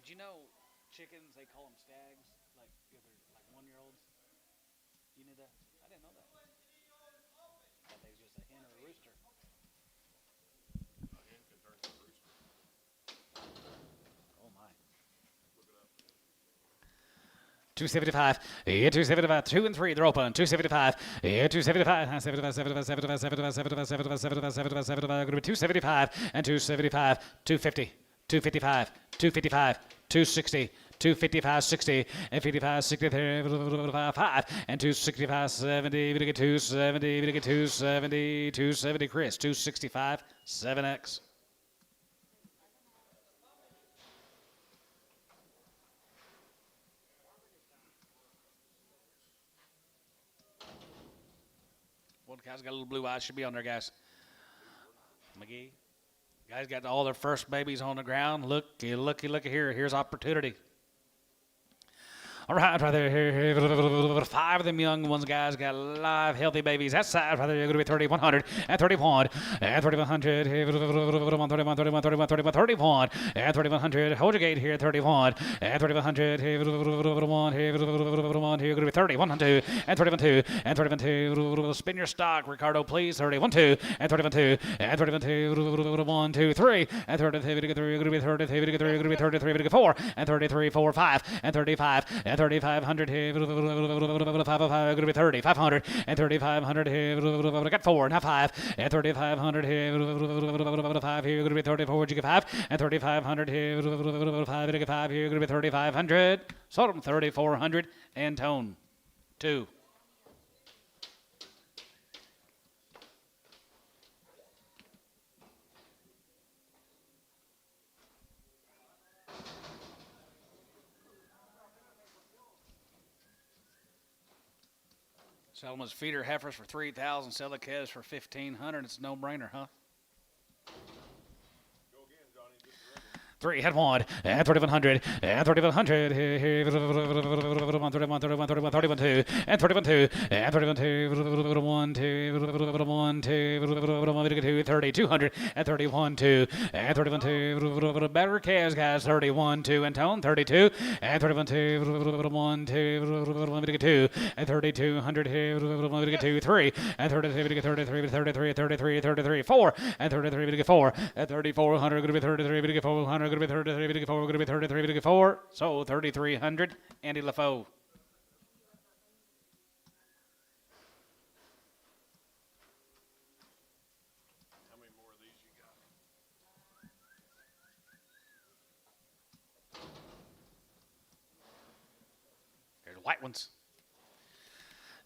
Do you know chickens, they call them stags, like if they're like 1-year-olds? You knew that? I didn't know that. I thought they was just a hen or a rooster. A hen can turn to a rooster. Oh my. Look it up. 275, yeah, 275, 2 and 3, they're open. 275, yeah, 275, 75, 75, 75, 75, 75, 75, 75, 75, 75, going to be 275, and 275, 250, 255, 255, 260, 255, 60, and 55, 63, 5, and 265, 70, we get 270, we get 270, 270, Chris, 265, 7X. One guy's got a little blue eyes, should be on there, guys. McGee. Guys got all their first babies on the ground. Looky here. Here's opportunity. All right, right there. 5 of them young ones, guys, got live, healthy babies. That side, right there, you're going to be 30, 100, and 31, and 3100, 31, 31, 31, 31, 31, and 3100. Hold your gate here, 31, and 3100, 1, here, you're going to be 30, 102, and 31, 2, and 31, 2. Spin your stock, Ricardo, please. 31, 2, and 31, 2, and 31, 2, 1, 2, 3, and 33, you're going to be 33, you're going to be 33, you're going to be 4, and 33, 4, 5, and 35, and 3,500 here, going to be 30, 500, and 3,500 here, got 4, now 5, and 3,500 here, 5 here, going to be 34, you get 5, and 3,500 here, 5, you get 5 here, going to be 3,500, sold them 3,400, and tone 2. Sell them as feeder heifers for $3,000. Sell the calves for $1,500. It's a no-brainer, huh? Three, head one, and 3,100, and 3,100, 31, 31, 31, 31, 2, and 31, 2, and 31, 2, 1, 2, 1, 2, 3,200, and 31, 2, and 31, 2, better calves, guys, 31, 2, and tone, 32, and 31, 2, 1, 2, 2, and 3,200, 2, 3, and 33, 33, 33, 33, 33, 4, and 33, 4, and 3,400, going to be 33, 400, going to be 33, going to be 33, 4. So 3,300. Andy LaFoe. How many more of these you got? There's white ones.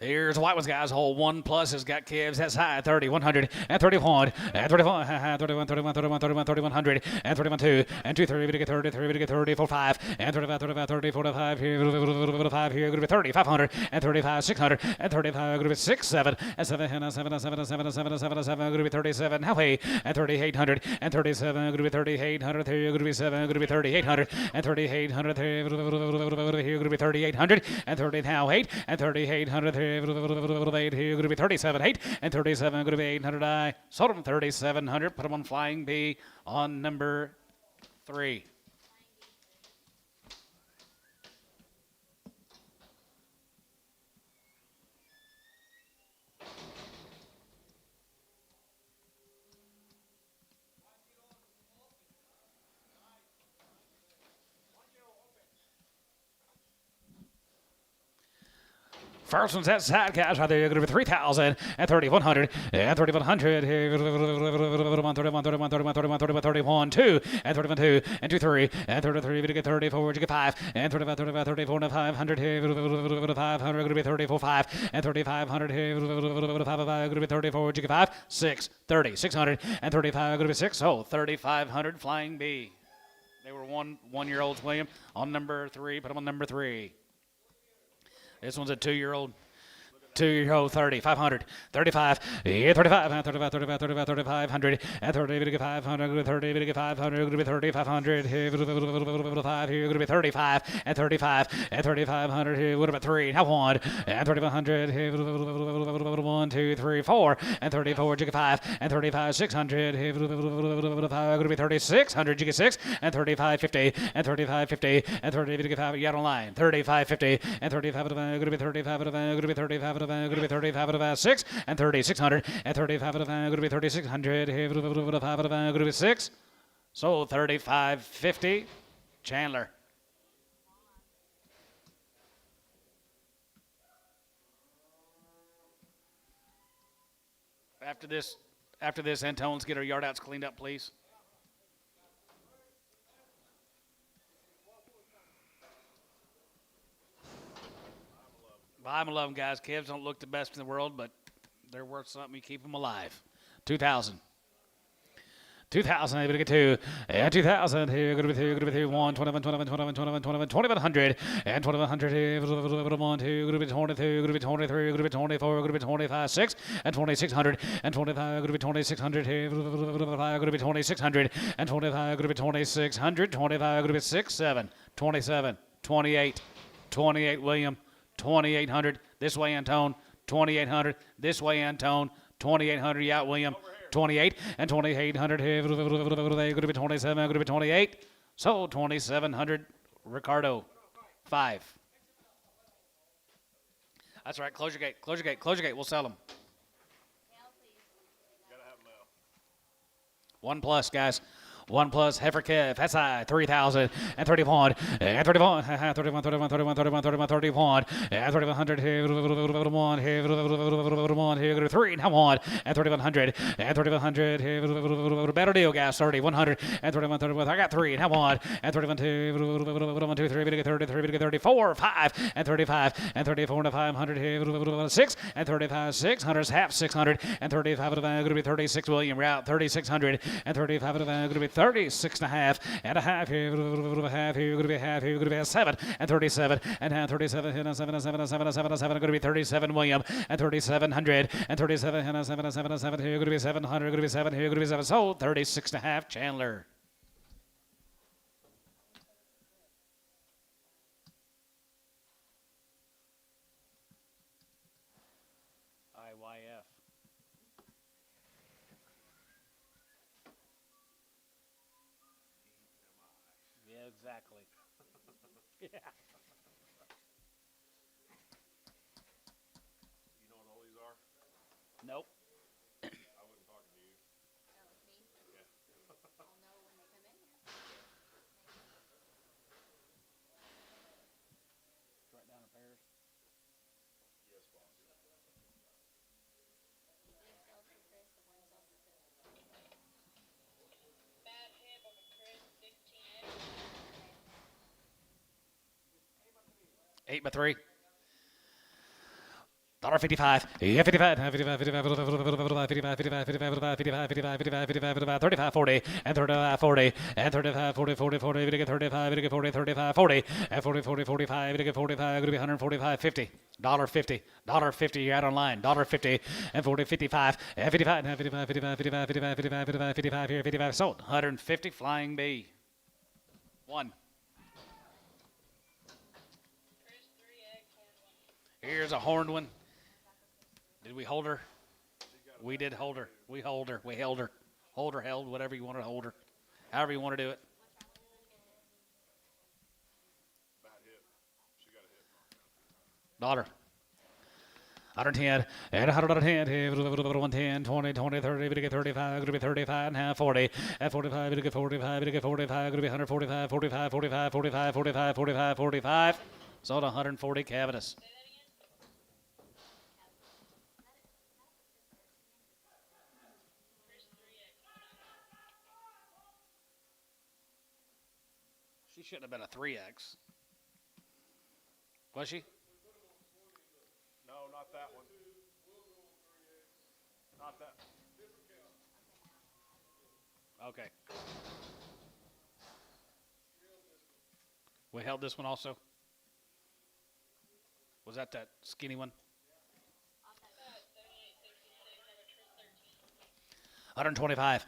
Here's the white ones, guys. Hole 1 plus has got calves. That's high. 3,100 and 31 and 31, 31, 31, 31, 31, 3,100 and 31, 2 and 2, 3, to get 33, to get 34, 5 and 35, 35, 34, 5 here, 5 here, going to be 3,500 and 35, 600 and 35, going to be 6, 7 and 7, 7, 7, 7, 7, 7, 7, 7, going to be 37 halfway and 3,800 and 37, going to be 3,800 here, going to be 7, going to be 3,800 and 3,800 here, going to be 3,800 and 30 now 8 and 3,800 here. 8 here, going to be 37, 8 and 37, going to be 800. I sold them 3,700. Put them on Flying B on number 3. First one's that side, guys, right there. You're going to be 3,000 and 3,100 and 3,100 here. 31, 31, 31, 31, 31, 31, 31, 2 and 31, 2 and 2, 3 and 33. You get 34, you get 5 and 35, 35, 34 and 500 here. 500 going to be 34, 5 and 3,500 here. 5 going to be 34, you get 5, 6, 30, 600 and 35 going to be 6. So 3,500 Flying B. They were 1-year-olds, William, on number 3. Put them on number 3. This one's a 2-year-old. 2-year-old 30, 500, 35, 35, 35, 35, 35, 3,500, and 30, 500, 30, 500, going to be 3,500, 5 here, going to be 35, and 35, and 3,500 here, what about 3, now 1, and 3,500, 1, 2, 3, 4, and 34, you get 5, and 35, 600, 5, going to be 3,600, you get 6, and 35, 50, and 35, 50, and 30, you get 5, you got online, 35, 50, and 35, going to be 35, going to be 35, going to be 35 out of 6 and 3,600 and 35 out of going to be 3,600 going to be 6. So 3,550. Chandler. After this, Antone's get our yard outs cleaned up, please. Buy them and love them, guys. Calves don't look the best in the world, but they're worth something. You keep them alive. 2,000. 2,000, able to get 2. And 2,000 here, going to be 2, going to be 2, 1, 21, 21, 21, 21, 21, 2,100. And 2,100 here, 1, 2, going to be 22, going to be 23, going to be 24, going to be 25, 6, and 2,600. And 25, going to be 2,600 here, 5, going to be 2,600. And 25, going to be 2,600. 25, going to be 6, 7, 27, 28, 28, William. 2,800 this way, Antone. 2,800 this way, Antone. 2,800, yeah, William. 28 and 2,800 here. Going to be 27, going to be 28. So 2,700, Ricardo. 5. That's right. Close your gate. Close your gate. Close your gate. We'll sell them. 1 plus, guys. 1 plus heifer calf. That's high. 3,000 and 31 and 31, 31, 31, 31, 31, 31, 31 and 3,100 here. 1 here. 1 here. Go to 3 now 1 and 3,100 and 3,100 here. Better deal, guys. 3,100 and 31, 31. I got 3 now 1 and 31, 2, 1, 2, 3, to get 33, to get 34, 5 and 35 and 34 and 500 here. 6 and 35, 600 half 600 and 35 going to be 36. William route 3,600 and 35 going to be 36 and a half and a half here, half here, going to be half here, going to be a 7 and 37 and half 37 and a 7 and 7 and 7 and 7 and 7 going to be 37 William and 3700 and 37 and a 7 and 7 and 7 here, going to be 700, going to be 7 here, going to be 7. So 36 and a half, Chandler. IYF. Yeah, exactly. Yeah. You know what all these are? Nope. I wasn't talking to you. Yeah. Right down in pairs. Yes, boss. Bad hip of a Chris 16X. 8 by 3. $1.55. Yeah, 55, 55, 55, 55, 55, 55, 55, 55, 35, 40, and 35, 40, and 35, 40, 40, 40, we get 35, we get 40, 35, 40, and 40, 40, 45, we get 45, going to be 145, 50, $1.50, $1.50, you're out online, $1.50, and 40, 55, and 55, and 55, 55, 55, 55, 55, 55, 55, here, 55, sold, 150, Flying B. 1. Chris 3X horn one. Here's a horned one. Did we hold her? We did hold her. We hold her. We held her. Hold her, held, whatever you want to hold her. However you want to do it. Bad hip. She got a hip. Daughter. 110 and 110, 110, 20, 20, 30, we get 35, going to be 35 and a half, 40, and 45, we get 45, we get 45, going to be 145, 45, 45, 45, 45, 45, 45. Sold 140 Cavatus. Chris 3X. She shouldn't have been a 3X. Was she? No, not that one. Not that. Okay. We held this one also. Was that skinny one? 125.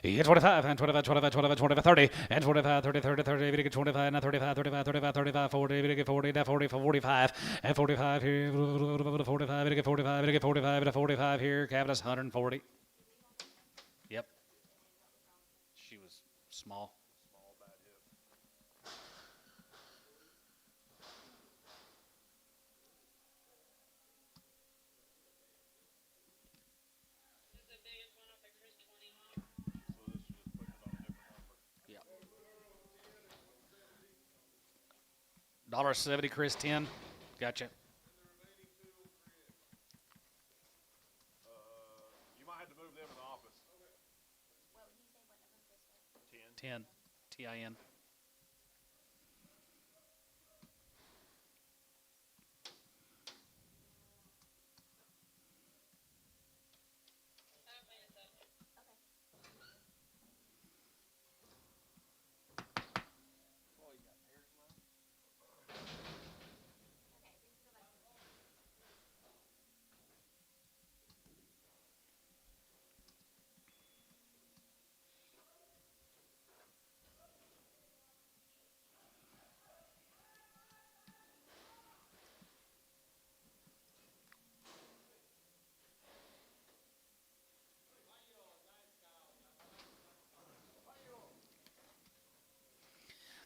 Yeah, 25 and 25, 25, 25, 25, 30 and 25, 30, 30, 30. We get 25 and 35, 35, 35, 35, 40. We get 40, 40, 45 and 45 here. 45. We get 45. We get 45 and 45 here. Cavatus 140. Yep. She was small. Small bad hip. This is the biggest one off the Chris 20. So this is just putting it on a different number. Yeah. $1.70, Chris 10. Gotcha. You might have to move them in the office. 10. 10. TIN. I'll clean this up.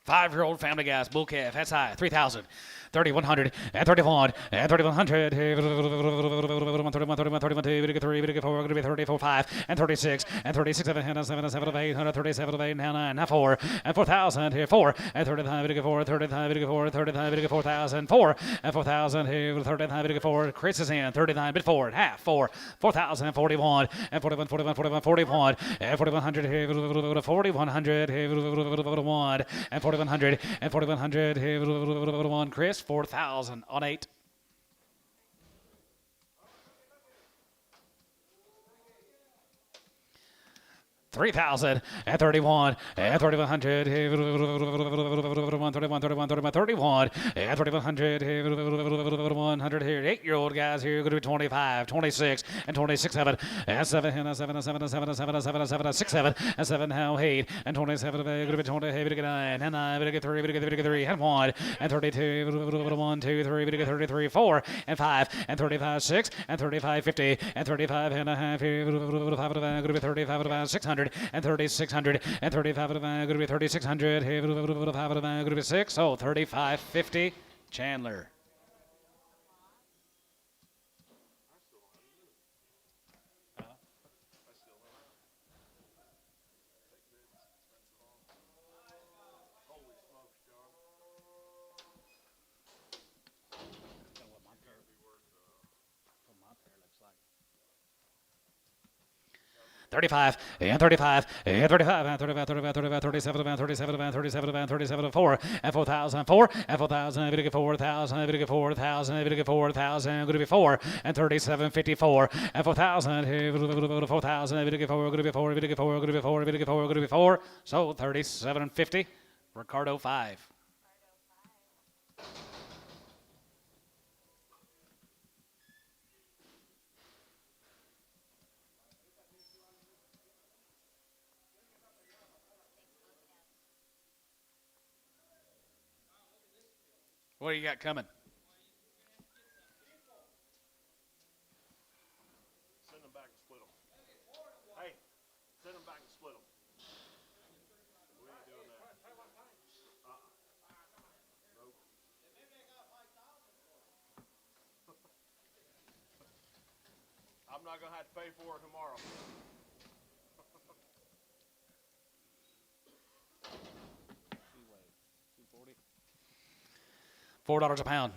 Five-year-old family gas, bull calf, that's high, 3,000, 3,100, and 31, and 3,100, 31, 31, 31, 31, 2, we get 3, we get 4, we're going to be 34, 5, and 36, and 36, 7, 7, 7, 8, 137, 8, 9, 4, and 4,000, here, 4, and 35, we get 4, 35, we get 4, 35, we get 4,000, 4, and 4,000, here, 39, we get 4, Chris is in, 39, bid 4, half, 4, 4,000, 41, and 41, 41, 41, 41, and 4,100, here, 4,100, here, 1, and 4,100, and 4,100, here, 1, Chris, 4,000 on 8. 3,000 and 31 and 3,100 31 31 31 31 31 and 3,100 100 here 8-year-old guys here going to be 25 26 and 26 7 and 7 and 7 and 7 and 7 and 7 and 7 and 7 and 6 7 and 7 now 8 and 27 going to be 20 going to get 9 and 9 going to get 3 going to get 3 and 1 and 32 1 2 3 going to get 33 4 and 5 and 35 6 and 35 50 and 35 and a half here going to be 35 600 and 3,600 and 35 going to be 3,600 here going to be 6 so 35.50 Chandler. $35 and 35 and 35 and 35 35 35 37 and 37 and 37 and 37 and 4 and 4,000 4 and 4,000 going to get 4,000 going to get 4,000 going to get 4,000 going to be 4 and 37.54 and 4,000 4,000 going to get 4 going to be 4 going to get 4 going to be 4 going to get 4 going to be 4 so 37.50 Ricardo 5. What do you got coming? Send them back and split them. Hey, send them back and split them. We ain't doing that. Nope. I'm not going to have to pay for it tomorrow. $4 a pound.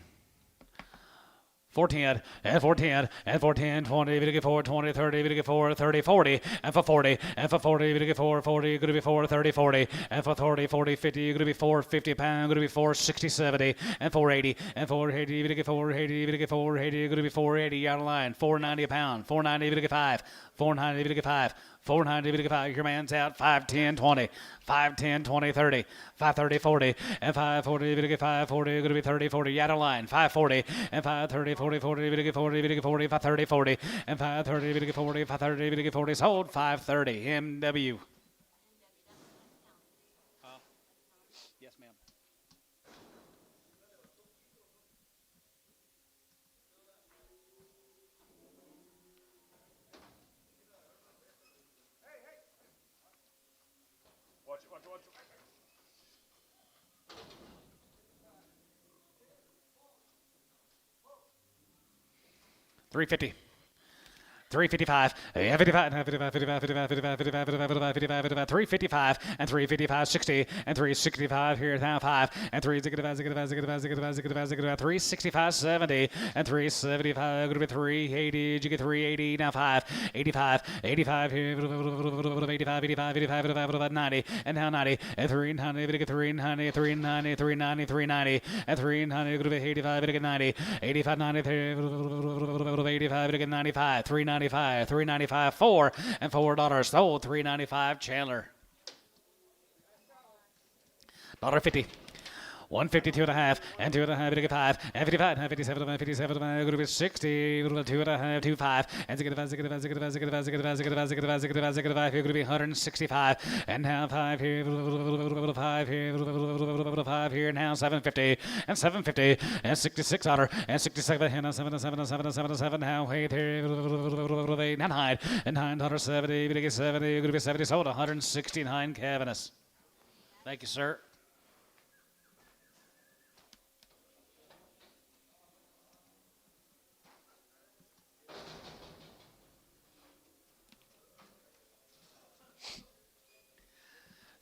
410 and 410 and 410 20 we get 4 20 30 we get 4 30 40 and for 40 and for 40 we get 4 40 you're gonna be 4 30 40 and for 30 40 50 you're gonna be 4 50 pound gonna be 4 60 70 and 480 and 480 we get 480 we get 480 you're gonna be 480 out of line 490 a pound 490 we get 5 490 we get 5 490 we get 5 your man's out 510 20 510 20 30 530 40 and 540 we get 540 you're gonna be 30 40 out of line 540 and 530 40 40 we get 40 we get 40 530 40 and 530 we get 40 530 we get 40 sold 530 MW. Yes ma'am. Watch it. 350. 355, 55, 55, 55, 55, 55, 55, 55, 55, 55, 355, and 355, 60, and 365 here now 5, and 365, 70, and 375, going to be 380, did you get 380, now 5, 85, 85 here, 85, 85, 85, 85, 90, and now 90, and 390, we get 390, 390, 390, 390, and 390, going to be 85, we get 90, 85, 90, 85, we get 95, 390, 395 4 and $4 sold $395 Chandler. $1.50. 152 and a half and 2.5 to get 5 and 55 and 57 and 57 and going to be 60 2.5 25 and 65 here going to be 165 and now 5 here 5 here now 750 and 750 and 66 honor and 67 and 7 and 7 and 7 and 7 and 7 now 8 here 9 and 970 going to get 70 going to be 70 sold 169 Cavanis. Thank you sir.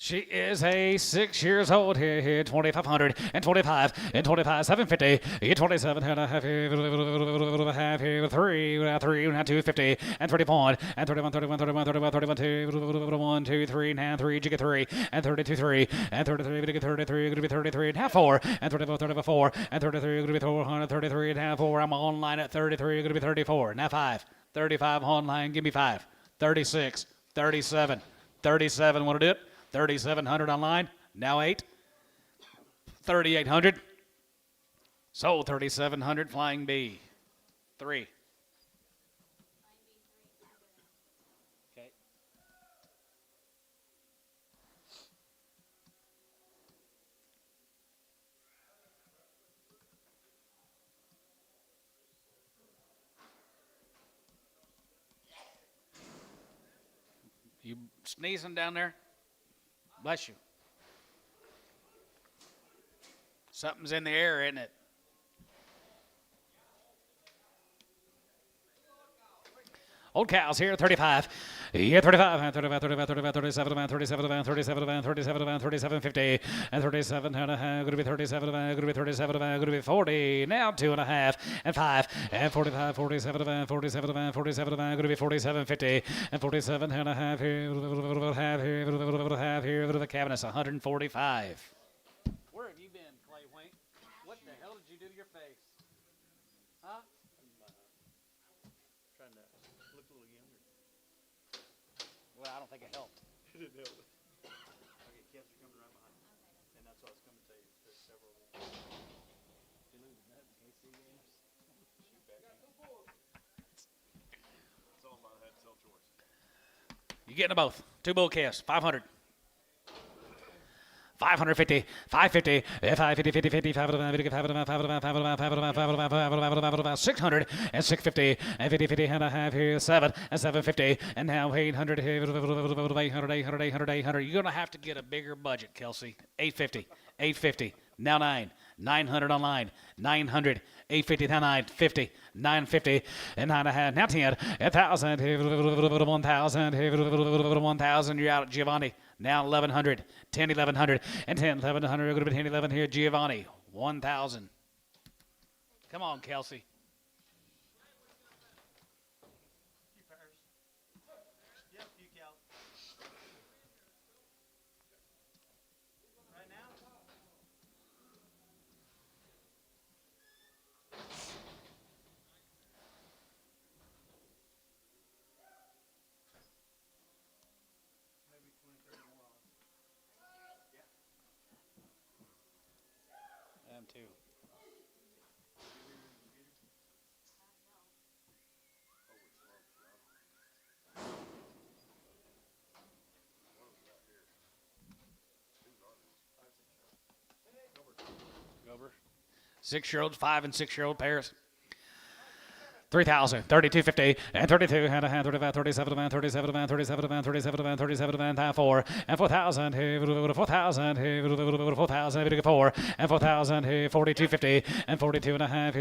She is a 6 years old here, 2,500 and 25 and 25, 750, 27 and a half here, 3, now 250 and 31 and 31, 31, 31, 31, 31, 1, 2, 3, now 3, you get 3 and 32, 3 and 33, we get 33, going to be 33 and half 4 and 34, 34, 4 and 33, going to be 433 and half 4. I'm online at 33, going to be 34, now 5, 35 online, give me 5, 36, 37. 37, want to do it? 3,700 online. Now 8. 3,800. Sold 3,700. Flying B. 3. Okay. You sneezing down there? Bless you. Something's in the air, isn't it? Old cows here, 35. Yeah, 35, 35, 35, 35, 37, 37, 37, 37, 37, 50, and 37, and a half, going to be 37, going to be 37, going to be 40, now 2.5, and 5, and 45, 47, 47, 47, going to be 47, 50, and 47 and a half here, half here, half here, the cabinet's 145. Where have you been, Clay Wink? What the hell did you do to your face? Huh? Trying to look a little younger. Well, I don't think it helped. It didn't help. Okay, kids are coming right behind you. And that's what I was coming to tell you. There's several of them. You lose that in KC games? Shoot back in. It's all about that self-choice. You getting them both. 2 bull calves, 500. 550, 550, 550, 50, 50, 600, and 650, and 50, 50 and a half here, 7, and 750, and now 800, 800, 800, 800. You're going to have to get a bigger budget, Kelsey. 850, 850, now 9, 900 online, 900, 850, now 950, 950, and 9.5, now 10, 1,000, 1,000, 1,000, you're out, Giovanni. Now 1,100, 10, 1,100, and 10, 1,100. Going to be 10, 11 here. Giovanni, 1,000. Come on, Kelsey. Few pairs. Yep, few cows. Right now? Maybe 20, 30 more on. Them too. Gober. 6-year-olds, 5 and 6-year-old pairs. 3,000, 32.50, and 32, and a half, 35, 37, 37, 37, 37, 37, 4, and 4,000, 4,000, 4,000, 4, and 4,000, 42.50, and 42 and a half,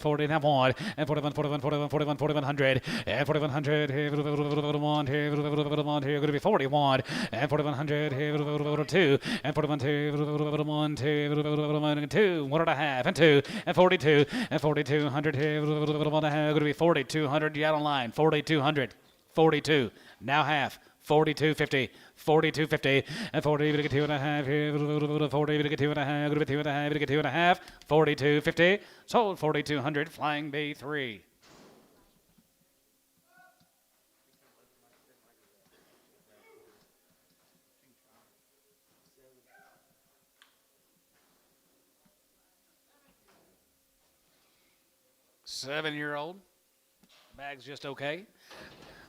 40, and 1, and 41, 41, 41, 41, 4,100, and 4,100, 1, going to be 41, and 4,100, 2, and 41, 1, 2, 1 and a half, and 2, and 42, and 4,200, going to be 4,200. You out online. 4,200. 42. Now half. 42.50. 42.50. And 40. Going to get 2.5. 40. Going to get 2.5. Going to be 2.5. Going to get 2.5. 42.50. Sold 4,200. Flying B3. Seven-year-old. Bag's just okay.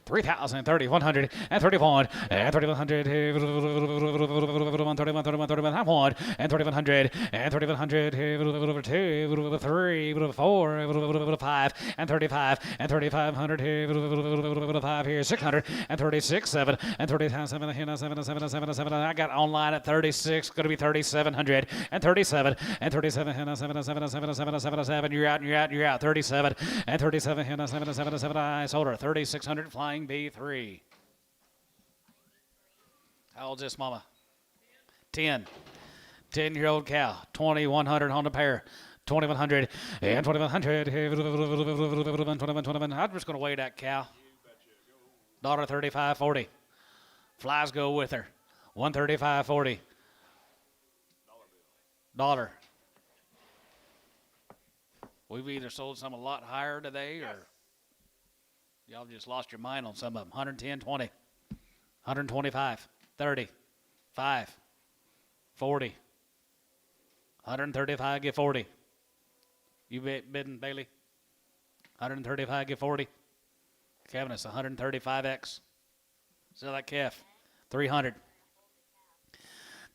3,000, 30, 100, and 31, and 3,100, 31, 31, 31, 31, half 1, and 3,100, and 3,100, 2, 3, 4, 5, and 35, and 3,500, 5 here, 600, and 36, 7, and 37, 7, I got online at 36, going to be 3,700, and 37, and 37, 7, you're out, 37, and 37, 7, I sold her, 3,600, flying B3. How old's this, Mama? 10. 10-year-old cow. 2,100 on the pair. 2,100 and 2,100. 21. I'm just going to weigh that cow. Daughter 35.40. Flies go with her. 135.40. Daughter. We've either sold some a lot higher today or y'all just lost your mind on some of them. 110.20. 125, 30, 5, 40, 135, get 40. You bidding, Bailey? 135, get 40. Kevin, it's 135X. Sell that calf. 300.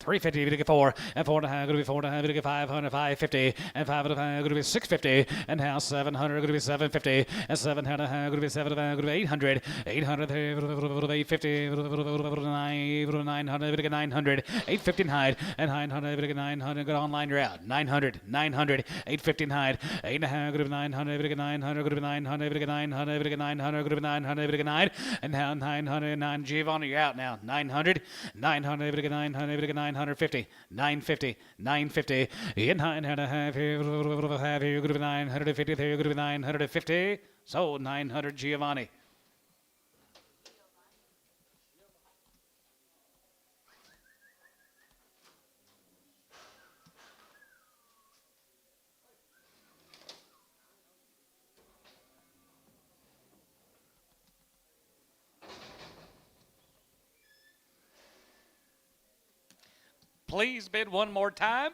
350, going to get 4, and 4 and a half, going to be 4 and a half, going to get 500, 550, and 5 and a half, going to be 650, and now 700, going to be 750, and 7 and a half, going to be 7 and a half, going to be 800, 800, 850, 900, going to get 900, 859, and 900, going to get 900, go online, you're out, 900, 900, 859, 8 and a half, going to be 900, going to get 900, going to be 900, going to get 900, going to get 900, going to be 900, going to get 9, and now 909, Giovanni, you're out now, 900, 900, going to get 900, going to get 950, 950, 950, in 9 and a half here, have here, going to be 950, there, going to be 950, so 900 Giovanni. Please bid one more time.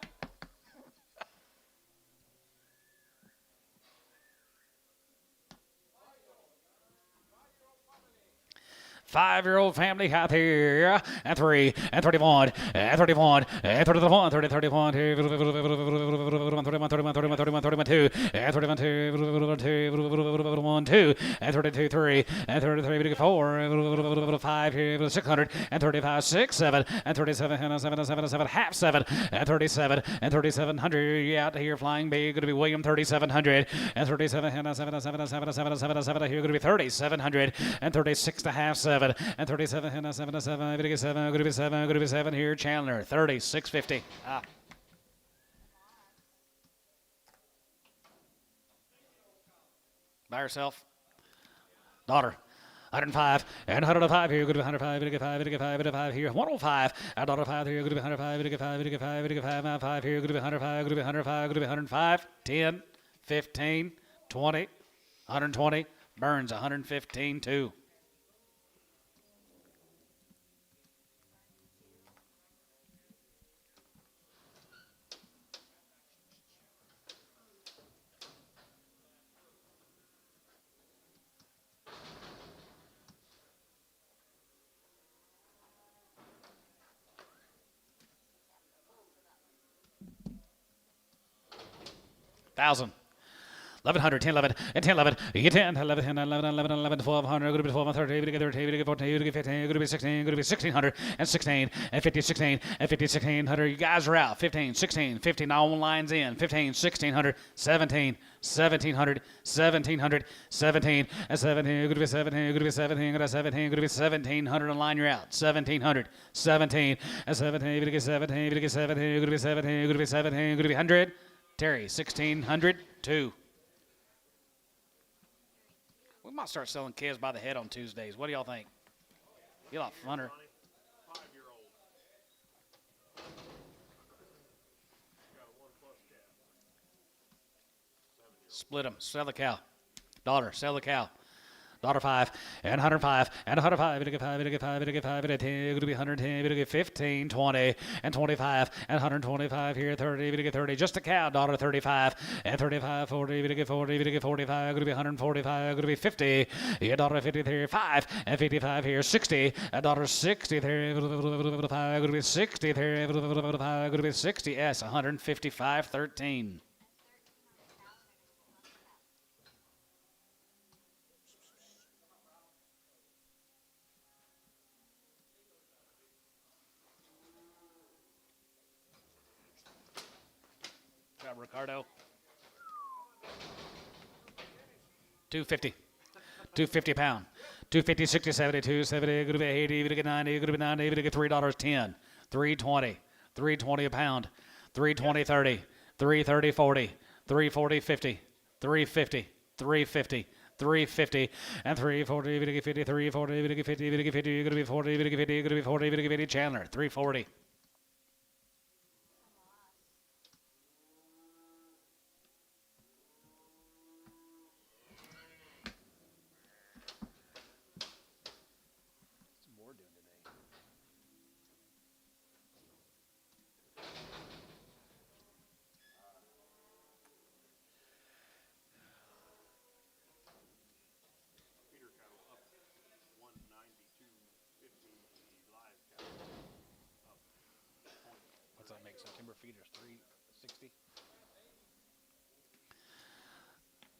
Five-year-old family out here, and 3, and 31, and 31, and 31, 30, 31, 31, 31, 31, 31, 31, 2, and 31, 2, 1, 2, and 32, 3, and 33, 4, 5, 600, and 35, 6, 7, and 37, and 7, 7, 7, half 7, and 37, and 3,700, out here flying big, going to be William 3,700, and 37, and 7, 7, 7, 7, 7, 7, here going to be 3,700, and 36 to half 7, and 37, and 7, 7, going to be 7, going to be 7, going to be 7 here, Chandler, 36.50. By herself. Daughter. 105, and 105 here, good to be 105, going to get 5, going to get 5, going to get 5 here, 105, and 105 here, good to be 105, going to get 5, going to get 5, going to get 5, 5 here, good to be 105, going to be 105, going to be 105, 10, 15, 20, 120, Burns 115, 2. Thousand. 1,100, 10, 11, and 10, 11, you 10, 11, 10, 11, 11, 11, 1,200, going to be 12, 13, going to get 13, going to get 14, going to get 15, going to be 16, going to be 1,600, and 16, and 50, 16, and 50, 1,600. You guys are out. 15, 16, 15, all lines in. 15, 1,600, 17, 1,700, 1,700, 17, and 17, going to be 17, going to be 17, going to 17, going to be 1,700 on line, you're out. 1,700, 17, and 17, going to get 17, going to get 17, going to be 17, going to be 17, going to be 100. Terry, 1,600, 2. We might start selling calves by the head on Tuesdays. What do y'all think? Get off funner. 5-year-old. Got a 1+ calf. Split them. Sell the cow. Daughter, sell the cow. Daughter 5, and 105, and 105, going to get 5, going to get 5, going to get 5, going to 10, going to be 110, going to get 15, 20, and 25, and 125 here, 30, going to get 30, just a cow, daughter 35, and 35, 40, going to get 40, going to get 45, going to be 145, going to be 50, yeah, daughter 50 there, 5, and 55 here, 60, and daughter 60 there, 5, going to be 60 there, 5, going to be 60, S, 155, 13. Ricardo. 250. 250 pound. 250, 60, 70, 270, going to be 80, going to get 90, going to be 90, going to get $3.10. 320. 320 a pound. 320, 30. 330, 40. 340, 50. 350. 350. 350 and 340, going to get 50, 340, going to get 50, going to get 50, going to be 40, going to get 50, going to be 40, going to get 50, Chandler, 340. feeders? 360.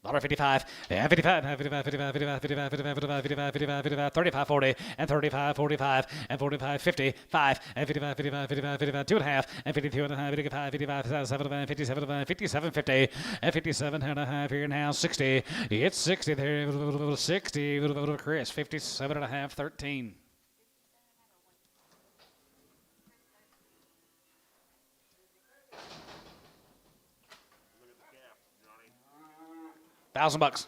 $55, and 55, 55, 55, 55, 55, 55, 55, 55, 55, 35, 40, and 35, 45, and 45, 55, and 55, 55, 55, 55, 2.5, and 52 and a half, 55, 55, 7, 57, 57, 50, and 57 and a half here now, 60. It's 60 there, 60, Chris, 57 and a half, 13. $1,000.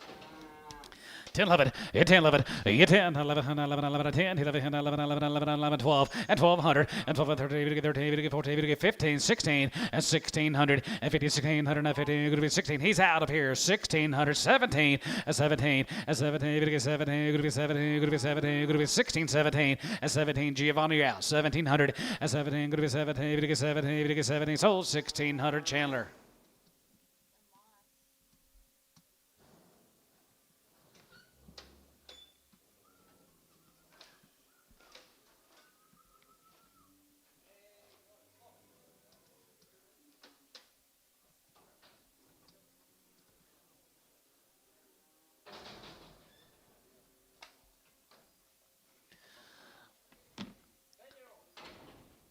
10, 11, 10, 11, 10, 11, 11, 11, 10, 11, 11, 11, 11, 11, 12, and 1,200, and 12, 13, 13, 14, 15, 16, and 1,600, and 50, 1,600, and 50, going to be 16. He's out of here. 1,600, 17, and 17, and 17, going to be 17, going to be 17, going to be 17, going to be 16, 17, and 17. Giovanni out. 1,700, and 17, going to be 17, going to be 17, going to be 17. Sold 1,600. Chandler.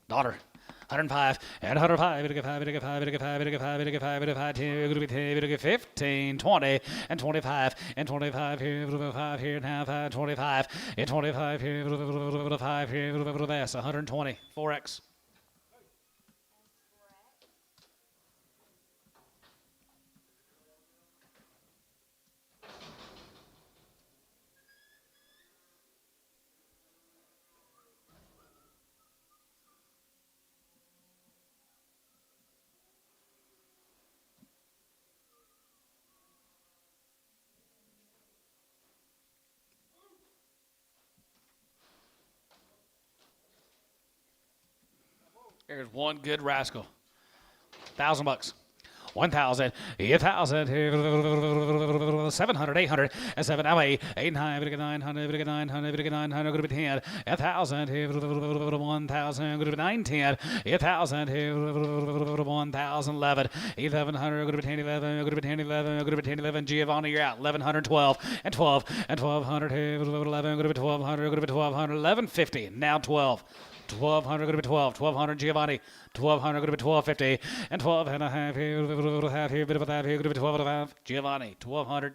Dollar. 105 and 105, 15, 20, and 25, and 25 here, 5 here now, 25, and 25 here, 5 here, that's 120, 4X. There's one good rascal. $1,000. 1,000, 8,000, 700, 800, and 7, now 8, 8, 9, 900, 900, 900, going to be 10, 1,000, 1,000, going to be 9, 10, 1,000, 1,000, 11, 1,100, going to be 10, 11, going to be 10, 11, going to be 10, 11, Giovanni, you're out, 1,100, 12, and 12, and 1,200, 11, going to be 1,200, going to be 1,200, 1,150, now 12. 1,200 going to be 12. 1,200 Giovanni. 1,200 going to be 1,250. And 12 and a half here. Half here. Bit of a half here. Going to be 12 and a half. Giovanni. 1,200.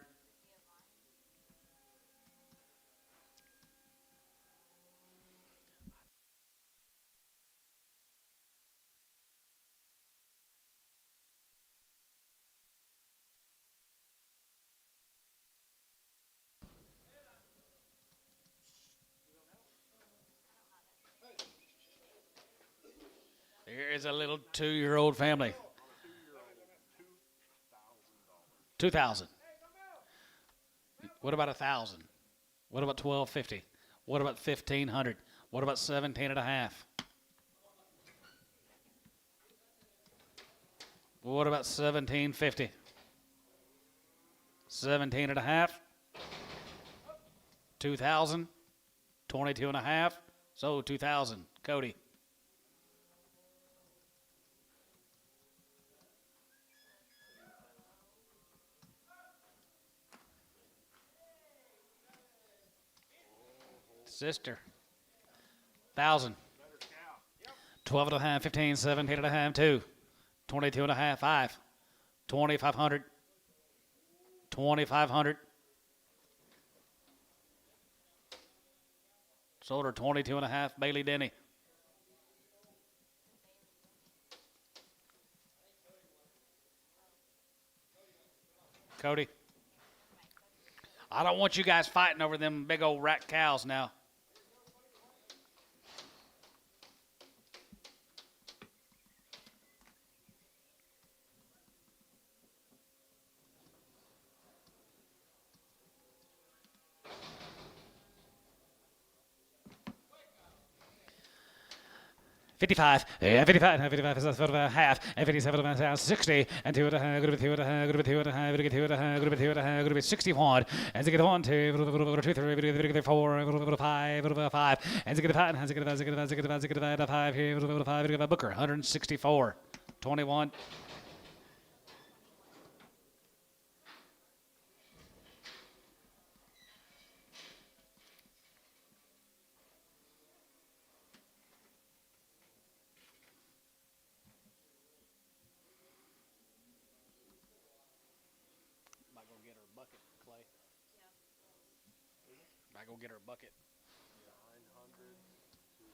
Here is a little 2-year-old family. $2,000. What about 1,000? What about 1,250? What about 1,500? What about 17 and a half? What about 1,750? 17 and a half? 2,000? 22 and a half? So 2,000. Cody. Sister. 1,000. 12 and a half, 15, 17 and a half, 2. 22 and a half, 5. 2,500. 2,500. Sold her 22 and a half, Bailey Denny. Cody. I don't want you guys fighting over them big old rat cows now. $55, and 55, and 55 is a half, and 57 is 60, and 2 and a half, going to be 2 and a half, going to be 2 and a half, going to be 2 and a half, going to be 2 and a half, going to be 61, and 1, 2, 2, 3, 4, 5, 5, and 5, and 5 here, 5, Booker, 164, 21. Might go get her a bucket, Clay. Might go get her a bucket. 900 to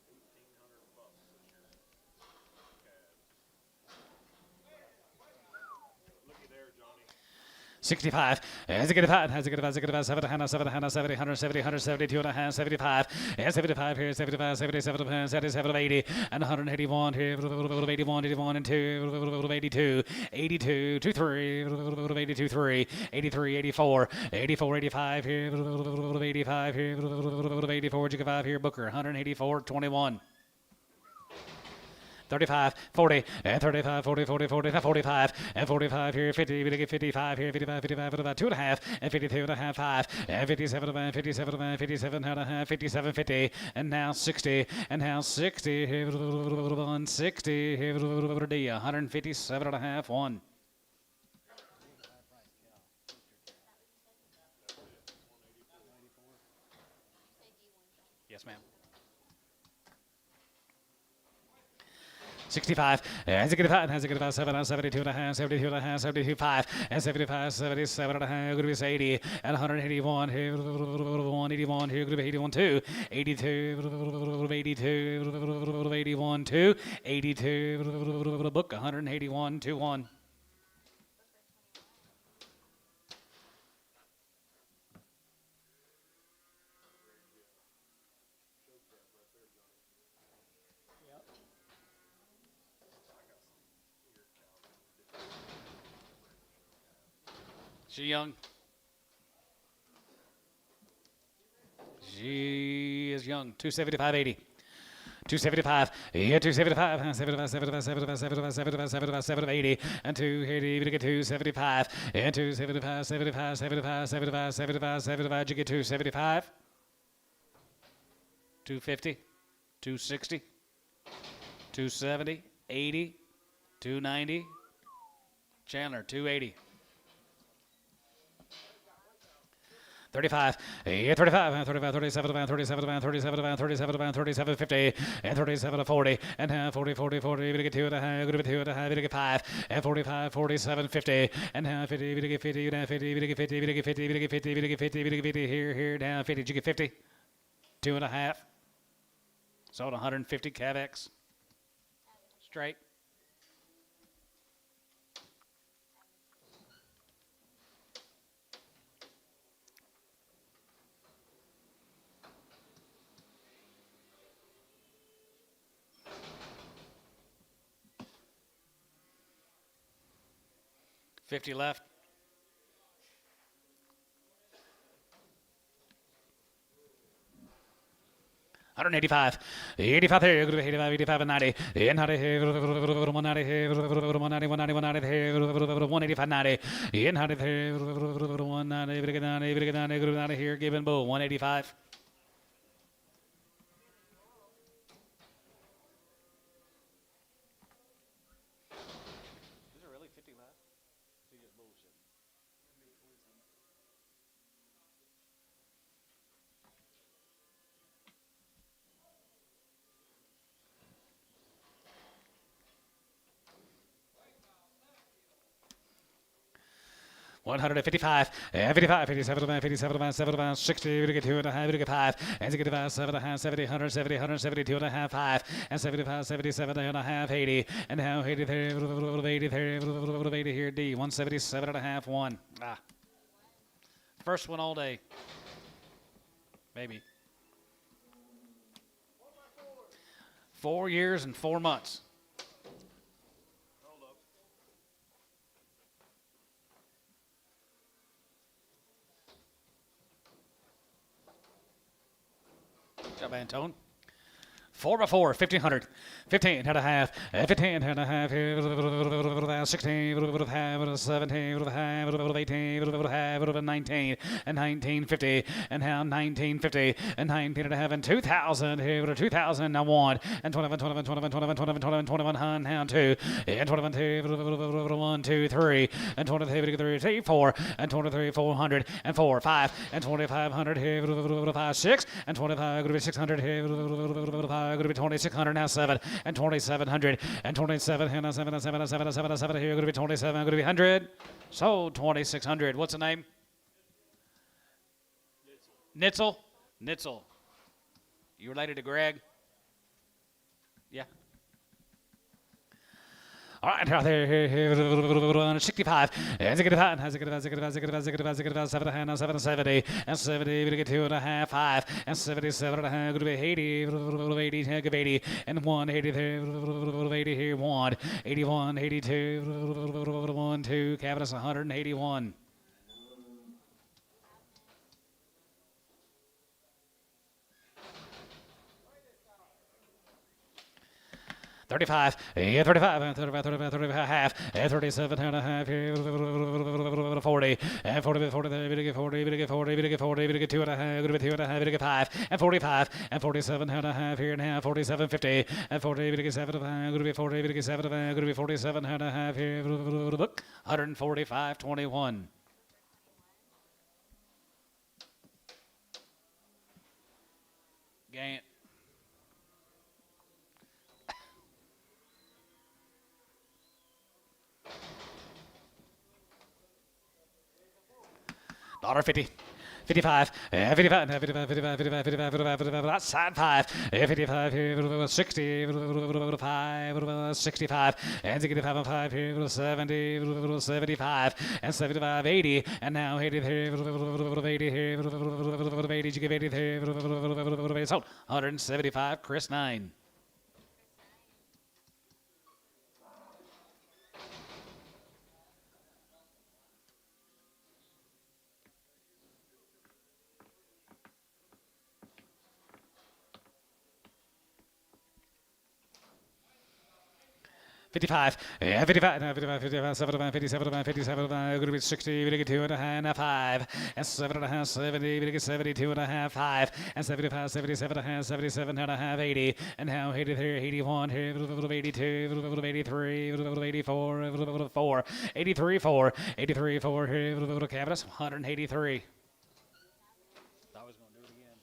1,800 bucks this year. Looky there, Johnny. 65. As a good five, has a good five, 7, 170, 172 and a half, 75. And 75 here, 75, 77, 77, 80, and 181 here, 81, 81 and 2, 82, 82, 23, 82, 3, 83, 84, 84, 85 here, 85 here, 84, Jigga 5 here, Booker, 184, 21. 35, 40, and 35, 40, 40, 40, 45, and 45 here, 50, we get 55 here, 55, 55, 55, 2.5, and 52 and a half, 5, and 57, 57, 57 and a half, 57, 50, and now 60, and now 60, here, 160, here, 157 and a half, 1. Yes, ma'am. 65, and 65, and 65, 7, 72 and a half, 72 and a half, 72, 5, and 75, 77 and a half, going to be 80, and 181 here, 181 here, going to be 81, 2, 82, 82, 81, 2, 82, book 181, 2, 1. She young. She is young. 275, 80. 275, yeah, 275, 75, 75, 75, 75, 75, 75, 75, 80, and 280, we get 275, and 275, 75, 75, 75, 75, 75, you get 275, 250, 260, 270, 80, 290, Chandler, 280. 35, yeah, 35, 35, 37, 37, 37, 37, 37, 50, and 37, 40, and 40, 40, 40, we get 2 and a half, we get 2 and a half, we get 5, and 45, 47, 50, and 50, we get 50, and 50, we get 50, we get 50, we get 50, we get 50, we get 50, here, down, 50, did you get 50? 2 and a half. Sold 150 Cavex. Straight. $50 left. $185, 85 here, 85, 85 and 90, and 90 here, 190 here, 190, 190, here, 185, 90, and 90 here, 190, 90 here, give and bull, 185. Is there really 50 left? He just bullshit. $155, 55, 57, 57, 7, 60, we get 2 and a half, we get 5, and 65, 7 and a half, 70, 170, 172 and a half, 5, and 75, 77 and a half, 80, and now 80 there, 80 there, 80 here, D, 177 and a half, 1. Ah. First one all day. Maybe. 4 years and 4 months. Good job, Antone. 4 by 4, 1500, 15 and a half, 15 and a half, 16, 17, 18, 19, and 1950, and now 1950, and 19 and a half, and 2000, 2000, now 1, and 21, 21, 21, 21, 21, 21, 21, now 2, and 21, 2, 1, 2, 3, and 23, 3, 4, and 23, 400, and 4, 5, and 2500, 5, 6, and 25, 600, 5, going to be 2600 now 7 and 2700 and 27 and 7 and 7 and 7 and 7 and 7 here going to be 27 going to be 100 so 2600 what's the name Nitzel you related to Greg yeah all right, out there, 65, and 65, 7, 70, and 70, we get 2.5, 5, and 77 and a half, going to be 80, 80, and 1, 80 there, 80 here, 1, 81, 82, 1, 2, Cabinet 181. 35, 35, 35, 35, half, 37 and a half, 40, and 40, 40, 40, 40, 40, 40, 2 and a half, 2 and a half, 5, and 45, and 47 and a half here now, 47, 50, and 40, 7, going to be 40, 7, going to be 47 and a half here, 145, 21. Gain. $50, 55, 55, 55, 55, 55, 55, 55, outside 5, 55, 60, 5, 65, and 65, 5, 70, 75, and 75, 80, and now 80, 80, 80, sold, 175, Chris 9. $55, 55, 55, 55, 75, 57, 57, going to be 60, we get 2 and a half, 5, and 7 and a half, 70, we get 72 and a half, 5, and 75, 77 and a half, 77 and a half, 80, and now 83, 81, 82, 83, 84, 4, 83, 4, 83, 4, Cabinets, 183. I was going to do it again.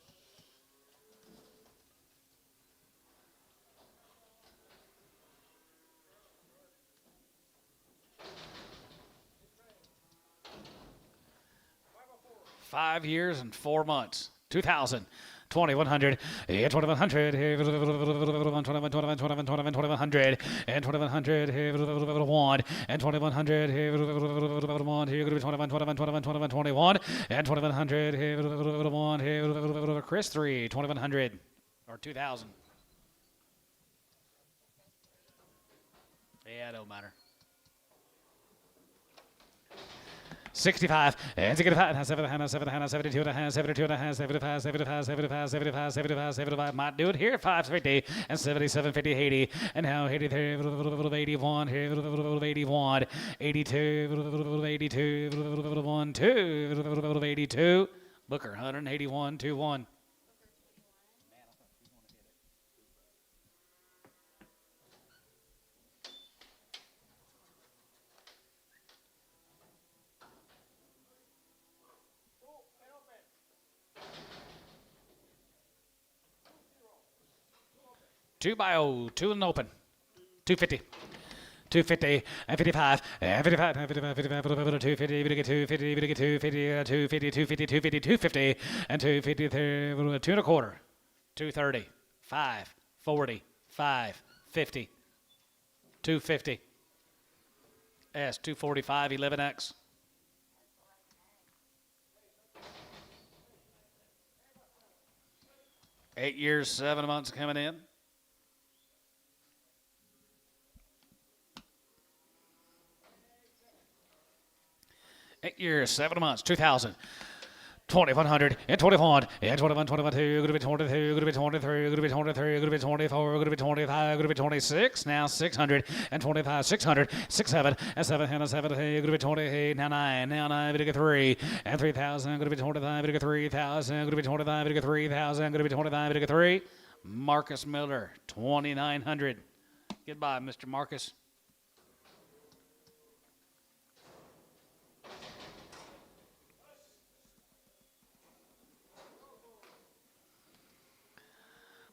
$5 years and 4 months. 2000, 2100, 2100, 2100, and 2100, 1, and 2100, 1, here going to be 21, 21, 21, 21, 21, and 2100, 1, Chris 3, 2100, or 2000. Yeah, it don't matter. 65, and 65, 7, 72 and a half, 72 and a half, 75, 75, 75, 75, 75, 75, might do it here, 550, and 77, 50, 80, and now 83, 81, 81, 82, 82, 1, 2, 82, Booker, 181, 2, 1. Two by 2 and open. 250. 250 and 55 and 55 and 55, 55, 250, we get 250, we get 250, 250, 250, 250, 250, and 250, 2 and a quarter. 230, 5, 40, 5, 50, 250. S 245, 11X. Eight years, 7 months coming in. 8 years, 7 months, 2000. 2100 and 21 and 21, 22, going to be 22, going to be 23, going to be 23, going to be 24, going to be 25, going to be 26, now 600 and 25, 600, 67 and 707, going to be 28, now 9, now 9, going to get 3 and 3000, going to be 25, going to get 3000, going to be 25, going to get 3000, going to be 25, going to get 3. Marcus Miller, 2900. Goodbye, Mr. Marcus.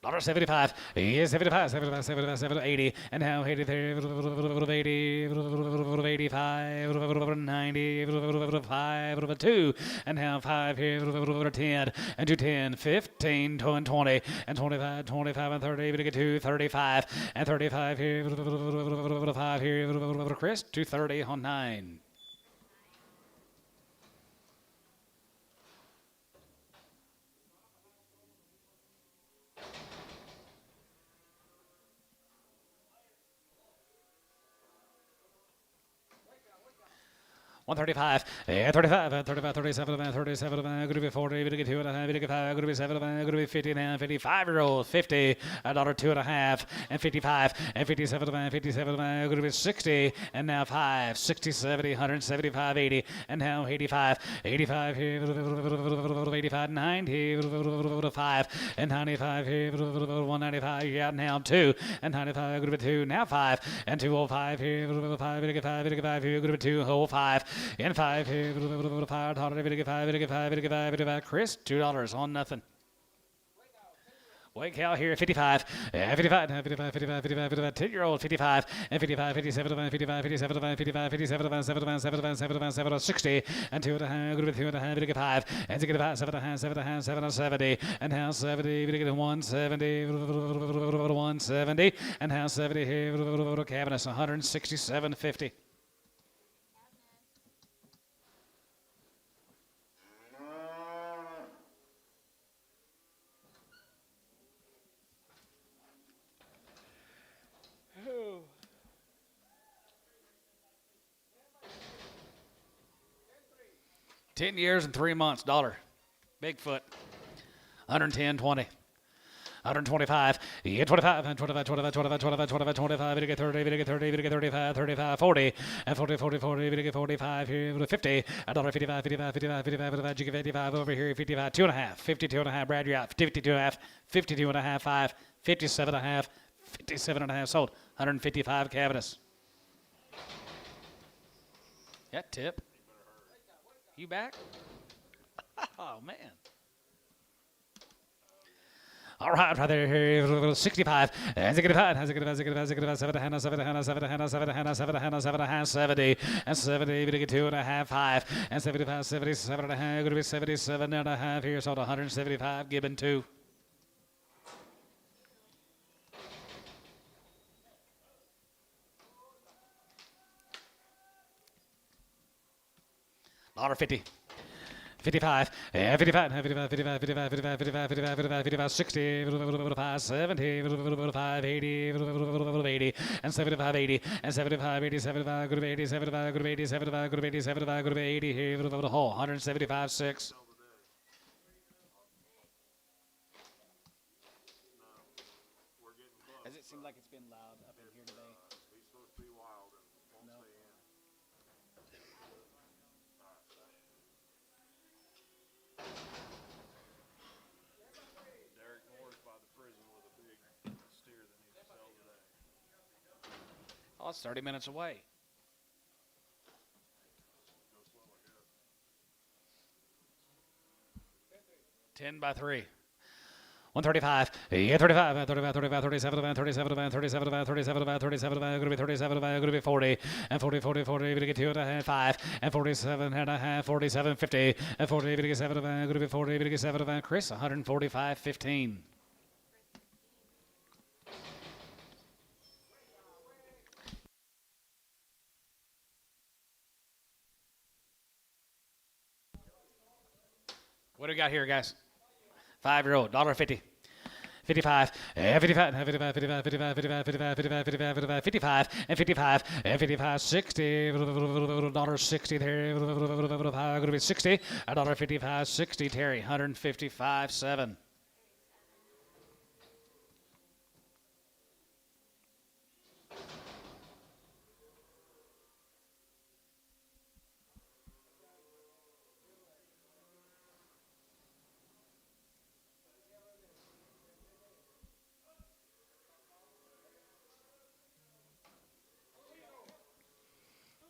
$75, yes, 75, 75, 75, 75, 80, and now 83, 80, 85, 90, 5, 2, and now 5 here, 10, and 210, 15, 20, and 25, 25, and 30, we get 2, 35, and 35 here, 5 here, Chris, 230 on 9. $135, 35, 35, 37, 37, going to be 40, going to get 2 and a half, going to get 5, going to be 7, going to be 50 now, 55-year-old, 50, $2.50, and 55, and 57, 57, going to be 60, and now 5, 60, 70, 175, 80, and now 85, 85 here, 85, 90, 5, and 95 here, 195, yeah, now 2, and 95, going to be 2, now 5, and 205 here, 5, going to get 5, going to get 5 here, going to be 205. And 5 here, 5, Chris, $2 on nothing. White cow here, 55, 55, 55, 55, 55, 10-year-old, 55, and 55, 57, 55, 57, 55, 57, 7, 7, 7, 60, and 2 and a half, good with 2 and a half, we get 5, and 6 and a half, 7 and a half, 7 and a half, 7, 70, and now 70, we get 170, 170, and now 70 here, cabinet, 167.50. $10 years and 3 months, $1. Bigfoot, 110, 20. 125, yeah, 25, 25, 25, 25, 25, 25, 25, we get 30, we get 30, we get 35, 35, 40, and 40, 40, 40, we get 45 here, 50, $1.55, 55, 55, 55, 55, you get 55 over here, 55, 2 and a half, 52 and a half, Brad, you're out, 52 and a half, 52 and a half, 5, 57 and a half, 57 and a half, sold, 155 cabinets. Yeah, tip. You back? Oh, man. All right, right there, 65, and 65, 70, and 70, we get 2 and a half, 5, and 75, 77 and a half, going to be 77 and a half here, sold 175, given 2. $1.50. 55, 55, 55, 55, 55, 55, 55, 55, 55, 60, 55, 70, 5, 80, 80, and 75, 80, and 75, 80, 75, good 80, 75, good 80, 75, good 80, 75, good 80, here, the whole, 175, 6. Does it seem like it's been loud up in here today? He's supposed to be wild and won't stay in. Derek Moore's by the prison with a big steer that needs to sell today. Oh, it's 30 minutes away. Go slow, I guess. 10 by 3. 135, yeah, 35, 35, 35, 37, 37, 37, 37, 37, going to be 37, going to be 40, and 40, 40, 40, going to get 2 and a half, 5, and 47 and a half, 47, 50, and 40, going to get 7, going to be 40, going to get 7, Chris, 145, 15. What do we got here, guys? 5-year-old, $1.50. 55, and 55, and 55, 55, 55, 55, 55, 55, 55, 55, 55, and 55, and 55, 60, $60 there, going to be 60, $55, 60, Terry, 155, 7.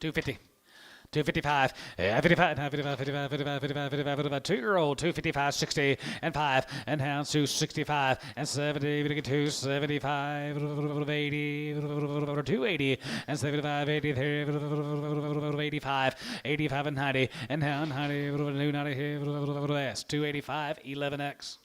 $250. 255, 55, 55, 55, 55, 55, 55, 2-year-old, 255, 60, and 5, and hounds 265, and 70, 275, 80, 280, and 75, 80, 85, 85, and 90, and hound 90, 285, 11X.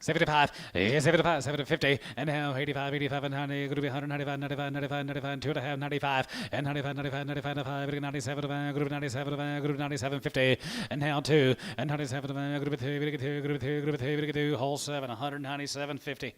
$75, 75, 750, and now 85, 85, and 90, going to be 195, 95, 95, 95, 2.5, 95, and 95, 95, 95, 95, 97, going to be 97, going to be 97, 50, and now 2, and 97, going to be 2, going to be 2, going to be 2, going to be 2, going to be 2, whole 7, 197, 50.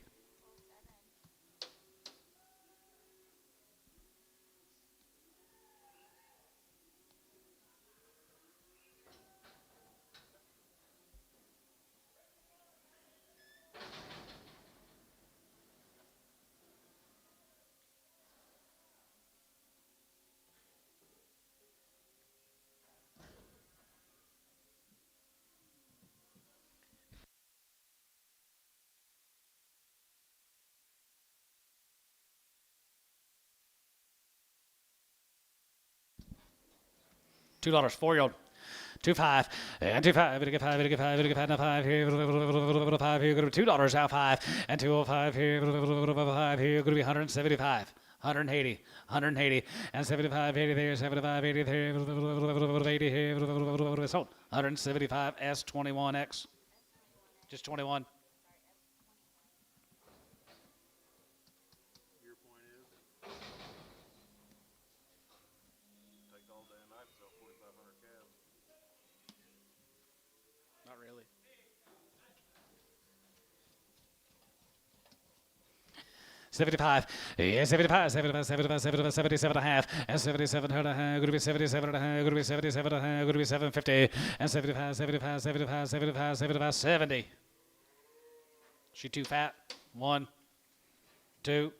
$2, 4-year-old. 2.5 and 2.5, we get 5, we get 5, we get 5, now 5 here, 5 here, going to be $2 out 5 and 205 here, 5 here, going to be 175. 180, 180, and 75, 80 there, 75, 80 there, 80 here, sold. 175 S21X. Just 21. Your point is, take all day and night to sell 4,500 calves. Not really. $75, yeah, 75, 75, 75, 75, 77 and a half, and 77 and a half, going to be 77 and a half, going to be 77 and a half, going to be 750, and 75, 75, 75, 75, 75, 70. She too fat. 1, 2,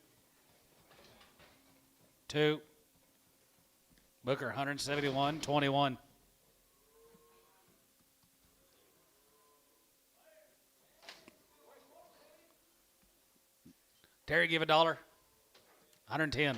2. Booker, 171, 21. Terry, give $1. 110.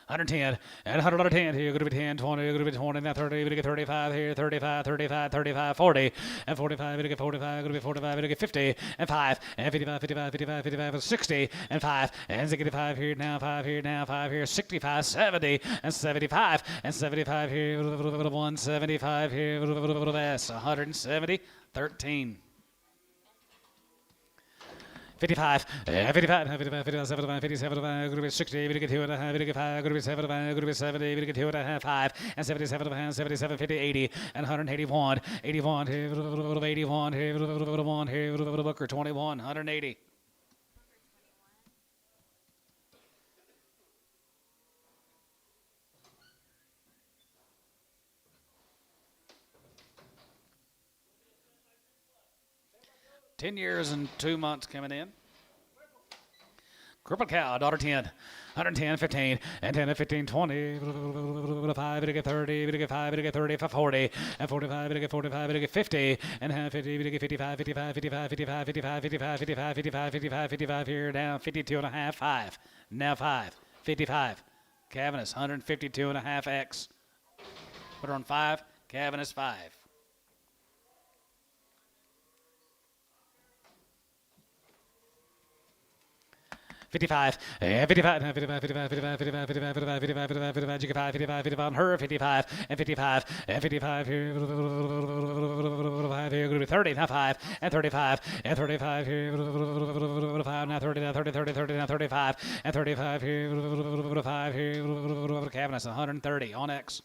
110 and 110 here, going to be 10, 20, going to be 20, now 30, going to get 35 here, 35, 35, 35, 40, and 45, going to get 45, going to be 45, going to get 50, and 5, and 55, 55, 55, 55, 60, and 5, and 65 here, now 5 here, now 5 here, 65, 70, and 75, and 75 here, 175 here, 170, 13. 55, 55, 55, 55, 57, going to be 60, going to get 2 and a half, going to get 5, going to be 75, going to be 70, going to get 2 and a half, 5, and 77, 77, 50, 80, and 181, 81, 81, 1, Booker, 21, 180. $10 years and 2 months coming in. Crippled cow, $1.10, 110, 15, and 10 and 15, 20, 5, we get 30, we get 5, we get 30, 40, and 45, we get 45, we get 50, and half 50, we get 55, 55, 55, 55, 55, 55, 55, 55, 55, 55 here, down 52 and a half, 5, now 5. 55. Cavernous, 152.5X. Put her on 5. Cavernous, 5. 55, 55, 55, 55, 55, 55, 55, 55, 55, 55, 55, 55, 55 on her, 55, and 55, and 55 here, 30, now 5, and 35, and 35 here, 5, now 30, now 30, 30, 30, now 35, and 35 here, 5 here, Cavernous, 130 on X.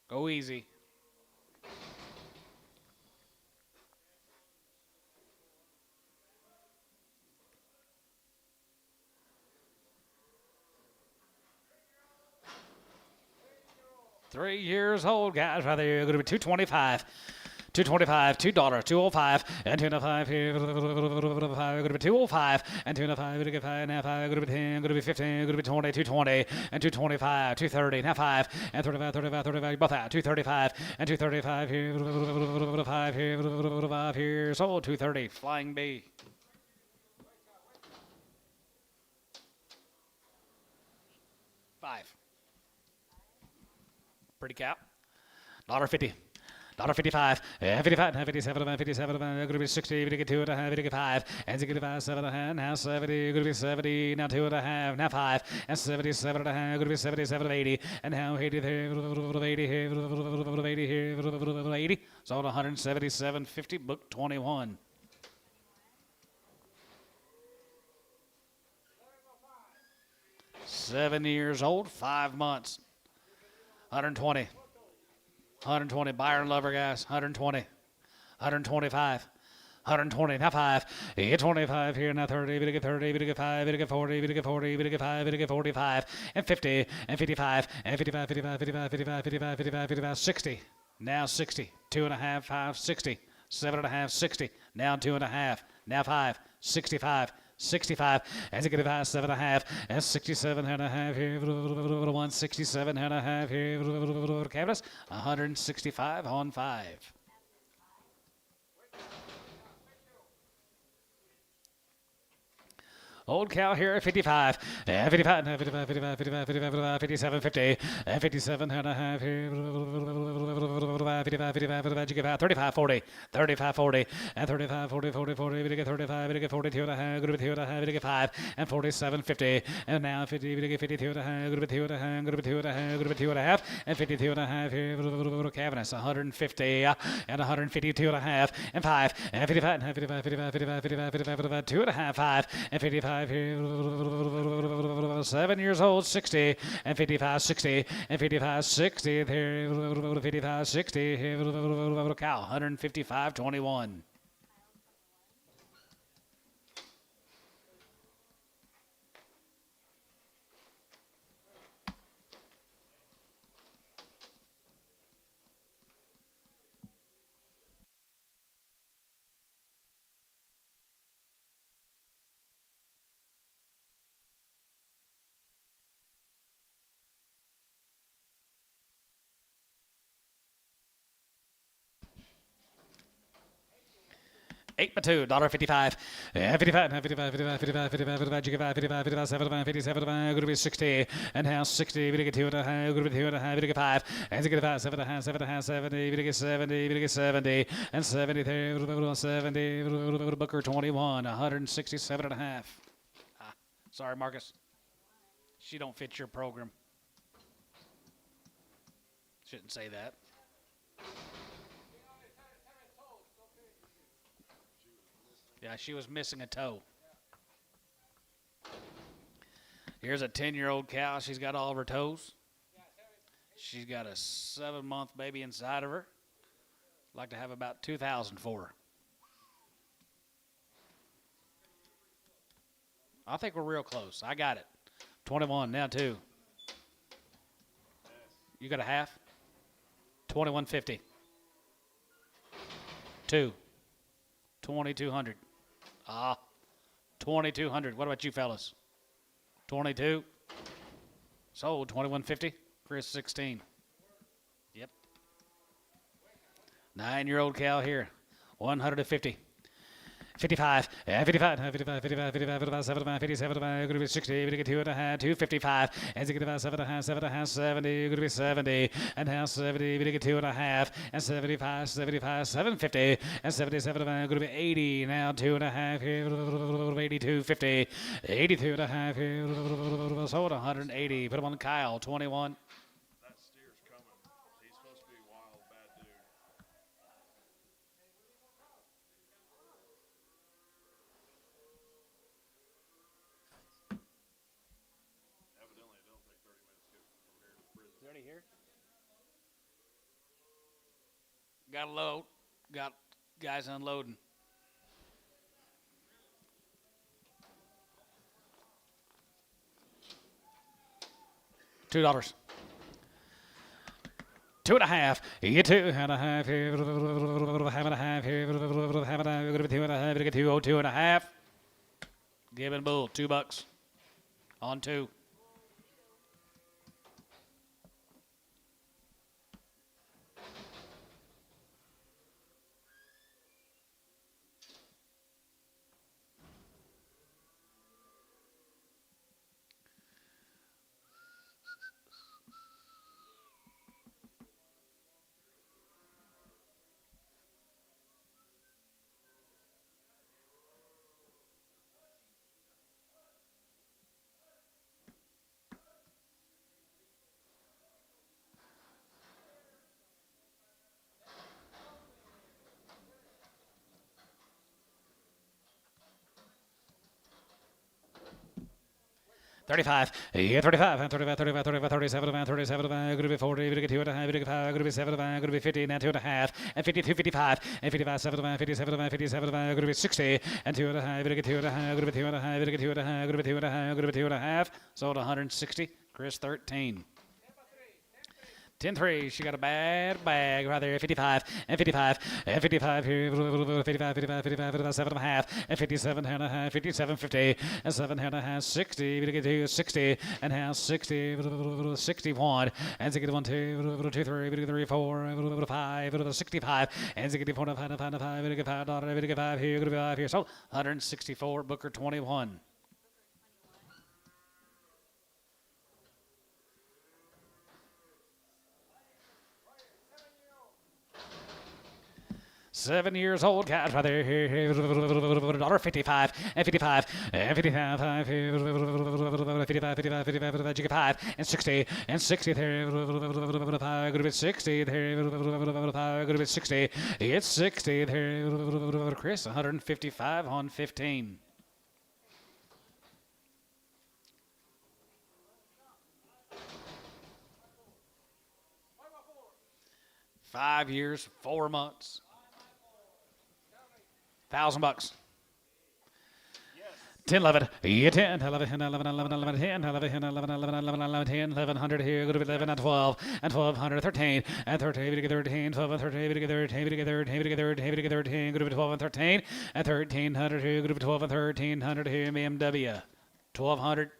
Go easy. Three years old, guys, right there. Going to be 225. 225, $2, 205, and 205 here, going to be 205, and 205, going to get 5, now 5, going to be 10, going to be 15, going to be 20, 220, and 225, 230, now 5, and 35, 35, 35, both out, 235, and 235 here, 5 here, 5 here, sold 230, Flying B. Five. Pretty cow. $1.50. $1.55, 55, 57, 57, going to be 60, going to get 2 and a half, going to get 5, and 65, 7 and a half, now 70, going to be 70, now 2 and a half, now 5, and 77 and a half, going to be 77, 80, and now 80 there, 80 here, 80 here, 80, sold 177.50, book 21. Seven years old, 5 months, 120. 120, buyer and lover, guys. 120, 125, 120, now 5. You get 25 here, now 30, we get 30, we get 5, we get 40, we get 40, we get 5, we get 45, and 50, and 55, and 55, 55, 55, 55, 55, 55, 55, 60. Now 60, 2.5, 5, 60, 7.5, 60, now 2.5, now 5, 65. 65, and 65, 7.5, and 67.5 here, 167.5 here, Cavernous, 165 on 5. Old cow here at 55, and 55, 55, 55, 55, 55, 57, 50, and 57 and a half here, 55, 55, 55, 35, 40, 35, 40, and 35, 40, 40, 40, we get 35, we get 42 and a half, good with 2 and a half, we get 5, and 47, 50, and now 50, we get 52 and a half, good with 2 and a half, good with 2 and a half, good with 2 and a half, and 52 and a half here, Cavernous, 150, and 152 and a half, and 5, and 55, 55, 55, 55, 55, 55, 2 and a half, 5, and 55 here, 7 years old, 60, and 55, 60, and 55, 60, there, 55, 60, here, cow, 155, 21. $8 by $2, $1.55, 55, 55, 55, 55, 55, 55, 55, 55, 75, 57, going to be 60, and now 60, we get 2 and a half, going to be 2 and a half, we get 5, and 65, 7 and a half, 7 and a half, 70, we get 70, we get 70, and 70 there, 70, Booker 21, 167 and a half. Sorry, Marcus. She don't fit your program. Shouldn't say that. Yeah, she was missing a toe. Here's a 10-year-old cow. She's got all of her toes. She's got a 7-month baby inside of her. I'd like to have about 2,000 for her. I think we're real close. I got it. 21, now 2. You got a half? 21.50. 2. 2,200. 2,200. What about you fellas? 22. Sold 21.50. Chris 16. Yep. 9-year-old cow here. 150. 55, and 55, 55, 55, 55, 55, 75, 57, going to be 60, going to get 2.5, 255, and 65, 7.5, 7.5, 70, going to be 70, and now 70, going to get 2.5, and 75, 75, 750, and 77, going to be 80, now 2.5 here, 82, 50, 82.5 here, sold 180, put them on Kyle, 21. That steer's coming. He's supposed to be a wild, bad dude. Evidently, it don't take 30 minutes to get from here to prison. Is already here? Got a load. Got guys unloading. $2. 2.5. You get 2.5 here. Half and a half here. Half and a half. We're gonna be 2.5. We get 202.5. Giving bull $2 on 2. $35. Yeah, 35. 35, 35, 35, 37, 37, going to be 40, going to get 2.5, going to get 5, going to be 7, going to be 50, now 2.5, and 52, 55, and 55, 7, 57, 57, going to be 60, and 2.5, going to get 2.5, going to be 2.5, going to get 2.5, going to be 2.5, going to be 2.5, sold 160. Chris 13. 10-3. She got a bad bag right there. 55 and 55 and 55 here. 55, 55, 55, 55, 7.5 and 57.5, 57, 50 and 7.5, 60. We get to 60 and half 60, 61 and 61, 2, 2, 3, 3, 4, 5, 65 and 64, 5, 5, 5, we get $5, we get 5 here, 5 here. So 164. Booker 21. $7 old cat right there. $1.55 and 55 and 55, 55, 55, 55, 55 and 60 and 60 there. Good bit 60 there. Good bit 60. It's 60 there. Chris 155 on 15. $5 years, 4 months. $1,000. 10, 11, yeah, 10, 11, 10, 11, 11, 11, 10, 11, 10, 11, 11, 11, 11, 10, 1100 here, go to 11 and 12, and 1200, 13, and 13, we get 13, 12 and 13, we get 13, we get 13, we get 13, we get 13, go to 12 and 13, and 1300 here, go to 12 and 1300 here, BMW, 1200.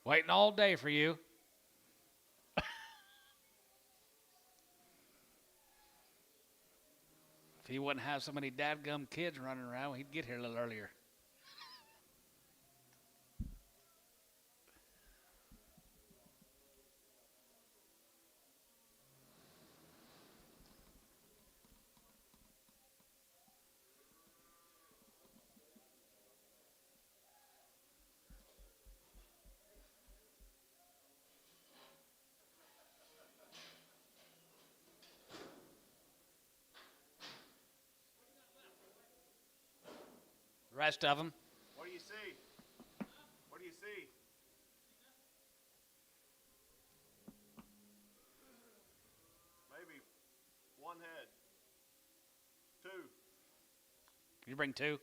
Waiting all day for you. If he wouldn't have so many dadgum kids running around, he'd get here a little earlier. Rest of them. What do you see? What do you see? Maybe one head. 2. You bring 2.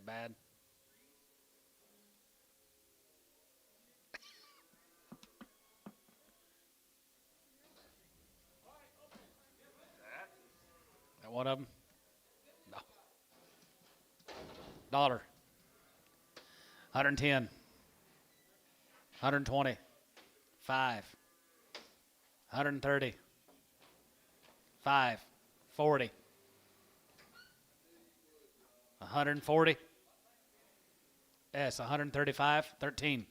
bad? That one of them? No. Dollar. 110. 120. 5. 130. 5. 40. 140. S. 135. 13.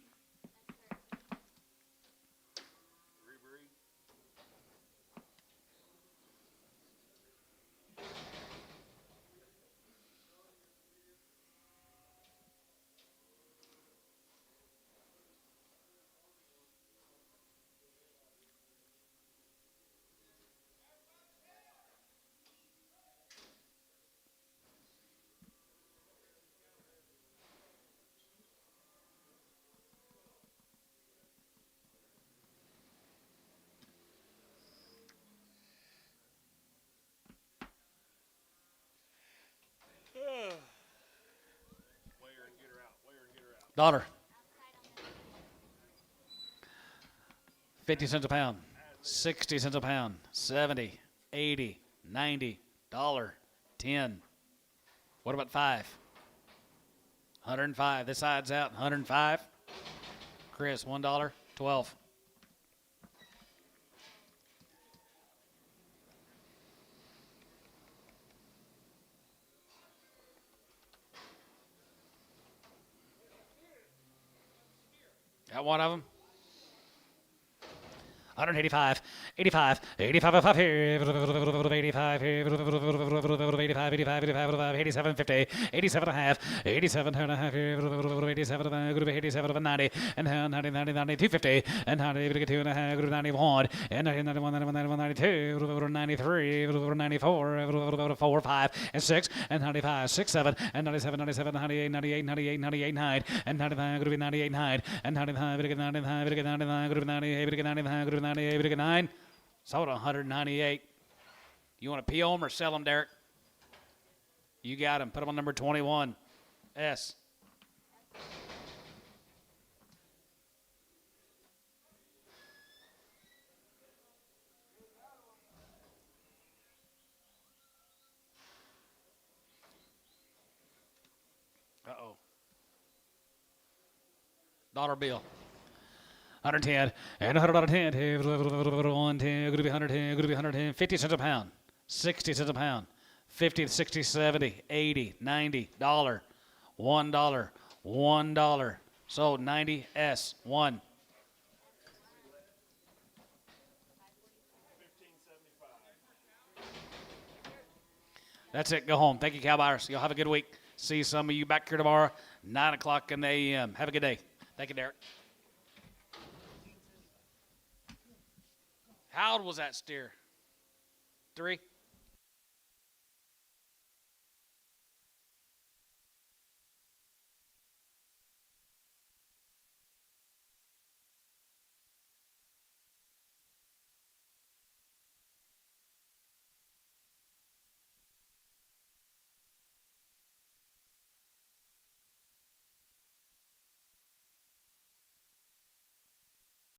Dollar. 50 cents a pound. 60 cents a pound. 70. 80. 90. Dollar. 10. What about 5? 105. This side's out. 105. Chris, $1. 12. Got one of them. 185, 85, 85 here, 85 here, 85, 87, 50, 87 and a half, 87 and a half here, 87 and 90, and 90, 90, 90, 250, and 90, 2 and a half, 91, and 91, 91, 91, 92, 93, 94, 4, 5, and 6, and 95, 6, 7, and 97, 97, 98, 98, 98, 98, 9, and 95, 98, 9, and 95, 99, 99, 98, 99, 98, 9. Sold 198. You want to PO them or sell them, Derek? You got them. Put them on number 21. S. Uh-oh. Dollar bill. 110 and 110, 110, could be 110, could be 110, 50 cents a pound, 60 cents a pound, 50, 60, 70, 80, 90, $1, $1. Sold 90 S 1. That's it. Go home. Thank you, cow buyers. You'll have a good week. See some of you back here tomorrow, 9 o'clock in the a.m. Have a good day. Thank you, Derek. How old was that steer? 3?